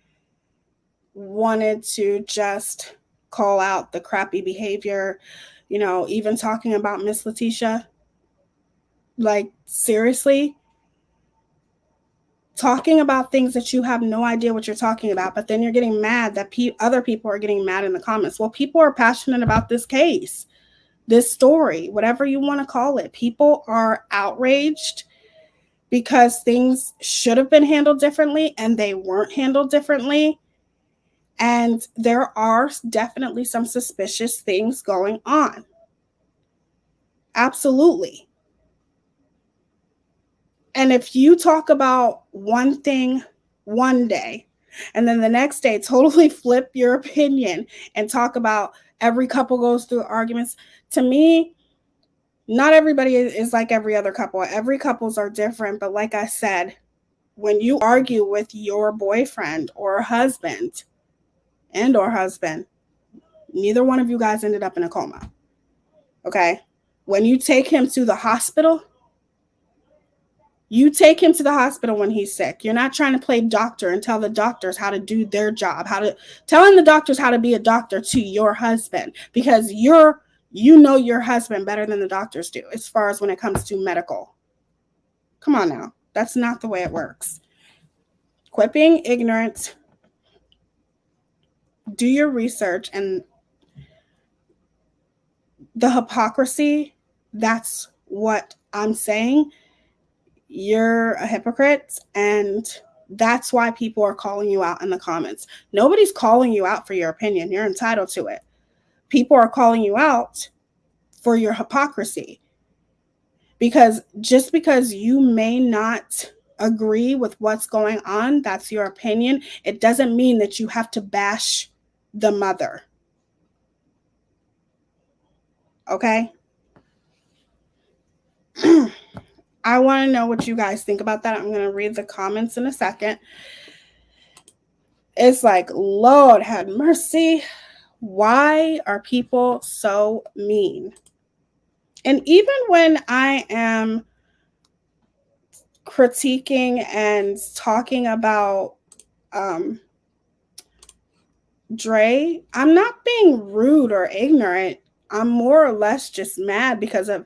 wanted to just call out the crappy behavior, even talking about Miss Leticia. Like, seriously, talking about things that you have no idea what you're talking about, but then you're getting mad that other people are getting mad in the comments. Well, people are passionate about this case, this story, whatever you want to call it. People are outraged because things should have been handled differently and they weren't handled differently. And there are definitely some suspicious things going on. Absolutely. And if you talk about one thing one day, and then the next day totally flip your opinion and talk about every couple goes through arguments, to me, not everybody is like every other couple. Every couples are different. But like I said, when you argue with your boyfriend or husband, neither one of you guys ended up in a coma. Okay? When you take him to the hospital, you take him to the hospital when he's sick. You're not trying to play doctor and tell the doctors how to do their job, telling the doctors how to be a doctor to your husband, because you know your husband better than the doctors do as far as when it comes to medical. Come on now. That's not the way it works. Quit being ignorant. Do your research. And the hypocrisy, that's what I'm saying. You're a hypocrite, and that's why people are calling you out in the comments. Nobody's calling you out for your opinion. You're entitled to it. People are calling you out for your hypocrisy, because just because you may not agree with what's going on, that's your opinion, it doesn't mean that you have to bash the mother. Okay? I want to know what you guys think about that. I'm going to read the comments in a second. It's like, Lord have mercy. Why are people so mean? And even when I am critiquing and talking about Dre, I'm not being rude or ignorant. I'm more or less just mad because of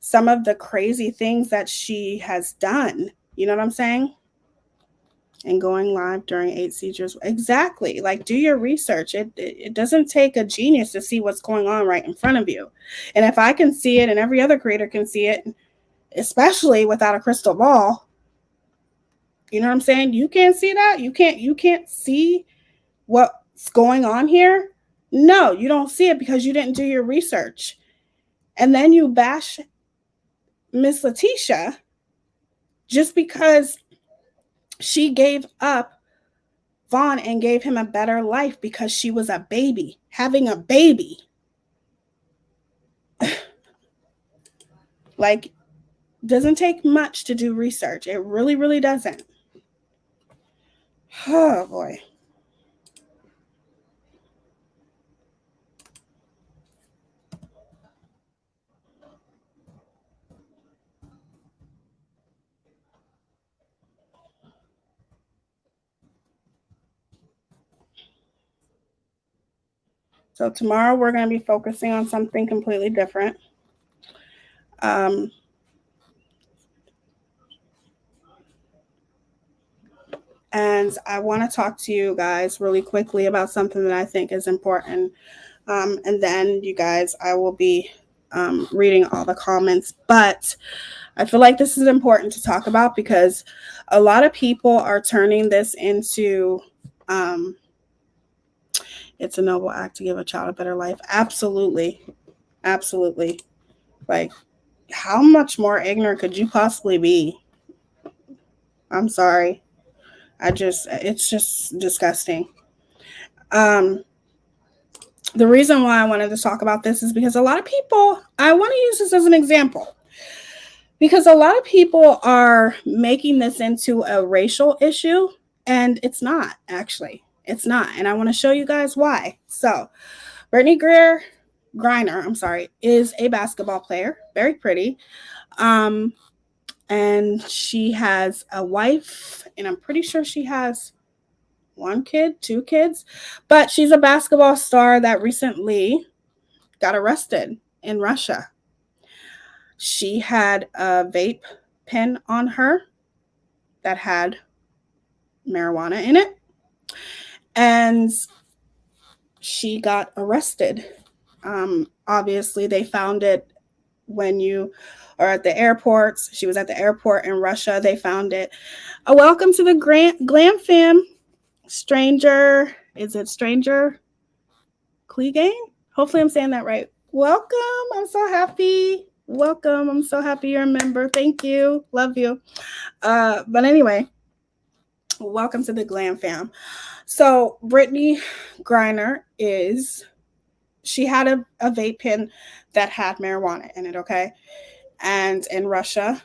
some of the crazy things that she has done. You know what I'm saying? And going live during 8 seizures. Exactly. Like, do your research. It doesn't take a genius to see what's going on right in front of you. And if I can see it and every other creator can see it, especially without a crystal ball, you know what I'm saying? You can't see that? You can't see what's going on here? No, you don't see it because you didn't do your research. And then you bash Miss Leticia just because she gave up Vaughn and gave him a better life because she was a baby, having a baby. Like, doesn't take much to do research. It really, really doesn't. Oh, boy. So tomorrow we're going to be focusing on something completely different. And I want to talk to you guys really quickly about something that I think is important. And then you guys, I will be reading all the comments. But I feel like this is important to talk about because a lot of people are turning this into it's a noble act to give a child a better life. Absolutely. Absolutely. Like, how much more ignorant could you possibly be? I'm sorry. It's just disgusting. The reason why I wanted to talk about this is because a lot of people, I want to use this as an example, because a lot of people are making this into a racial issue, and it's not, actually. It's not. And I want to show you guys why. So, Brittney Griner, is a basketball player, very pretty. And she has a wife, and I'm pretty sure she has 2 kids, but she's a basketball star that recently got arrested in Russia. She had a vape pen on her that had marijuana in it, and she got arrested. Obviously, they found it when you are at the airports. She was at the airport in Russia. They found it. Welcome to the Glam Fam. Stranger, is it Stranger Clegane? Hopefully I'm saying that right. Welcome. I'm so happy. Welcome. I'm so happy you're a member. Thank you. Love you. But anyway, welcome to the Glam Fam. So Brittney Griner she had a vape pen that had marijuana in it, okay? And in Russia,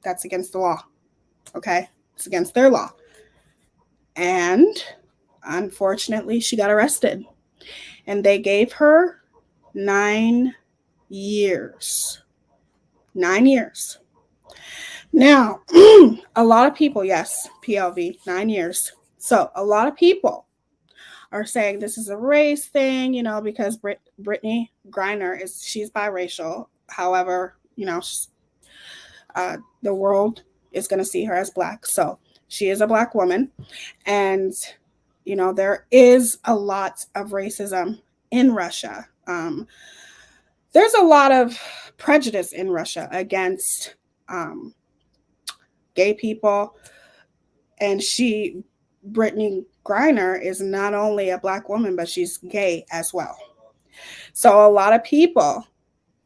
that's against the law, okay? It's against their law. And unfortunately, she got arrested. And they gave her 9 years. 9 years. Now, a lot of people, yes, PLV, 9 years. So a lot of people are saying this is a race thing, because Brittney Griner she's biracial. However, the world is going to see her as Black. So she is a Black woman. And, there is a lot of racism in Russia. There's a lot of prejudice in Russia against gay people. And Brittney Griner is not only a Black woman, but she's gay as well. So a lot of people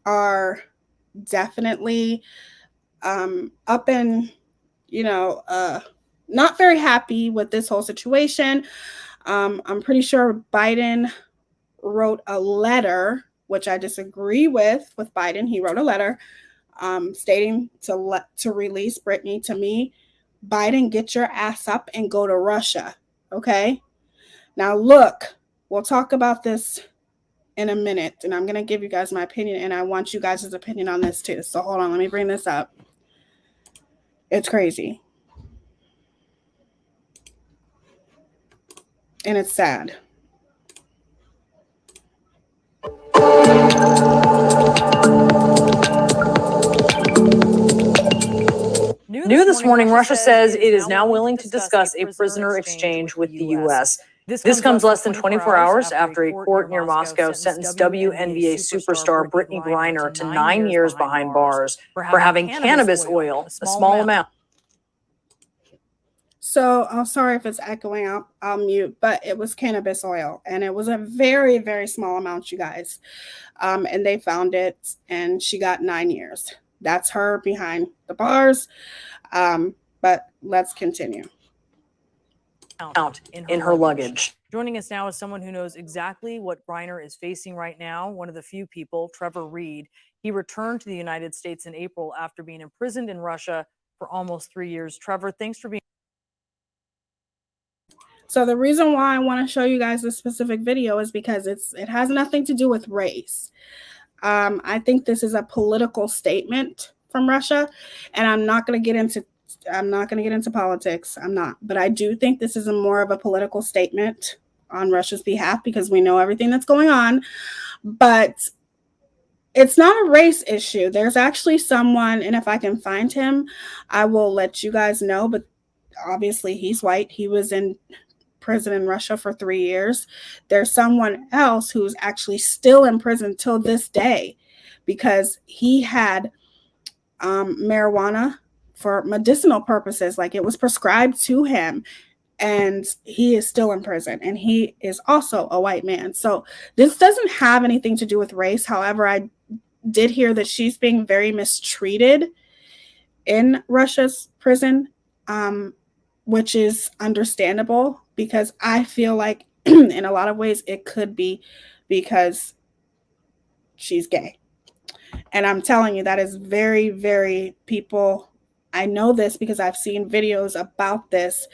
are definitely up and, not very happy with this whole situation. I'm pretty sure Biden wrote a letter, which I disagree with Biden. He wrote a letter stating to release Brittney. To me, Biden, get your ass up and go to Russia, okay? Now, look, we'll talk about this in a minute, and I'm going to give you guys my opinion, and I want you guys' opinion on this too. So hold on, let me bring this up. It's crazy. And it's sad. New this morning, Russia says it is now willing to discuss a prisoner exchange with the U.S. This comes less than 24 hours after a court near Moscow sentenced WNBA superstar Brittney Griner to 9 years behind bars for having cannabis oil, a small amount. So I'm sorry if it's echoing, I'll mute, but it was cannabis oil, and it was a very, very small amount, you guys. And they found it, and she got 9 years. That's her behind the bars. But let's continue. Out in her luggage. Joining us now is someone who knows exactly what Griner is facing right now. One of the few people, Trevor Reed. He returned to the United States in April after being imprisoned in Russia for almost 3 years. Trevor, thanks for being. So the reason why I want to show you guys this specific video is because it has nothing to do with race. I think this is a political statement from Russia, and I'm not going to get into politics. I'm not, but I do think this is more of a political statement on Russia's behalf because we know everything that's going on. But it's not a race issue. There's actually someone, and if I can find him, I will let you guys know. But obviously, he's white. He was in prison in Russia for 3 years. There's someone else who's actually still in prison till this day because he had marijuana for medicinal purposes. Like, it was prescribed to him, and he is still in prison, and he is also a white man. So this doesn't have anything to do with race. However, I did hear that she's being very mistreated in Russia's prison, which is understandable because I feel like in a lot of ways it could be because she's gay. And I'm telling you, that is very, very people. I know this because I've seen videos about this,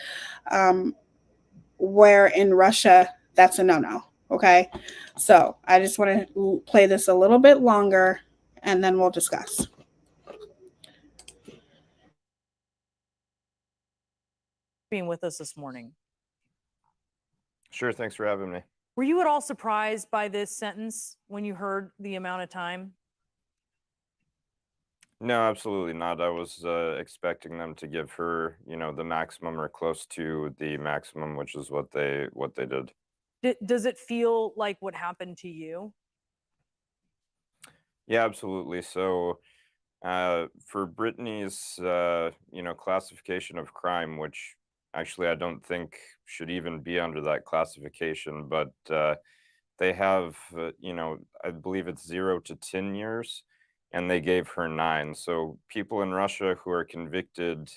where in Russia, that's a no-no. Okay. So I just want to play this a little bit longer and then we'll discuss. Being with us this morning. Sure, thanks for having me. Were you at all surprised by this sentence when you heard the amount of time? No, absolutely not. I was expecting them to give her, the maximum or close to the maximum, which is what they did. Does it feel like what happened to you? Yeah, absolutely. So, for Brittney's, classification of crime, which actually I don't think should even be under that classification, but they have, I believe it's 0 to 10 years, and they gave her 9. So people in Russia who are convicted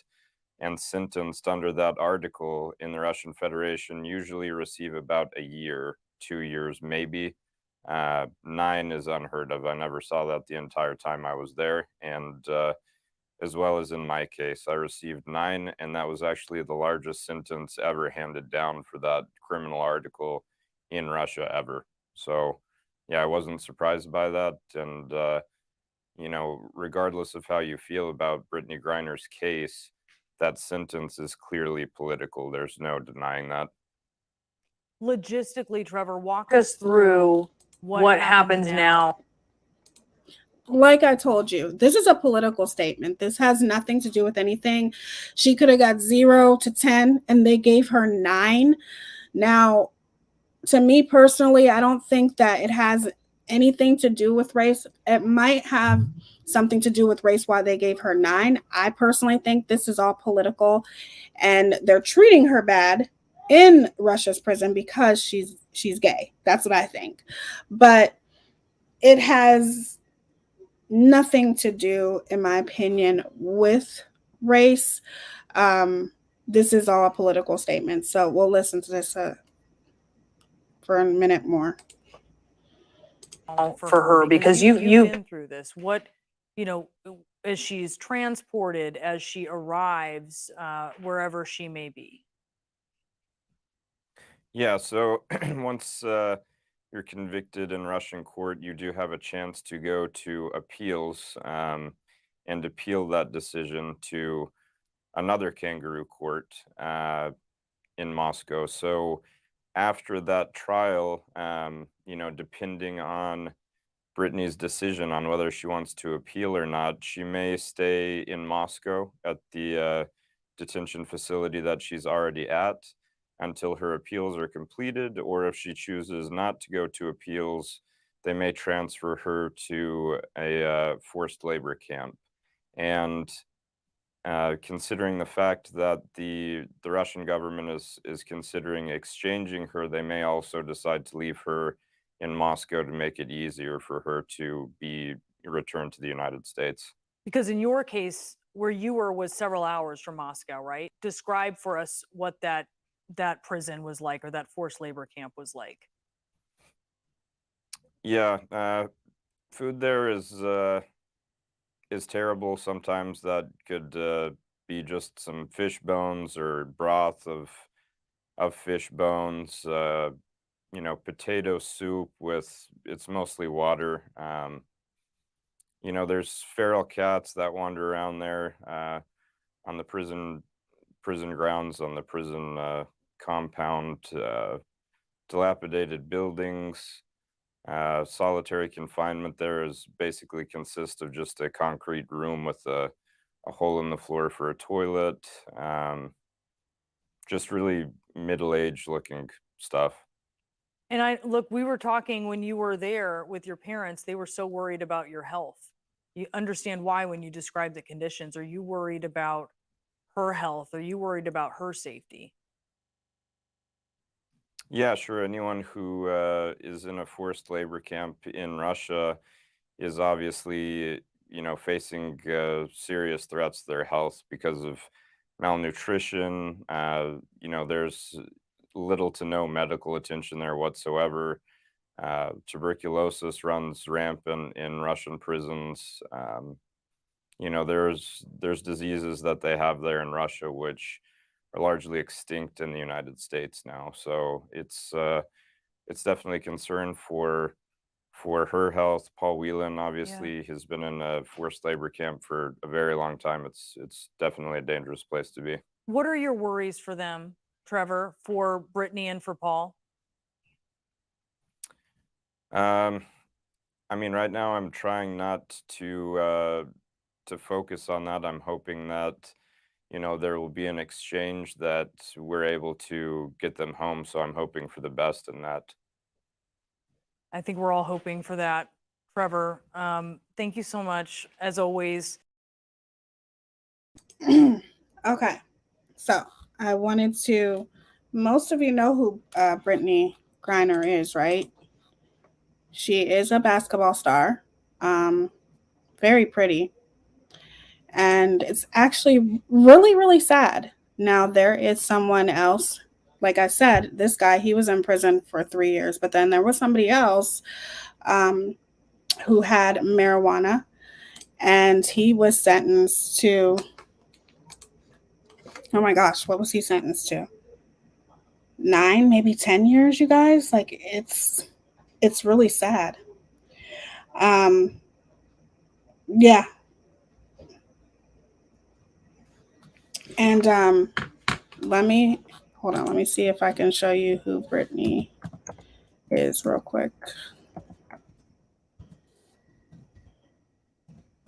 and sentenced under that article in the Russian Federation usually receive about a year, 2 years, maybe. 9 is unheard of. I never saw that the entire time I was there. And as well as in my case, I received 9, and that was actually the largest sentence ever handed down for that criminal article in Russia ever. So, yeah, I wasn't surprised by that. And, regardless of how you feel about Brittney Griner's case, that sentence is clearly political. There's no denying that. Logistically, Trevor, walk us through what happens now. Like I told you, this is a political statement. This has nothing to do with anything. She could have got 0 to 10 and they gave her 9. Now, to me personally, I don't think that it has anything to do with race. It might have something to do with race why they gave her 9. I personally think this is all political and they're treating her bad in Russia's prison because she's gay. That's what I think. But it has nothing to do, in my opinion, with race. This is all a political statement. So we'll listen to this for a minute more. For her, because you've been through this. What, as she's transported, as she arrives, wherever she may be. Yeah, so once you're convicted in Russian court, you do have a chance to go to appeals and appeal that decision to another kangaroo court in Moscow. So after that trial, depending on Brittney's decision on whether she wants to appeal or not, she may stay in Moscow at the detention facility that she's already at until her appeals are completed, or if she chooses not to go to appeals, they may transfer her to a forced labor camp. And considering the fact that the Russian government is considering exchanging her, they may also decide to leave her in Moscow to make it easier for her to be returned to the United States. Because in your case, where you were was several hours from Moscow, right? Describe for us what that prison was like, or that forced labor camp was like. Yeah, food there is terrible. Sometimes that could be just some fish bones or broth of fish bones. Potato soup it's mostly water. There's feral cats that wander around there on the prison grounds, on the prison compound. dilapidated buildings. Solitary confinement there is basically consists of just a concrete room with a hole in the floor for a toilet. Just really middle-aged looking stuff. And look, we were talking when you were there with your parents, they were so worried about your health. You understand why when you describe the conditions. Are you worried about her health? Are you worried about her safety? Yeah, sure. Anyone who is in a forced labor camp in Russia is obviously, facing serious threats to their health because of malnutrition. There's little to no medical attention there whatsoever. Tuberculosis runs rampant in Russian prisons. There's diseases that they have there in Russia which are largely extinct in the United States now. So it's definitely a concern for her health. Paul Whelan obviously has been in a forced labor camp for a very long time. It's definitely a dangerous place to be. What are your worries for them, Trevor, for Brittney and for Paul? Right now I'm trying not to focus on that. I'm hoping that there will be an exchange that we're able to get them home. So I'm hoping for the best in that. I think we're all hoping for that, Trevor. Thank you so much, as always. Okay, so I wanted to, most of you know who Brittney Griner is, right? She is a basketball star, very pretty, and it's actually really, really sad. Now, there is someone else, like I said, this guy, he was in prison for 3 years, but then there was somebody else who had marijuana, and he was sentenced to, oh my gosh, what was he sentenced to? 9, maybe 10 years, you guys. Like, it's really sad. Yeah. And let me see if I can show you who Brittney is real quick.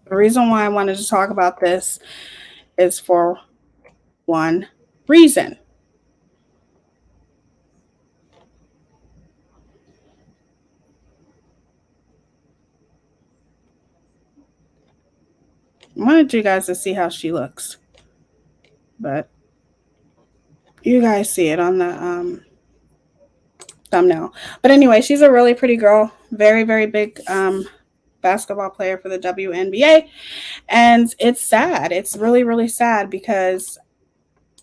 The reason why I wanted to talk about this is for one reason. I wanted you guys to see how she looks, but you guys see it on the thumbnail. But anyway, she's a really pretty girl, very, very big basketball player for the WNBA. And it's sad. It's really, really sad because,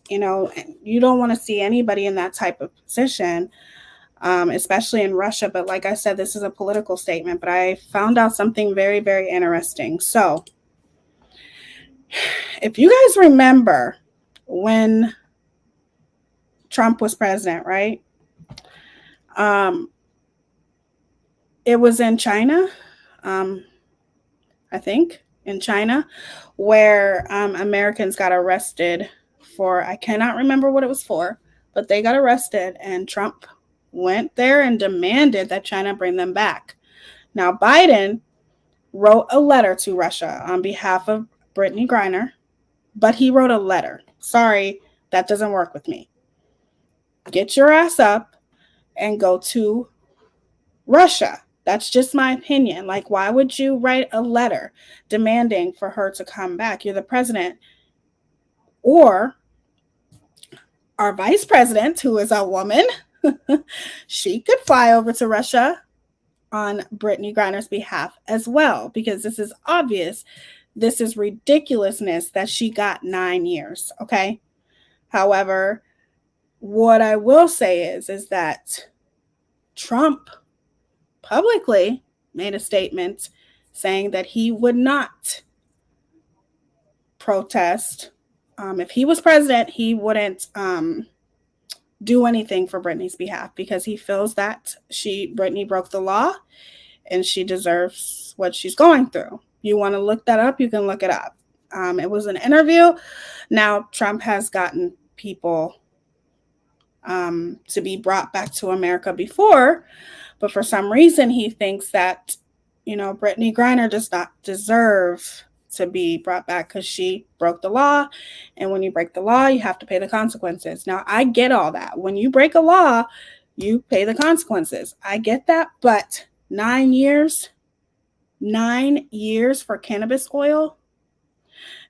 you don't want to see anybody in that type of position, especially in Russia. But like I said, this is a political statement, but I found out something very, very interesting. So if you guys remember when Trump was president, right? It was in China, I think, in China, where Americans got arrested for, I cannot remember what it was for, but they got arrested, and Trump went there and demanded that China bring them back. Now, Biden wrote a letter to Russia on behalf of Brittney Griner, but he wrote a letter. Sorry, that doesn't work with me. Get your ass up and go to Russia. That's just my opinion. Like, why would you write a letter demanding for her to come back? You're the president. Or our vice president, who is a woman, she could fly over to Russia on Brittney Griner's behalf as well, because this is obvious. This is ridiculousness that she got 9 years, okay? However, what I will say is that Trump publicly made a statement saying that he would not protest. If he was president, he wouldn't do anything for Brittney's behalf because he feels that Brittney broke the law and she deserves what she's going through. You want to look that up, you can look it up. It was an interview. Now, Trump has gotten people to be brought back to America before, but for some reason he thinks that, Brittney Griner does not deserve to be brought back because she broke the law. And when you break the law, you have to pay the consequences. Now, I get all that. When you break a law, you pay the consequences. I get that. But 9 years for cannabis oil.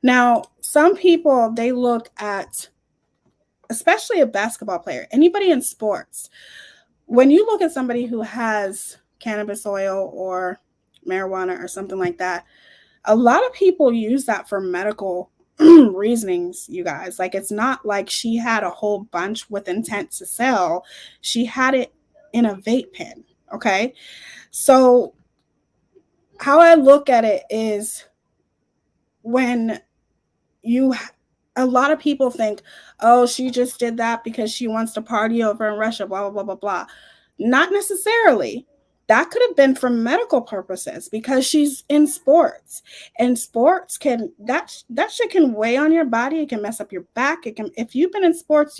Now, some people, they look at, especially a basketball player, anybody in sports, when you look at somebody who has cannabis oil or marijuana or something like that, a lot of people use that for medical reasonings, you guys. Like, it's not like she had a whole bunch with intent to sell. She had it in a vape pen, okay? So how I look at it is, when a lot of people think, oh, she just did that because she wants to party over in Russia, blah, blah, blah, blah, blah. Not necessarily. That could have been for medical purposes because she's in sports, and sports that shit can weigh on your body. It can mess up your back. If you've been in sports,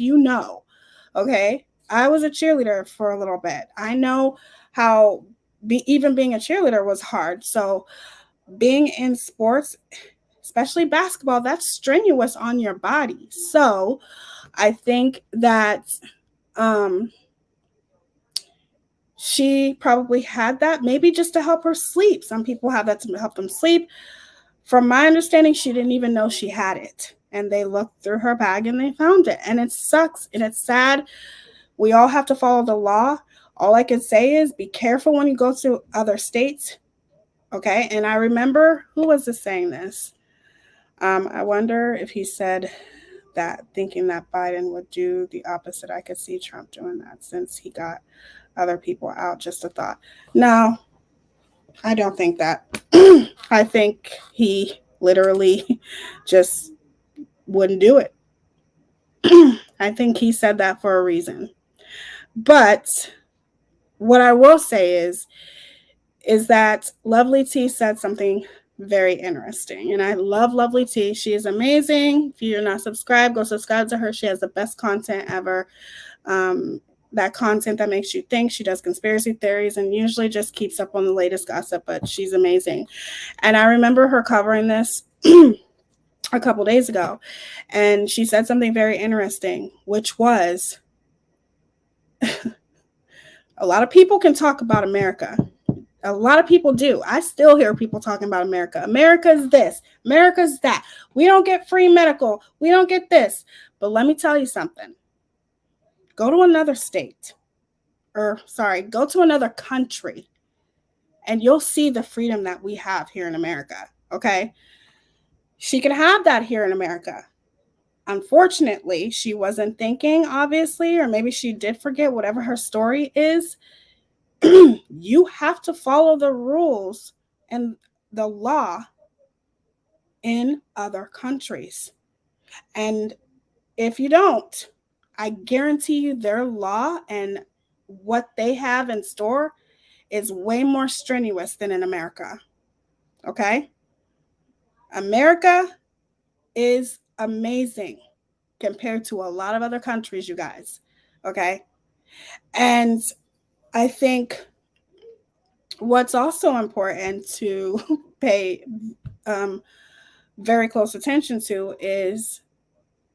okay. I was a cheerleader for a little bit. I know how even being a cheerleader was hard. So being in sports, especially basketball, that's strenuous on your body. So I think that, she probably had that maybe just to help her sleep. Some people have that to help them sleep. From my understanding, she didn't even know she had it. And they looked through her bag and they found it. And it sucks and it's sad. We all have to follow the law. All I can say is be careful when you go to other states. Okay. And I remember, who was this saying this? I wonder if he said that, thinking that Biden would do the opposite. I could see Trump doing that since he got other people out. Just a thought. No, I don't think that. I think he literally just wouldn't do it. I think he said that for a reason. But what I will say is that Lovely T said something very interesting. And I love Lovely T. She is amazing. If you're not subscribed, go subscribe to her. She has the best content ever. That content that makes you think. She does conspiracy theories and usually just keeps up on the latest gossip, but she's amazing. And I remember her covering this a couple days ago, and she said something very interesting, which was, a lot of people can talk about America. A lot of people do. I still hear people talking about America. America's this, America's that. We don't get free medical. We don't get this. But let me tell you something. Go to another state, go to another country, and you'll see the freedom that we have here in America, okay? She could have that here in America. Unfortunately, she wasn't thinking, obviously, or maybe she did forget, whatever her story is. You have to follow the rules and the law in other countries. And if you don't, I guarantee you their law and what they have in store is way more strenuous than in America. Okay? America is amazing compared to a lot of other countries, you guys. Okay? And I think what's also important to pay very close attention to is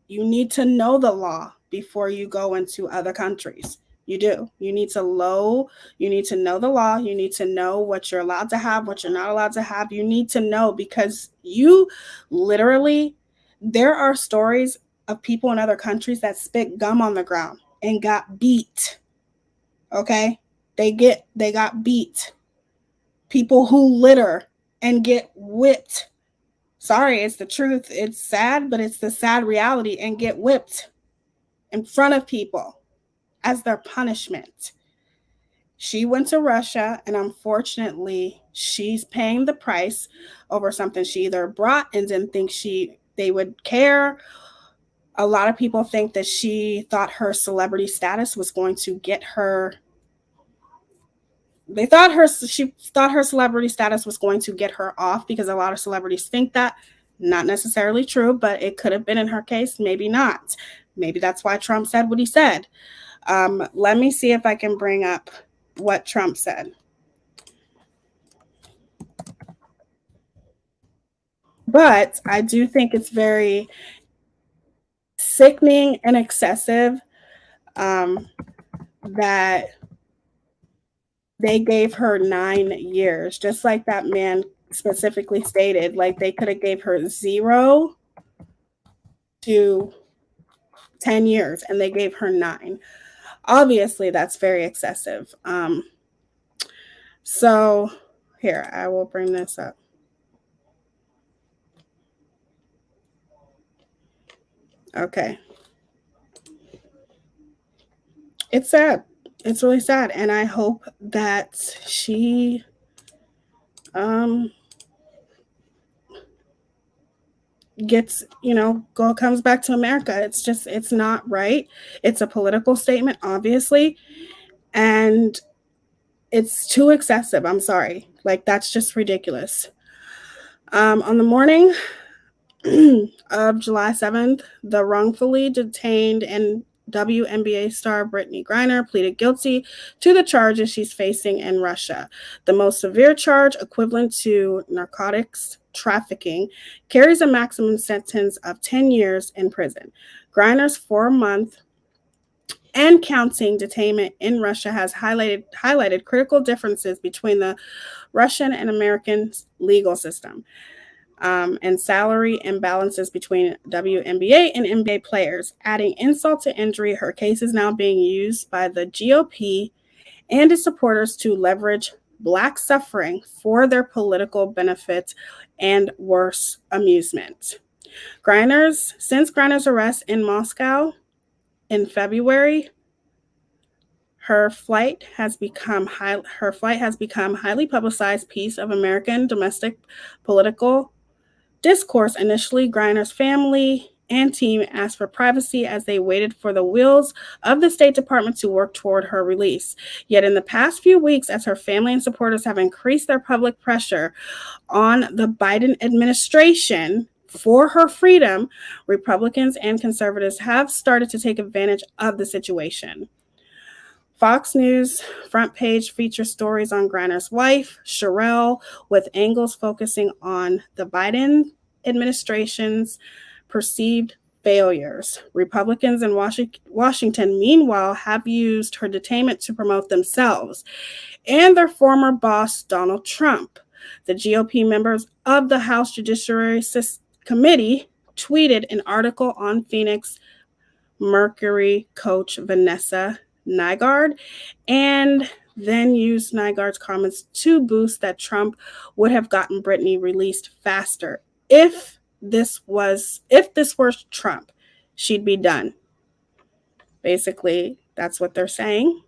you need to know the law before you go into other countries. You do. You need to know the law. You need to know what you're allowed to have, what you're not allowed to have. You need to know, because you literally, there are stories of people in other countries that spit gum on the ground and got beat. Okay? They got beat. People who litter and get whipped. Sorry, it's the truth. It's sad, but it's the sad reality, and get whipped in front of people as their punishment. She went to Russia, and unfortunately, she's paying the price over something she either brought and didn't think they would care. A lot of people think that she thought her celebrity status was going to get her. She thought her celebrity status was going to get her off, because a lot of celebrities think that. Not necessarily true, but it could have been in her case. Maybe not. Maybe that's why Trump said what he said. Let me see if I can bring up what Trump said. But I do think it's very sickening and excessive that they gave her 9 years, just like that man specifically stated. Like, they could have gave her 0 to 10 years, and they gave her 9. Obviously, that's very excessive. So here, I will bring this up. Okay. It's sad. It's really sad. And I hope that she gets, comes back to America. It's not right. It's a political statement, obviously. And it's too excessive. I'm sorry. Like, that's just ridiculous. On the morning of July 7th, the wrongfully detained and WNBA star Brittney Griner pleaded guilty to the charges she's facing in Russia. The most severe charge, equivalent to narcotics trafficking, carries a maximum sentence of 10 years in prison. Griner's 4-month and counting detainment in Russia has highlighted critical differences between the Russian and American legal system. And salary imbalances between WNBA and NBA players. Adding insult to injury, her case is now being used by the GOP and its supporters to leverage Black suffering for their political benefit and worse, amusement. Since Griner's arrest in Moscow in February, her flight has become highly publicized piece of American domestic political discourse. Initially, Griner's family and team asked for privacy as they waited for the wheels of the State Department to work toward her release. Yet in the past few weeks, as her family and supporters have increased their public pressure on the Biden administration for her freedom, Republicans and conservatives have started to take advantage of the situation. Fox News front page features stories on Griner's wife, Sherelle, with angles focusing on the Biden administration's perceived failures. Republicans in Washington, meanwhile, have used her detainment to promote themselves and their former boss, Donald Trump. The GOP members of the House Judiciary Committee tweeted an article on Phoenix Mercury coach Vanessa Nygaard, and then used Nygaard's comments to boost that Trump would have gotten Brittney released faster. If this were Trump, she'd be done. Basically, that's what they're saying.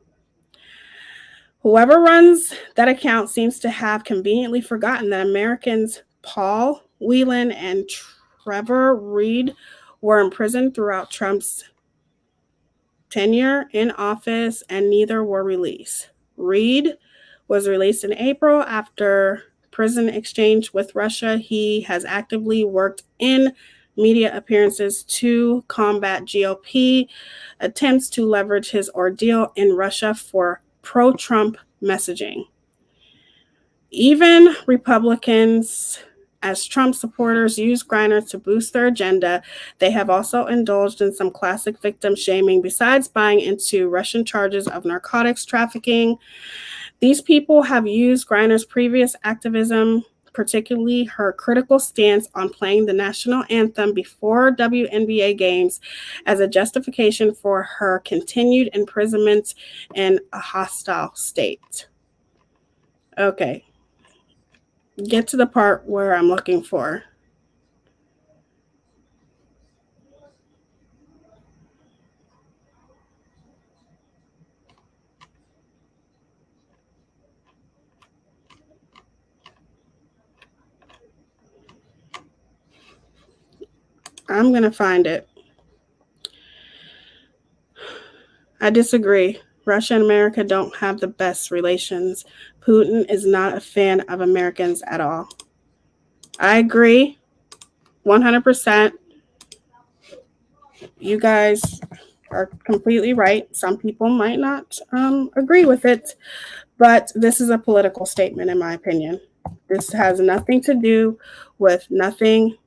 Whoever runs that account seems to have conveniently forgotten that Americans Paul Whelan and Trevor Reed were imprisoned throughout Trump's tenure in office, and neither were released. Reed was released in April after prison exchange with Russia. He has actively worked in media appearances to combat GOP attempts to leverage his ordeal in Russia for pro-Trump messaging. Even Republicans, as Trump supporters use Griner to boost their agenda, they have also indulged in some classic victim shaming besides buying into Russian charges of narcotics trafficking. These people have used Griner's previous activism, particularly her critical stance on playing the national anthem before WNBA games, as a justification for her continued imprisonment in a hostile state. Okay. Get to the part where I'm looking for. I'm going to find it. I disagree. Russia and America don't have the best relations. Putin is not a fan of Americans at all. I agree 100%. You guys are completely right. Some people might not agree with it, but this is a political statement, in my opinion. This has nothing to do with nothing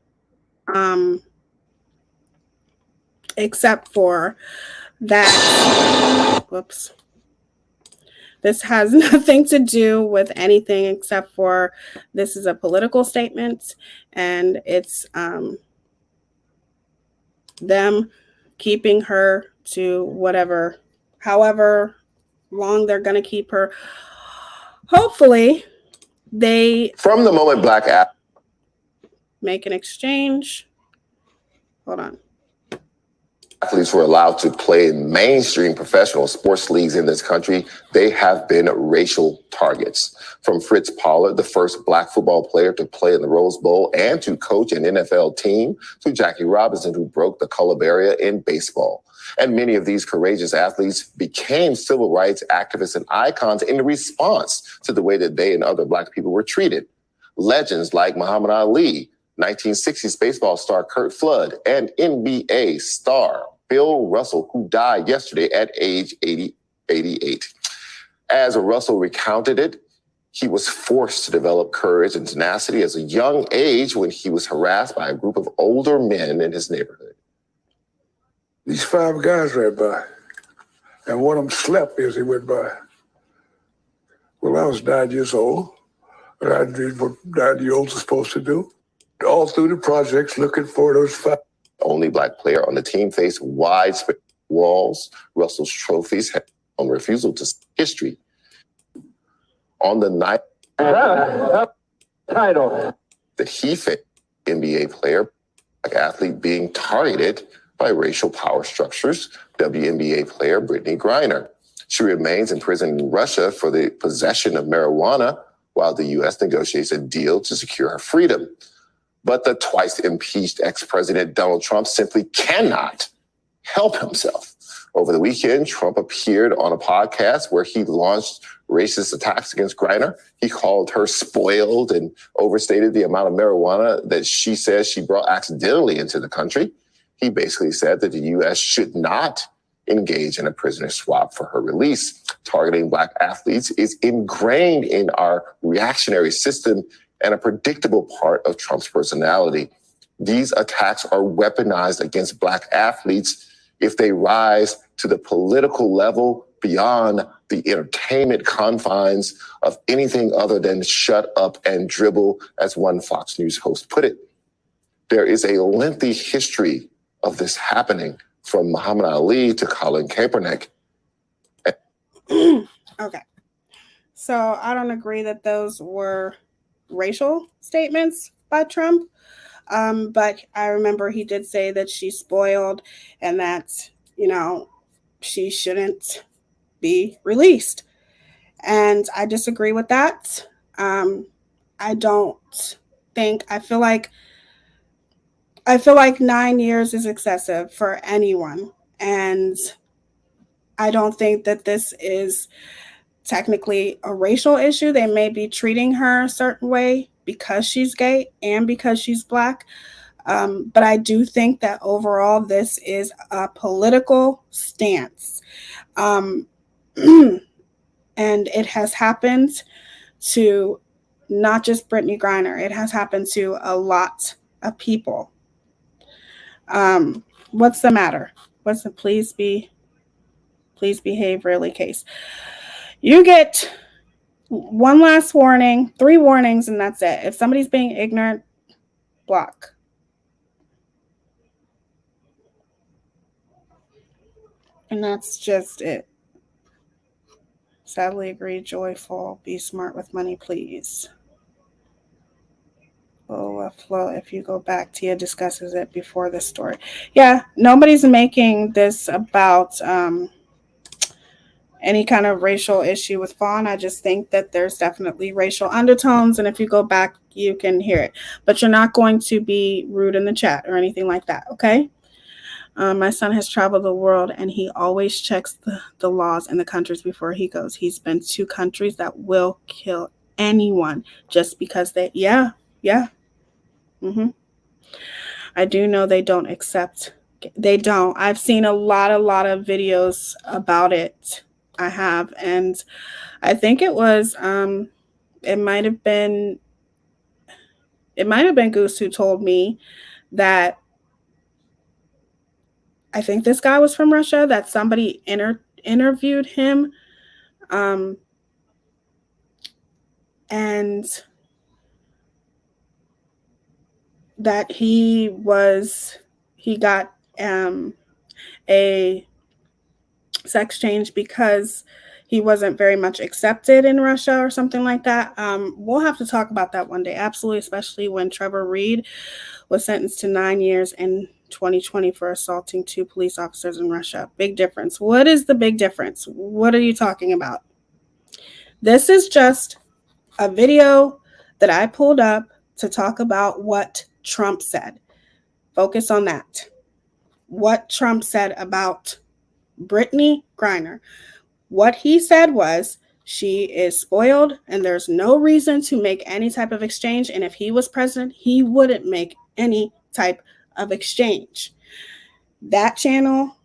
except for that. Whoops. This has nothing to do with anything except for this is a political statement, and it's them keeping her to whatever, however long they're going to keep her. Hopefully, they From the moment Black make an exchange. Hold on. athletes were allowed to play in mainstream professional sports leagues in this country, they have been racial targets. From Fritz Pollard, the first Black football player to play in the Rose Bowl and to coach an NFL team, to Jackie Robinson, who broke the color barrier in baseball. And many of these courageous athletes became civil rights activists and icons in response to the way that they and other Black people were treated. Legends like Muhammad Ali, 1960s baseball star Curt Flood, and NBA star Bill Russell, who died yesterday at age 88. As Russell recounted it, he was forced to develop courage and tenacity as a young age when he was harassed by a group of older men in his neighborhood. These 5 guys right by, and one of them slept as he went by. Well, I was 9 years old, and I did what 9-year-olds are supposed to do. All through the projects looking for those 5. Only Black player on the team faced widespread walls. Russell's trophies had on refusal to history. On the night title that he faced, NBA player, Black athlete being targeted by racial power structures, WNBA player Brittney Griner. She remains in prison in Russia for the possession of marijuana while the U.S. negotiates a deal to secure her freedom. But the twice impeached ex-president Donald Trump simply cannot help himself. Over the weekend, Trump appeared on a podcast where he launched racist attacks against Griner. He called her spoiled and overstated the amount of marijuana that she says she brought accidentally into the country. He basically said that the U.S. should not engage in a prisoner swap for her release. Targeting Black athletes is ingrained in our reactionary system and a predictable part of Trump's personality. These attacks are weaponized against Black athletes if they rise to the political level beyond the entertainment confines of anything other than shut up and dribble, as one Fox News host put it. There is a lengthy history of this happening, from Muhammad Ali to Colin Kaepernick. Okay. So I don't agree that those were racial statements by Trump. But I remember he did say that she's spoiled and that, she shouldn't be released. And I disagree with that. I feel like 9 years is excessive for anyone. And I don't think that this is technically a racial issue. They may be treating her a certain way because she's gay and because she's Black. But I do think that overall this is a political stance. And it has happened to not just Brittney Griner. It has happened to a lot of people. What's the matter? What's the please behave really case? You get one last warning, 3 warnings, and that's it. If somebody's being ignorant, block. And that's just it. Sadly agree, joyful, be smart with money, please. Flo, if you go back, Teaya discusses it before this story. Yeah, nobody's making this about any kind of racial issue with Fawn. I just think that there's definitely racial undertones, and if you go back, you can hear it. But you're not going to be rude in the chat or anything like that, okay? My son has traveled the world, and he always checks the laws in the countries before he goes. He's been to countries that will kill anyone just because they, yeah. I do know they don't accept They don't. I've seen a lot of videos about it. I have, and I think it was it might have been Goose who told me that I think this guy was from Russia, that somebody interviewed him, and that he got a sex change because he wasn't very much accepted in Russia or something like that. We'll have to talk about that one day, absolutely, especially when Trevor Reed was sentenced to 9 years in 2020 for assaulting 2 police officers in Russia. Big difference. What is the big difference? What are you talking about? This is just a video that I pulled up to talk about what Trump said. Focus on that. What Trump said about Brittney Griner. What he said was, she is spoiled and there's no reason to make any type of exchange. And if he was president, he wouldn't make any type of exchange. That channel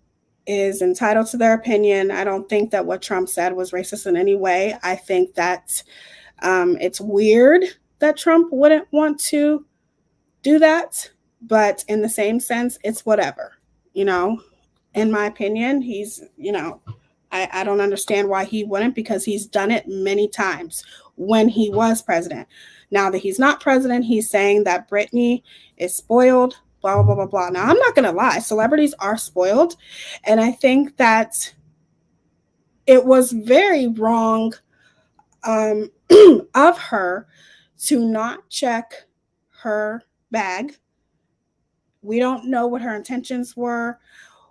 is entitled to their opinion. I don't think that what Trump said was racist in any way. I think that it's weird that Trump wouldn't want to do that, but in the same sense, it's whatever, in my opinion. He's, I don't understand why he wouldn't, because he's done it many times when he was president. Now that he's not president, he's saying that Brittney is spoiled, blah, blah, blah, blah. Now, I'm not going to lie. Celebrities are spoiled. And I think that it was very wrong of her to not check her bag. We don't know what her intentions were.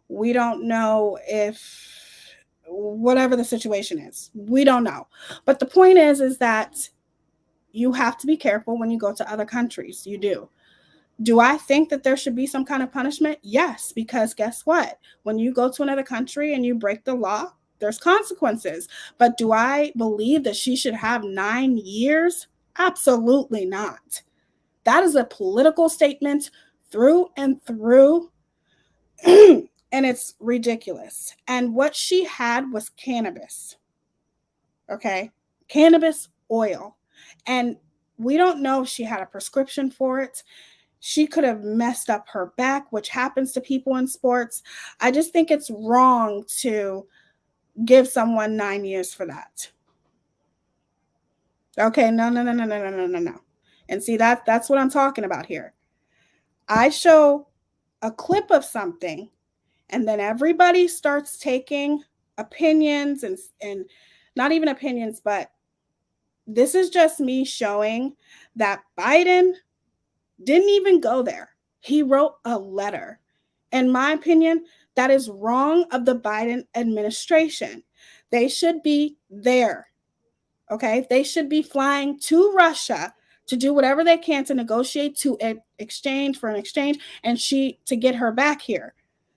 We don't know if whatever the situation is. We don't know. But the point is that you have to be careful when you go to other countries. You do. Do I think that there should be some kind of punishment? Yes, because guess what? When you go to another country and you break the law, there's consequences. But do I believe that she should have 9 years? Absolutely not. That is a political statement through and through. And it's ridiculous. And what she had was cannabis. Okay? Cannabis oil. And we don't know if she had a prescription for it. She could have messed up her back, which happens to people in sports. I just think it's wrong to give someone 9 years for that. Okay, no. And see, that's what I'm talking about here. I show a clip of something, and then everybody starts taking opinions and not even opinions, but this is just me showing that Biden didn't even go there. He wrote a letter. In my opinion, that is wrong of the Biden administration. They should be there. Okay? They should be flying to Russia to do whatever they can to negotiate to exchange and to get her back here.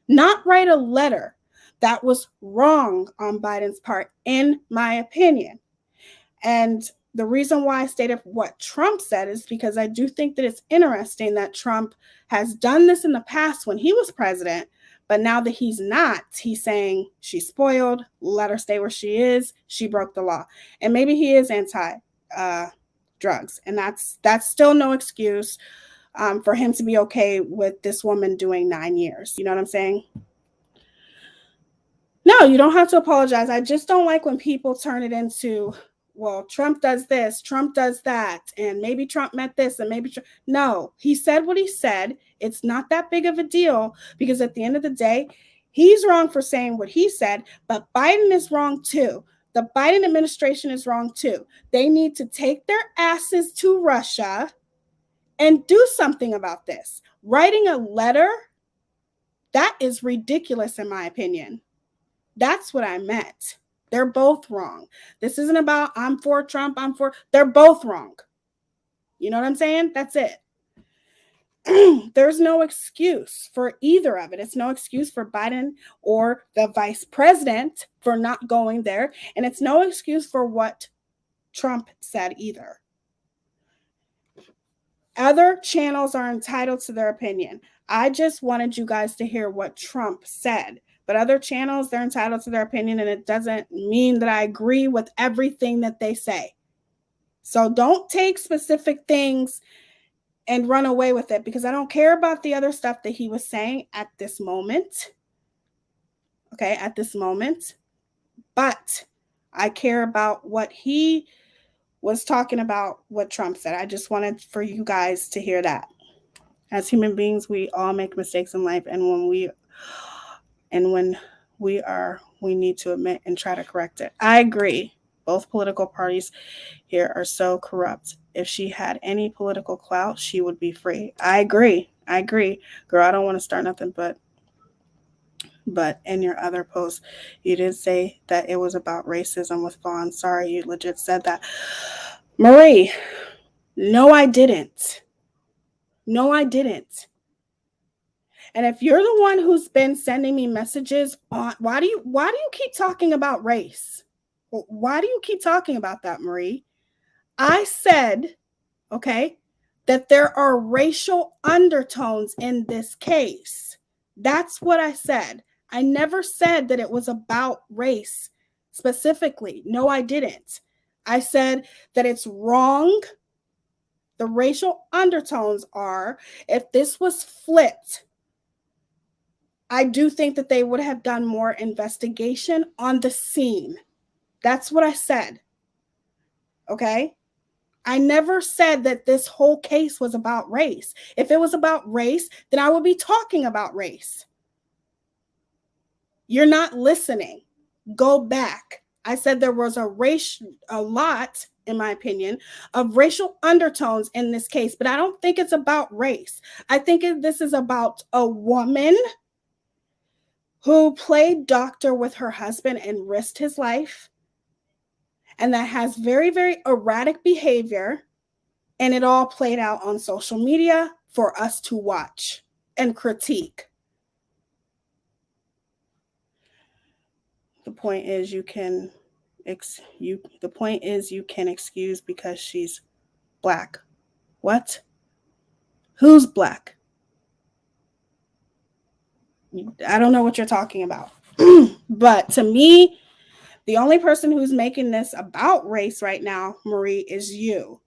Not write a letter. That was wrong on Biden's part, in my opinion. And the reason why I stated what Trump said is because I do think that it's interesting that Trump has done this in the past when he was president, but now that he's not, he's saying she's spoiled, let her stay where she is, she broke the law. And maybe he is anti-drugs, and that's still no excuse for him to be okay with this woman doing 9 years. You know what I'm saying? No, you don't have to apologize. I just don't like when people turn it into, well, Trump does this, Trump does that, and maybe Trump meant this, and maybe no, he said what he said. It's not that big of a deal, because at the end of the day, he's wrong for saying what he said, but Biden is wrong too. The Biden administration is wrong too. They need to take their asses to Russia and do something about this. Writing a letter, that is ridiculous in my opinion. That's what I meant. They're both wrong. This isn't about I'm for Trump, they're both wrong. You know what I'm saying? That's it. There's no excuse for either of it. It's no excuse for Biden or the vice president for not going there. And it's no excuse for what Trump said either. Other channels are entitled to their opinion. I just wanted you guys to hear what Trump said. But other channels, they're entitled to their opinion, and it doesn't mean that I agree with everything that they say. So don't take specific things and run away with it, because I don't care about the other stuff that he was saying at this moment. Okay, at this moment. But I care about what he was talking about, what Trump said. I just wanted for you guys to hear that. As human beings, we all make mistakes in life, and when we need to admit and try to correct it. I agree. Both political parties here are so corrupt. If she had any political clout, she would be free. I agree. Girl, I don't want to start nothing, but in your other post, you did say that it was about racism with Vaughn. Sorry, you legit said that. Marie, no, I didn't. And if you're the one who's been sending me messages on, why do you keep talking about race? Why do you keep talking about that, Marie? I said, okay, that there are racial undertones in this case. That's what I said. I never said that it was about race specifically. No, I didn't. I said that it's wrong. The racial undertones are, if this was flipped, I do think that they would have done more investigation on the scene. That's what I said. Okay? I never said that this whole case was about race. If it was about race, then I would be talking about race. You're not listening. Go back. I said there was a lot, in my opinion, of racial undertones in this case, but I don't think it's about race. I think this is about a woman who played doctor with her husband and risked his life, and that has very, very erratic behavior, and it all played out on social media for us to watch and critique. The point is you can excuse because she's black. What? Who's black? I don't know what you're talking about. But to me, the only person who's making this about race right now, Marie, is you.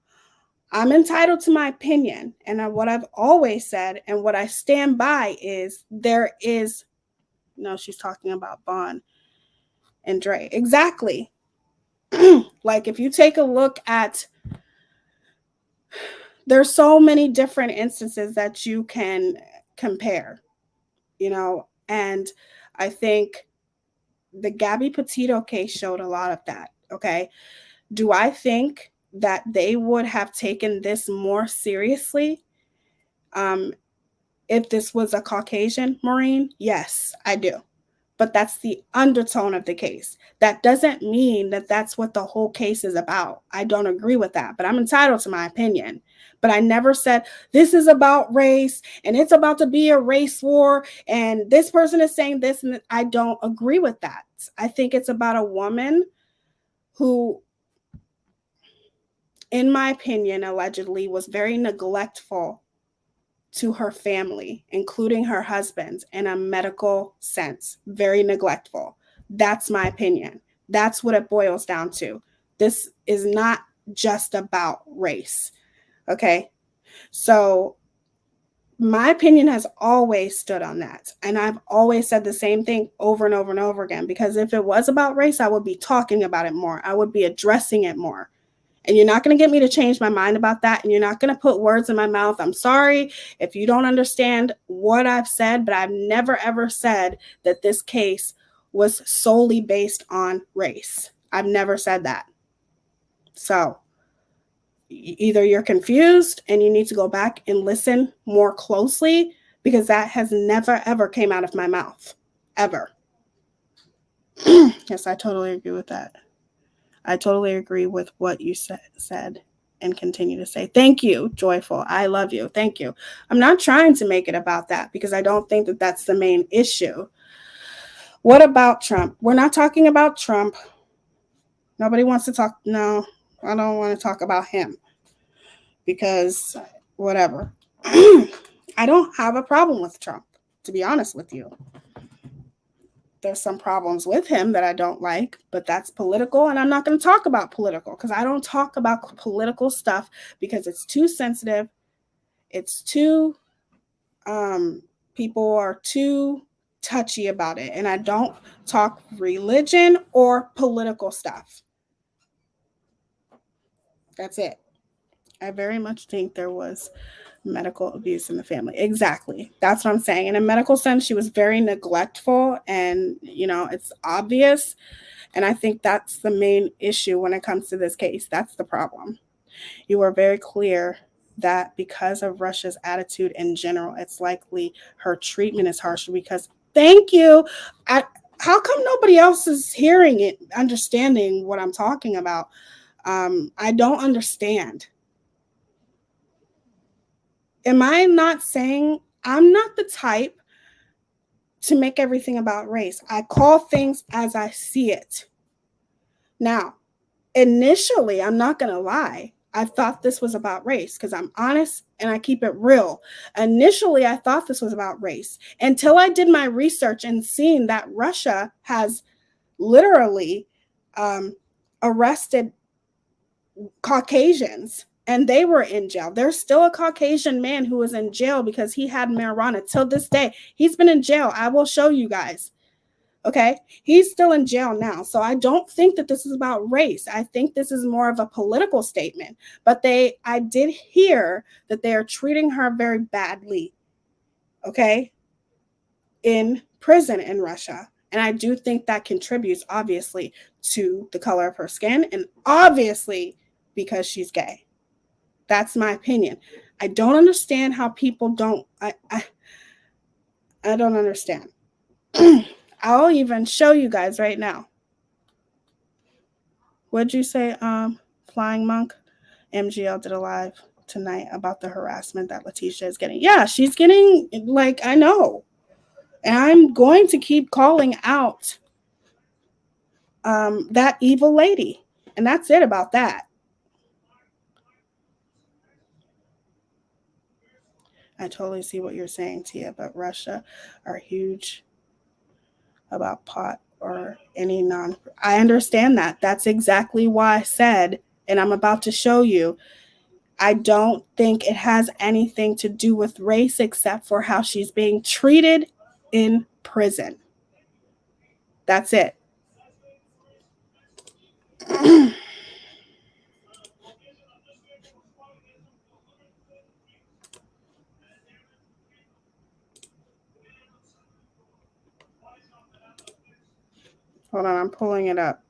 I'm entitled to my opinion. And what I've always said and what I stand by is she's talking about Vaughn and Dre. Exactly. Like if you take a look at, there's so many different instances that you can compare, and I think the Gabby Petito case showed a lot of that. Okay. Do I think that they would have taken this more seriously if this was a Caucasian Marine? Yes, I do. But that's the undertone of the case. That doesn't mean that that's what the whole case is about. I don't agree with that, but I'm entitled to my opinion. But I never said this is about race and it's about to be a race war and this person is saying this, and I don't agree with that. I think it's about a woman who, in my opinion, allegedly was very neglectful to her family, including her husband, in a medical sense. Very neglectful. That's my opinion. That's what it boils down to. This is not just about race. Okay? So my opinion has always stood on that. And I've always said the same thing over and over and over again, because if it was about race, I would be talking about it more. I would be addressing it more. And you're not going to get me to change my mind about that. And you're not going to put words in my mouth. I'm sorry if you don't understand what I've said, but I've never, ever said that this case was solely based on race. I've never said that. So either you're confused and you need to go back and listen more closely, because that has never, ever came out of my mouth. Ever. Yes, I totally agree with that. I totally agree with what you said and continue to say. Thank you, Joyful. I love you. Thank you. I'm not trying to make it about that, because I don't think that that's the main issue. What about Trump? We're not talking about Trump. Nobody wants to talk. No, I don't want to talk about him, because whatever. I don't have a problem with Trump, to be honest with you. There's some problems with him that I don't like, but that's political, and I'm not going to talk about political because I don't talk about political stuff because it's too sensitive. It's too, people are too touchy about it, and I don't talk religion or political stuff. That's it. I very much think there was medical abuse in the family. Exactly. That's what I'm saying. In a medical sense, she was very neglectful, and, it's obvious. And I think that's the main issue when it comes to this case. That's the problem. You were very clear that because of Russia's attitude in general, it's likely her treatment is harsher because, thank you. How come nobody else is hearing it, understanding what I'm talking about? I don't understand. Am I not saying I'm not the type to make everything about race? I call things as I see it. Now, initially, I'm not going to lie, I thought this was about race because I'm honest and I keep it real. Initially, I thought this was about race until I did my research and seen that Russia has literally arrested Caucasians, and they were in jail. There's still a Caucasian man who is in jail because he had marijuana till this day. He's been in jail. I will show you guys. Okay. He's still in jail now. So I don't think that this is about race. I think this is more of a political statement. But I did hear that they are treating her very badly. Okay. In prison in Russia. And I do think that contributes, obviously, to the color of her skin and obviously because she's gay. That's my opinion. I don't understand how people don't. I don't understand. I'll even show you guys right now. What'd you say, Flying Monk? MGL did a live tonight about the harassment that Leticia is getting. Yeah, she's getting, I know. And I'm going to keep calling out that evil lady. And that's it about that. I totally see what you're saying, Teaya, but Russia are huge about pot or any I understand that. That's exactly why I said, and I'm about to show you, I don't think it has anything to do with race except for how she's being treated in prison. That's it. Hold on, I'm pulling it up.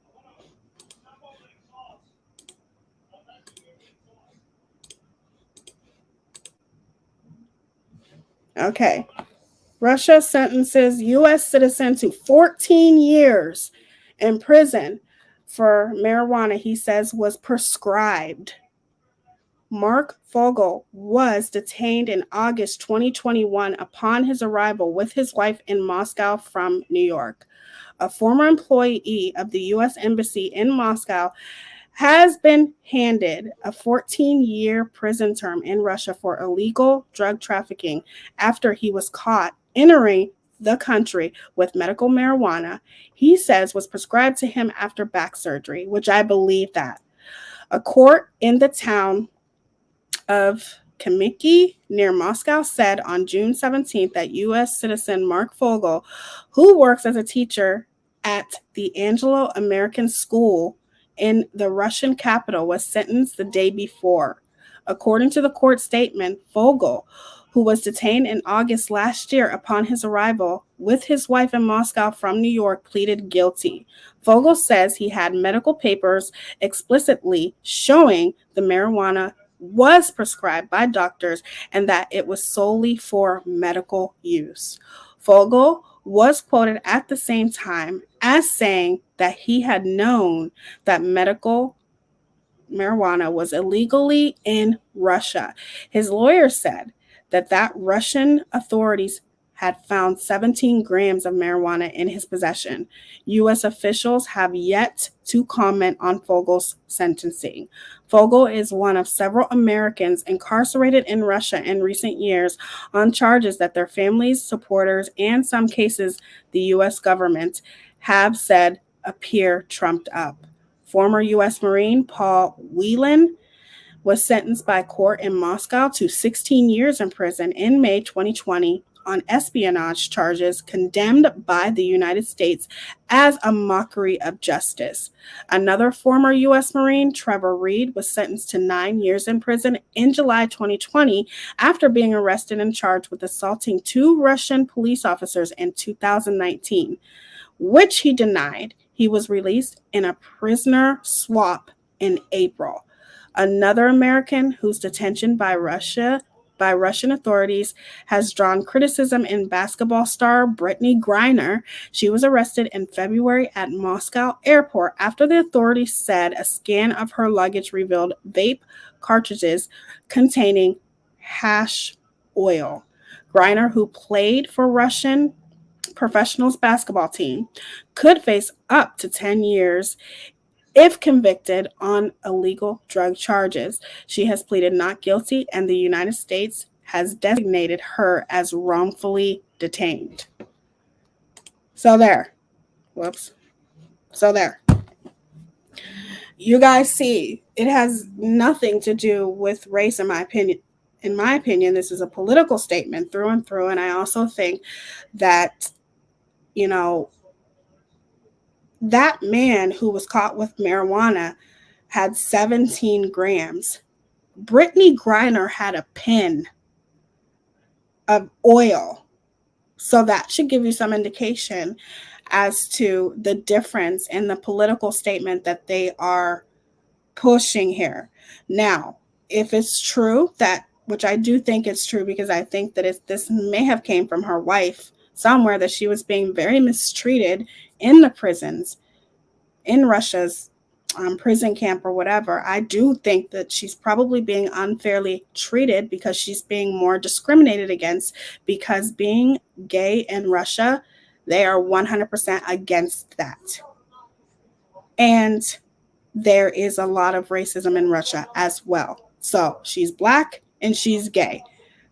Okay. Russia sentences U.S. citizen to 14 years in prison for marijuana he says was prescribed. Mark Fogel was detained in August 2021 upon his arrival with his wife in Moscow from New York. A former employee of the U.S. Embassy in Moscow has been handed a 14-year prison term in Russia for illegal drug trafficking after he was caught entering the country with medical marijuana he says was prescribed to him after back surgery, which I believe that. A court in the town of Kamiki near Moscow said on June 17th that U.S. citizen Mark Fogel, who works as a teacher at the Anglo-American School in the Russian capital, was sentenced the day before. According to the court statement, Fogel, who was detained in August last year upon his arrival with his wife in Moscow from New York, pleaded guilty. Fogel says he had medical papers explicitly showing the marijuana was prescribed by doctors and that it was solely for medical use. Fogel was quoted at the same time as saying that he had known that medical marijuana was illegally in Russia. His lawyer said that Russian authorities had found 17 grams of marijuana in his possession. U.S. officials have yet to comment on Fogel's sentencing. Fogel is one of several Americans incarcerated in Russia in recent years on charges that their families, supporters, and some cases the U.S. government have said appear trumped up. Former U.S. Marine Paul Whelan was sentenced by court in Moscow to 16 years in prison in May 2020 on espionage charges condemned by the United States as a mockery of justice. Another former U.S. Marine, Trevor Reed, was sentenced to 9 years in prison in July 2020 after being arrested and charged with assaulting 2 Russian police officers in 2019, which he denied. He was released in a prisoner swap in April. Another American whose detention by Russian authorities has drawn criticism in basketball star Brittney Griner. She was arrested in February at Moscow airport after the authorities said a scan of her luggage revealed vape cartridges containing hash oil. Griner, who played for Russian professionals basketball team, could face up to 10 years if convicted on illegal drug charges. She has pleaded not guilty, and the United States has designated her as wrongfully detained. So there. Whoops. So there. You guys see, it has nothing to do with race, in my opinion. In my opinion, this is a political statement through and through, and I also think that, you know, that man who was caught with marijuana had 17 grams. Brittney Griner had a pen of oil. So that should give you some indication as to the difference in the political statement that they are pushing here. Now, if it's true that, which I do think it's true, because I think that this may have came from her wife somewhere, that she was being very mistreated in the prisons, in Russia's prison camp or whatever. I do think that she's probably being unfairly treated because she's being more discriminated against, because being gay in Russia, they are 100% against that. And there is a lot of racism in Russia as well. So she's Black and she's gay.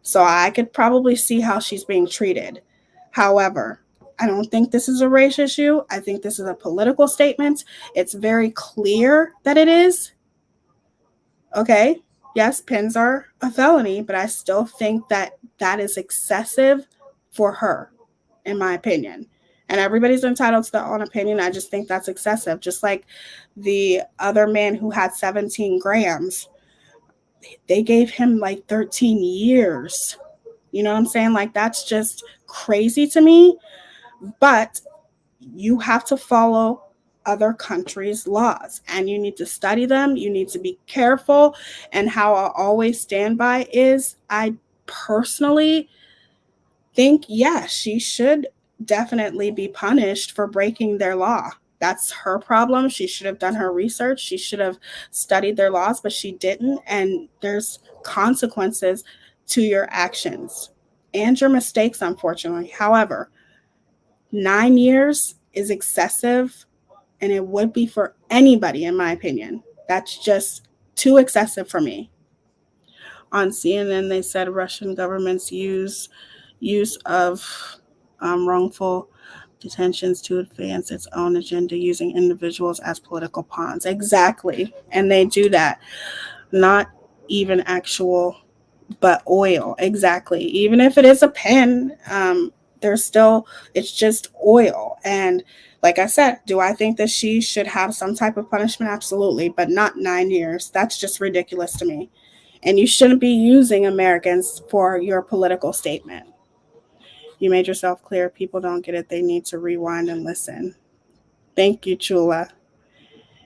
So I could probably see how she's being treated. However, I don't think this is a race issue. I think this is a political statement. It's very clear that it is. Okay, yes, pens are a felony, but I still think that that is excessive for her, in my opinion. And everybody's entitled to their own opinion. I just think that's excessive. Just like the other man who had 17 grams, they gave him like 13 years. You know what I'm saying? Like, that's just crazy to me. But you have to follow other countries' laws, and you need to study them. You need to be careful. And how I always stand by is, I personally think, yes, she should definitely be punished for breaking their law. That's her problem. She should have done her research. She should have studied their laws, but she didn't. And there's consequences to your actions and your mistakes, unfortunately. However, 9 years is excessive, and it would be for anybody, in my opinion. That's just too excessive for me. On CNN, they said Russian government's use of wrongful detentions to advance its own agenda, using individuals as political pawns. Exactly. And they do that. Not even actual, but oil. Exactly. Even if it is a pen, there's still, it's just oil. And like I said, do I think that she should have some type of punishment? Absolutely, but not 9 years. That's just ridiculous to me. And you shouldn't be using Americans for your political statement. You made yourself clear. People don't get it. They need to rewind and listen. Thank you, Chula.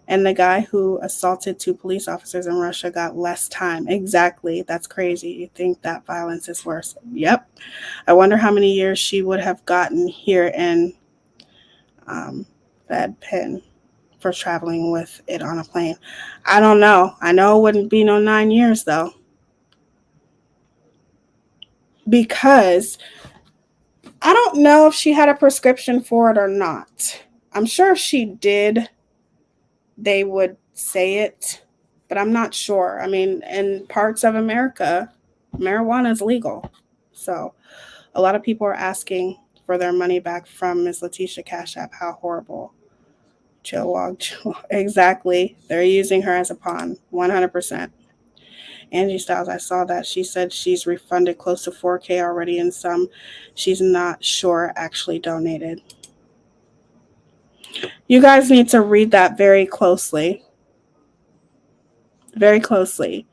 And the guy who assaulted 2 police officers in Russia got less time. Exactly. That's crazy. You think that violence is worse. Yep. I wonder how many years she would have gotten here in Fed Pen for traveling with it on a plane. I don't know. I know it wouldn't be no 9 years, though. Because I don't know if she had a prescription for it or not. I'm sure if she did, they would say it, but I'm not sure. I mean, in parts of America, marijuana is legal. So a lot of people are asking for their money back from Miss Leticia Cash App. How horrible. Joe, exactly. They're using her as a pawn, 100%. Angie Styles, I saw that. She said she's refunded close to 4K already, and some she's not sure actually donated. You guys need to read that very closely. Very closely.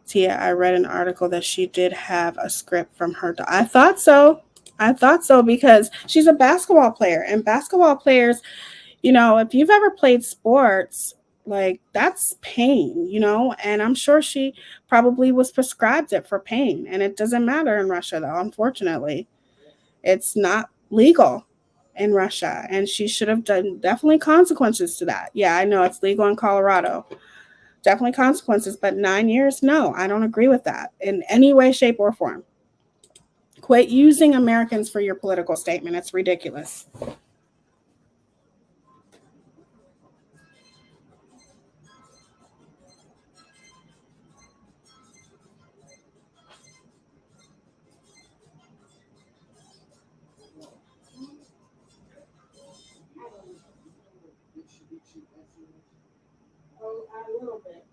Teaya, I read an article that she did have a script from her. I thought so. I thought so because she's a basketball player, and basketball players, you know, if you've ever played sports, like that's pain, you know, and I'm sure she probably was prescribed it for pain. And it doesn't matter in Russia, though, unfortunately. It's not legal in Russia, and she should have done definitely consequences to that. Yeah, I know it's legal in Colorado. Definitely consequences, but 9 years, no, I don't agree with that in any way, shape, or form. Quit using Americans for your political statement. It's ridiculous. A little bit.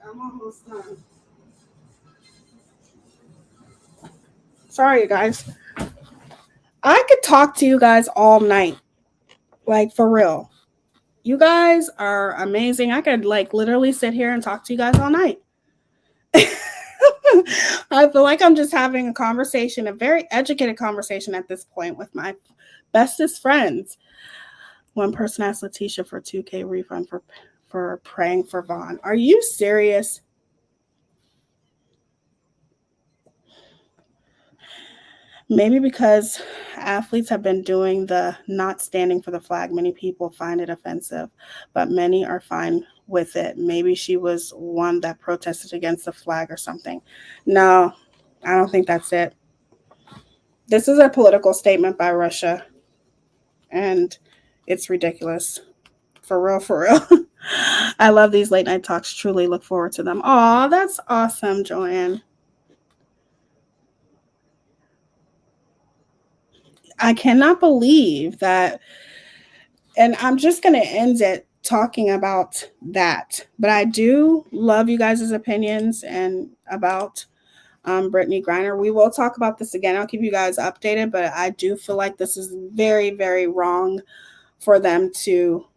I'm almost done. Sorry, you guys. I could talk to you guys all night. Like, for real. You guys are amazing. I could, like, literally sit here and talk to you guys all night. I feel like I'm just having a conversation, a very educated conversation at this point with my bestest friends. One person asked Leticia for 2K refund for praying for Vaughn. Are you serious? Maybe because athletes have been doing the not standing for the flag. Many people find it offensive, but many are fine with it. Maybe she was one that protested against the flag or something. No, I don't think that's it. This is a political statement by Russia, and it's ridiculous. For real, for real. I love these late night talks. Truly look forward to them. Aw, that's awesome, Joanne. I cannot believe that. And I'm just going to end it talking about that. But I do love you guys' opinions and about Brittney Griner. We will talk about this again. I'll keep you guys updated. But I do feel like this is very, very wrong for them to.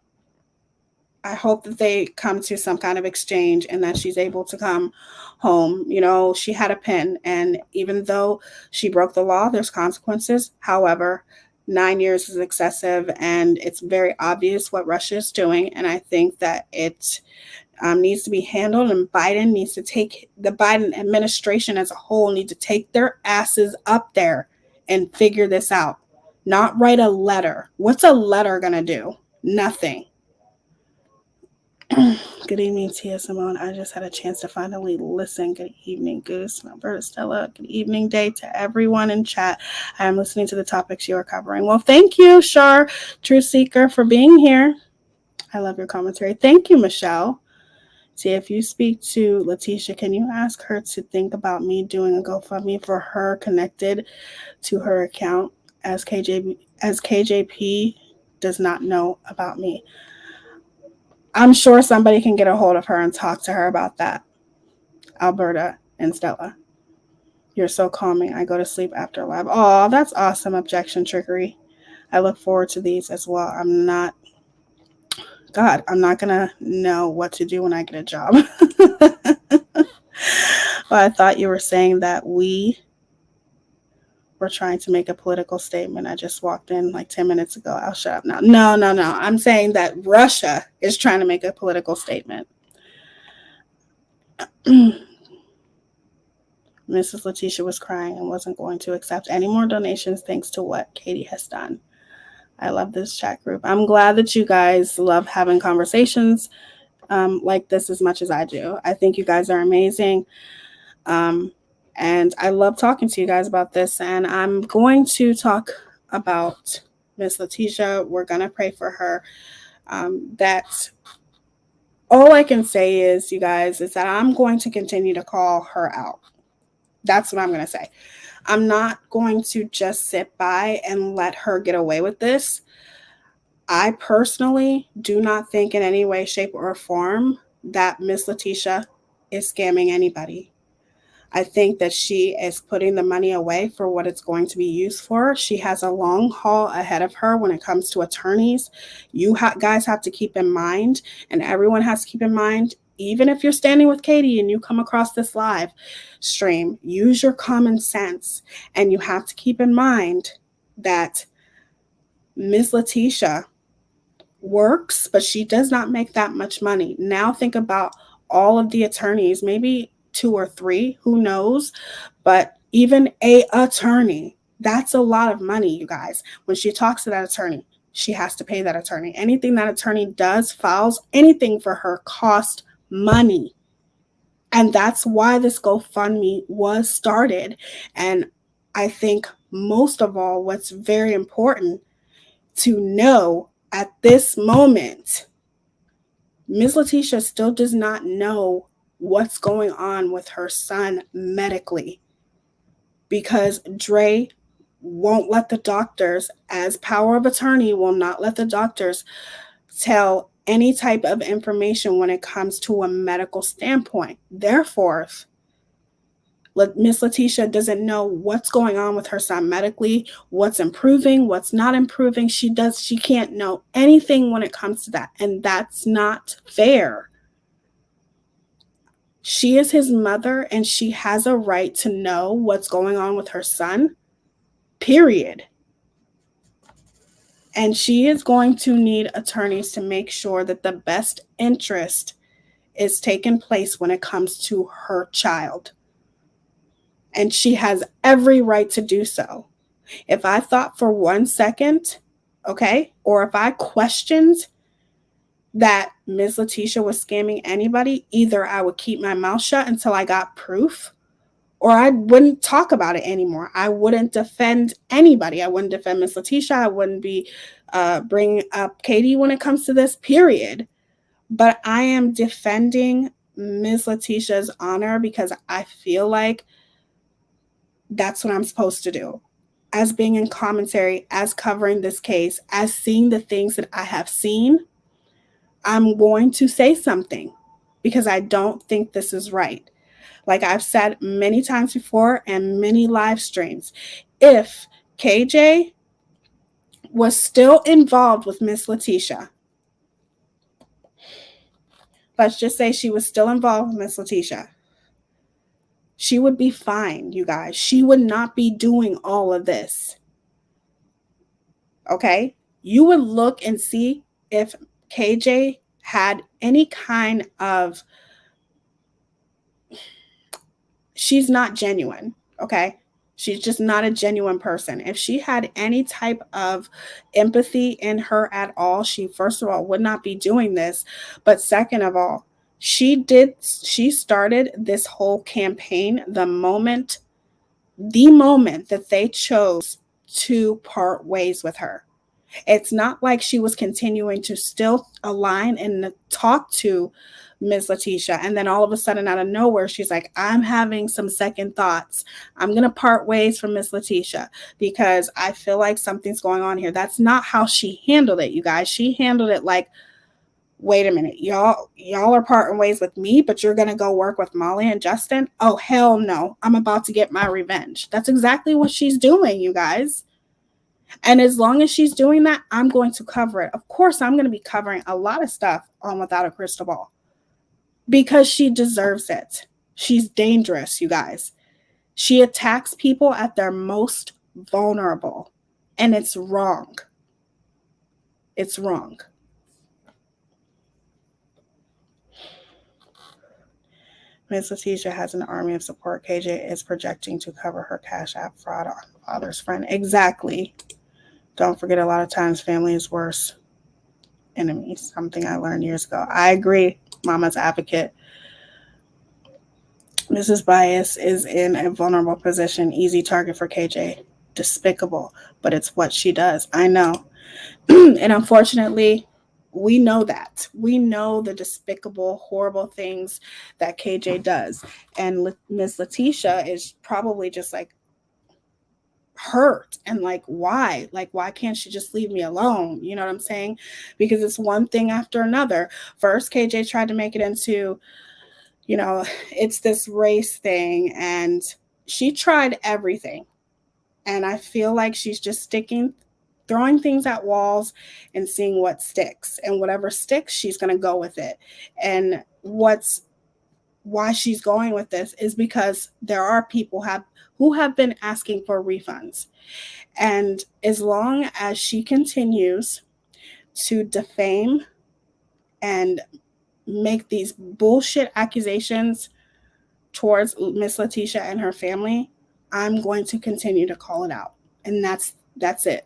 I hope that they come to some kind of exchange and that she's able to come home. You know, she had a pen, and even though she broke the law, there's consequences. However, 9 years is excessive, and it's very obvious what Russia is doing. And I think that it needs to be handled, and Biden needs to take the Biden administration as a whole need to take their asses up there and figure this out. Not write a letter. What's a letter going to do? Nothing. Good evening, Tia Symone. I just had a chance to finally listen. Good evening, Goose, Alberta, Stella. Good evening, day to everyone in chat. I am listening to the topics you are covering. Well, thank you, Shar, True Seeker, for being here. I love your commentary. Thank you, Michelle. Tia, if you speak to Leticia, can you ask her to think about me doing a GoFundMe for her connected to her account as KJP does not know about me? I'm sure somebody can get a hold of her and talk to her about that. Alberta and Stella. You're so calming. I go to sleep after live. Oh, that's awesome. Objection trickery. I look forward to these as well. I'm not going to know what to do when I get a job. Well, I thought you were saying that we were trying to make a political statement. I just walked in like 10 minutes ago. I'll shut up now. No. I'm saying that Russia is trying to make a political statement. Mrs. Leticia was crying and wasn't going to accept any more donations thanks to what Katie has done. I love this chat group. I'm glad that you guys love having conversations like this as much as I do. I think you guys are amazing. And I love talking to you guys about this. And I'm going to talk about Miss Leticia. We're going to pray for her. That all I can say is, you guys, is that I'm going to continue to call her out. That's what I'm going to say. I'm not going to just sit by and let her get away with this. I personally do not think in any way, shape, or form that Miss Leticia is scamming anybody. I think that she is putting the money away for what it's going to be used for. She has a long haul ahead of her when it comes to attorneys. You guys have to keep in mind, and everyone has to keep in mind, even if you're standing with Katie and you come across this live stream, use your common sense. And you have to keep in mind that Miss Leticia works, but she does not make that much money. Now think about all of the attorneys, maybe 2 or 3, who knows, but even a attorney, that's a lot of money, you guys. When she talks to that attorney, she has to pay that attorney. Anything that attorney does, files, anything for her cost money. And that's why this GoFundMe was started. And I think most of all, what's very important to know at this moment, Ms. Leticia still does not know what's going on with her son medically, because Dre won't let the doctors, as power of attorney, will not let the doctors tell any type of information when it comes to a medical standpoint. Therefore, Miss Leticia doesn't know what's going on with her son medically, what's improving, what's not improving. She can't know anything when it comes to that. And that's not fair. She is his mother, and she has a right to know what's going on with her son, period. And she is going to need attorneys to make sure that the best interest is taken place when it comes to her child. And she has every right to do so. If I thought for 1 second, okay, or if I questioned that Ms. Leticia was scamming anybody, either I would keep my mouth shut until I got proof, or I wouldn't talk about it anymore. I wouldn't defend anybody. I wouldn't defend Ms. Leticia. I wouldn't be bringing up Katie when it comes to this, period. But I am defending Ms. Leticia's honor because I feel like that's what I'm supposed to do. As being in commentary, as covering this case, as seeing the things that I have seen, I'm going to say something because I don't think this is right. Like I've said many times before and many live streams, if KJ was still involved with Miss Leticia, let's just say she was still involved with Miss Leticia, she would be fine, you guys. She would not be doing all of this. Okay? You would look and see if KJ had any kind of, she's not genuine, okay? She's just not a genuine person. If she had any type of empathy in her at all, she, first of all, would not be doing this. But second of all, she started this whole campaign the moment that they chose to part ways with her. It's not like she was continuing to still align and talk to Ms. Leticia, and then all of a sudden out of nowhere, she's like, I'm having some second thoughts. I'm going to part ways from Ms. Leticia because I feel like something's going on here. That's not how she handled it, you guys. She handled it like, wait a minute, y'all are parting ways with me, but you're going to go work with Molly and Justin? Oh, hell no. I'm about to get my revenge. That's exactly what she's doing, you guys. And as long as she's doing that, I'm going to cover it. Of course, I'm going to be covering a lot of stuff on Without a Crystal Ball because she deserves it. She's dangerous, you guys. She attacks people at their most vulnerable, and it's wrong. It's wrong. Ms. Leticia has an army of support. KJ is projecting to cover her Cash App fraud on father's friend. Exactly. Don't forget, a lot of times family is worse enemies. Something I learned years ago. I agree, Mama's advocate. Mrs. Bias is in a vulnerable position, easy target for KJ. Despicable, but it's what she does. I know. And unfortunately, we know that. We know the despicable, horrible things that KJ does. And Miss Leticia is probably just like hurt and like, why? Like, why can't she just leave me alone? You know what I'm saying? Because it's one thing after another. First, KJ tried to make it into, you know, it's this race thing, and she tried everything. And I feel like she's just throwing things at walls and seeing what sticks. And whatever sticks, she's going to go with it. And why she's going with this is because there are people who have been asking for refunds. And as long as she continues to defame and make these bullshit accusations towards Miss Leticia and her family, I'm going to continue to call it out. And that's it.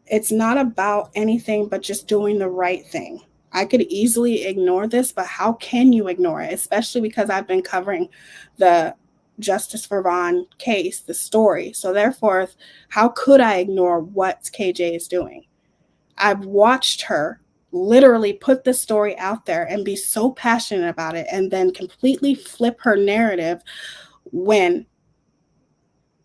It's not about anything but just doing the right thing. I could easily ignore this, but how can you ignore it? Especially because I've been covering the Justice for Vaughn case, the story. So therefore, how could I ignore what KJ is doing? I've watched her literally put the story out there and be so passionate about it, and then completely flip her narrative when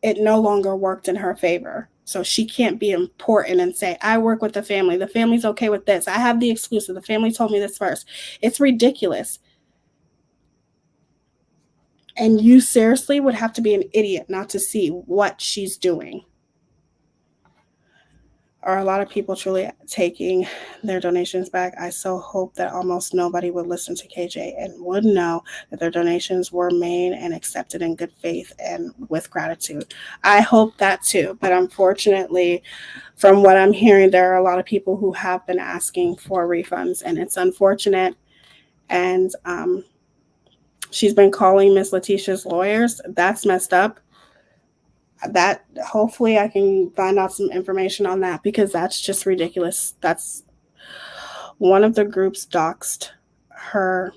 it no longer worked in her favor. So she can't be important and say, I work with the family. The family's okay with this. I have the exclusive. The family told me this first. It's ridiculous. And you seriously would have to be an idiot not to see what she's doing. Are a lot of people truly taking their donations back? I so hope that almost nobody would listen to KJ and would know that their donations were made and accepted in good faith and with gratitude. I hope that too. But unfortunately, from what I'm hearing, there are a lot of people who have been asking for refunds, and it's unfortunate. And she's been calling Miss Leticia's lawyers. That's messed up. That hopefully I can find out some information on that, because that's just ridiculous. That's one of the groups doxed her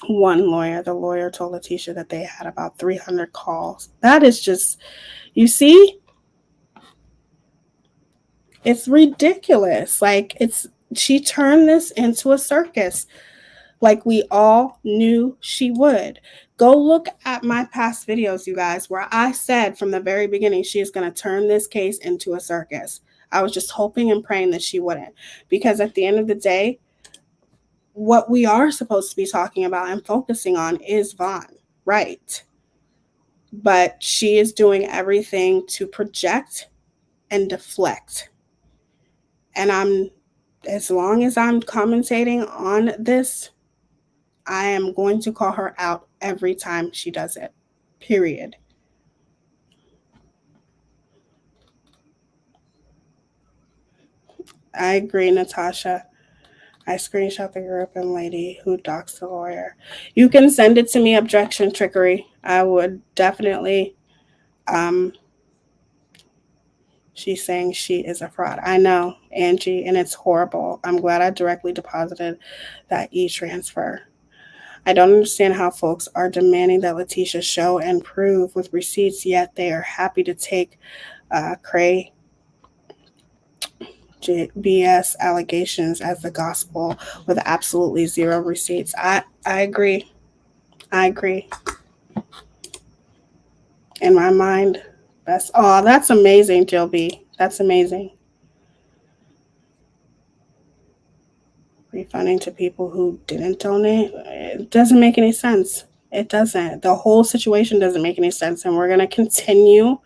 one lawyer. The lawyer told Leticia that they had about 300 calls. That is just, you see, it's ridiculous. Like, she turned this into a circus, like we all knew she would. Go look at my past videos, you guys, where I said from the very beginning she is going to turn this case into a circus. I was just hoping and praying that she wouldn't, because at the end of the day, what we are supposed to be talking about and focusing on is Vaughn, right? But she is doing everything to project and deflect. And as long as I'm commentating on this, I am going to call her out every time she does it, period. I agree, Natasha. I screenshot the group and lady who doxed the lawyer. You can send it to me, objection trickery. I would definitely. She's saying she is a fraud. I know, Angie, and it's horrible. I'm glad I directly deposited that e-transfer. I don't understand how folks are demanding that Leticia show and prove with receipts, yet they are happy to take cray BS allegations as the gospel with absolutely zero receipts. I agree. I agree. In my mind, that's amazing, Jill B. That's amazing. Refunding to people who didn't donate, it doesn't make any sense. It doesn't. The whole situation doesn't make any sense, and we're going to continue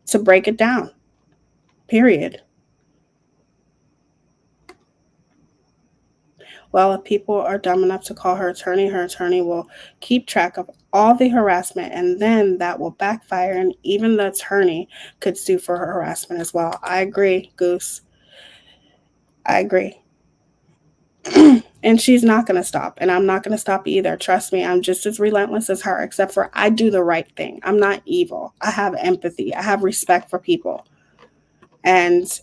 to break it down. Period. Well, if people are dumb enough to call her attorney will keep track of all the harassment, and then that will backfire, and even the attorney could sue for her harassment as well. I agree, Goose. I agree. And she's not going to stop, and I'm not going to stop either. Trust me, I'm just as relentless as her, except for I do the right thing. I'm not evil. I have empathy. I have respect for people. And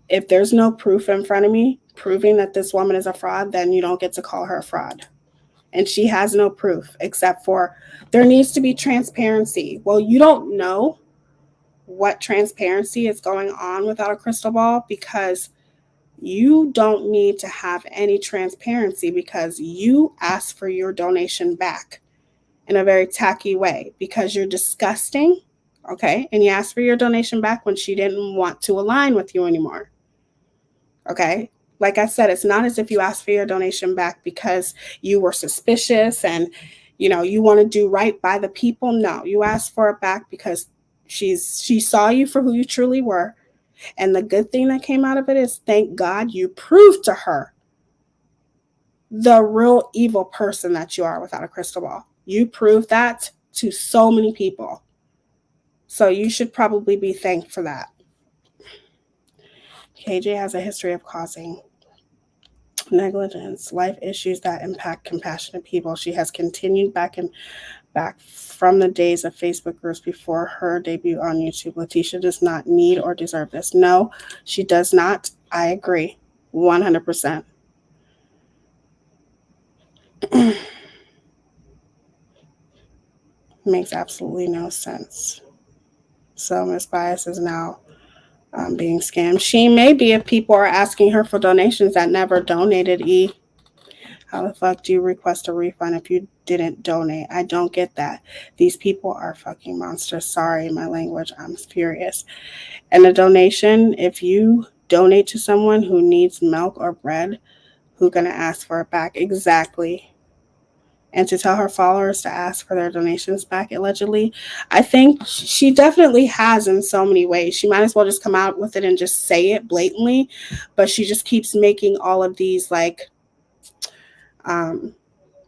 if there's no proof in front of me proving that this woman is a fraud, then you don't get to call her a fraud. and she has no proof except for there needs to be transparency. Well, you don't know what transparency is going on without a crystal ball, because you don't need to have any transparency, because you asked for your donation back in a very tacky way because you're disgusting, okay? And you asked for your donation back when she didn't want to align with you anymore, okay? Like I said, it's not as if you asked for your donation back because you were suspicious and, you know, you want to do right by the people. No, you asked for it back because she saw you for who you truly were. And the good thing that came out of it is, thank God you proved to her the real evil person that you are without a crystal ball. You proved that to so many people. So you should probably be thanked for that. KJ has a history of causing negligence, life issues that impact compassionate people. She has continued back from the days of Facebook groups before her debut on YouTube. Leticia does not need or deserve this. No, she does not. I agree 100%. Makes absolutely no sense. So Miss Bias is now being scammed. She may be if people are asking her for donations that never donated. How the fuck do you request a refund if you didn't donate? I don't get that. These people are fucking monsters. Sorry, my language. I'm furious. And a donation, if you donate to someone who needs milk or bread, who's going to ask for it back? Exactly. And to tell her followers to ask for their donations back, allegedly, I think she definitely has in so many ways. She might as well just come out with it and just say it blatantly, but she just keeps making all of these like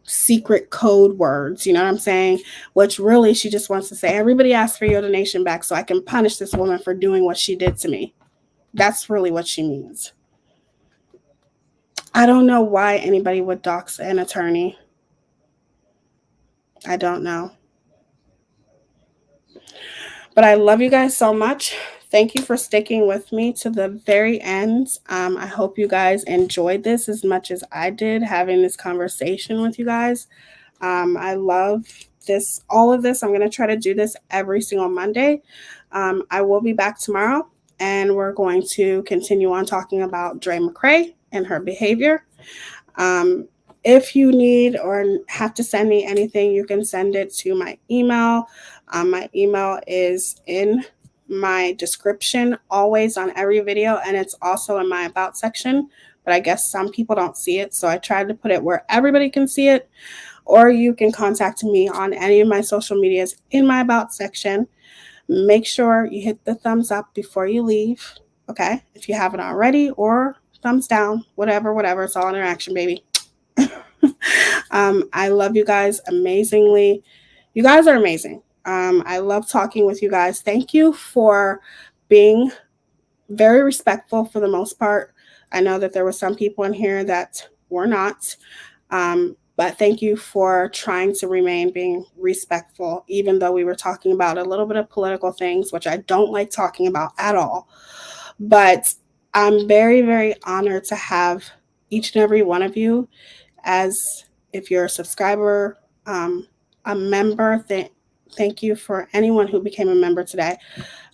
secret code words, you know what I'm saying? Which really she just wants to say, everybody ask for your donation back so I can punish this woman for doing what she did to me. That's really what she means. I don't know why anybody would dox an attorney. I don't know. But I love you guys so much. Thank you for sticking with me to the very end. I hope you guys enjoyed this as much as I did, having this conversation with you guys. I love this, all of this. I'm going to try to do this every single Monday. I will be back tomorrow, and we're going to continue on talking about Dre McCray and her behavior. If you need or have to send me anything, you can send it to my email. My email is in my description always on every video, and it's also in my about section, but I guess some people don't see it, so I tried to put it where everybody can see it. Or you can contact me on any of my social medias in my about section. Make sure you hit the thumbs up before you leave, okay? If you haven't already, or thumbs down, whatever, it's all interaction, baby. I love you guys amazingly. You guys are amazing. I love talking with you guys. Thank you for being very respectful for the most part. I know that there were some people in here that were not, but thank you for trying to remain being respectful, even though we were talking about a little bit of political things, which I don't like talking about at all. But I'm very, very honored to have each and every one of you. As if you're a subscriber, a member, thank you for anyone who became a member today.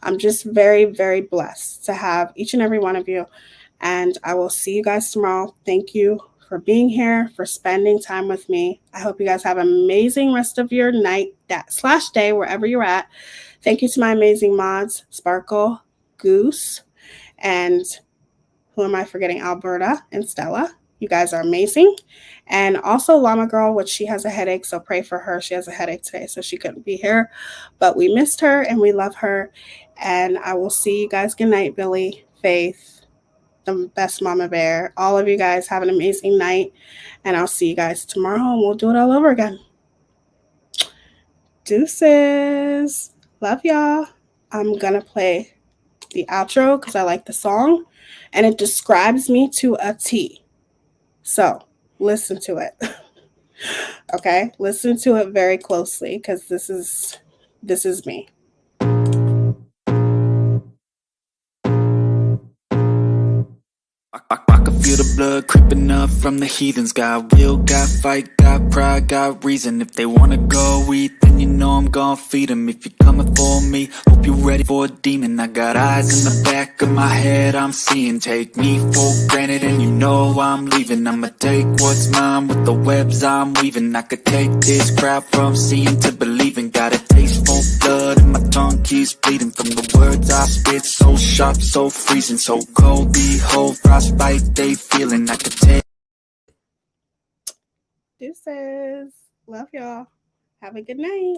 I'm just very, very blessed to have each and every one of you. And I will see you guys tomorrow. Thank you for being here, for spending time with me. I hope you guys have an amazing rest of your night / day, wherever you're at. Thank you to my amazing mods, Sparkle, Goose, and who am I forgetting? Alberta and Stella. You guys are amazing. And also Llama Girl, which she has a headache, so pray for her. She has a headache today, so she couldn't be here. But we missed her, and we love her. And I will see you guys. Good night, Billy, Faith, the best mama bear. All of you guys have an amazing night. And I'll see you guys tomorrow, and we'll do it all over again. Deuces. Love y'all. I'm going to play the outro because I like the song. And it describes me to a T. So listen to it. Okay? Listen to it very closely because this is me. I can feel the blood creeping up from the heathens. Got will, got fight, got pride, got reason. If they wanna go eat, then you know I'm gon' feed them. If you're coming for me, hope you're ready for a demon. I got eyes in the back of my head, I'm seeing. Take me for granted and you know I'm leaving. I'ma take what's mine with the webs I'm weaving. I could take this crowd from seeing to believing. Got a taste for blood and my tongue keeps bleeding from the words I spit. So sharp, so freezing, so cold. Behold, frostbite they feeling. I could take. Deuces. Love y'all. Have a good night.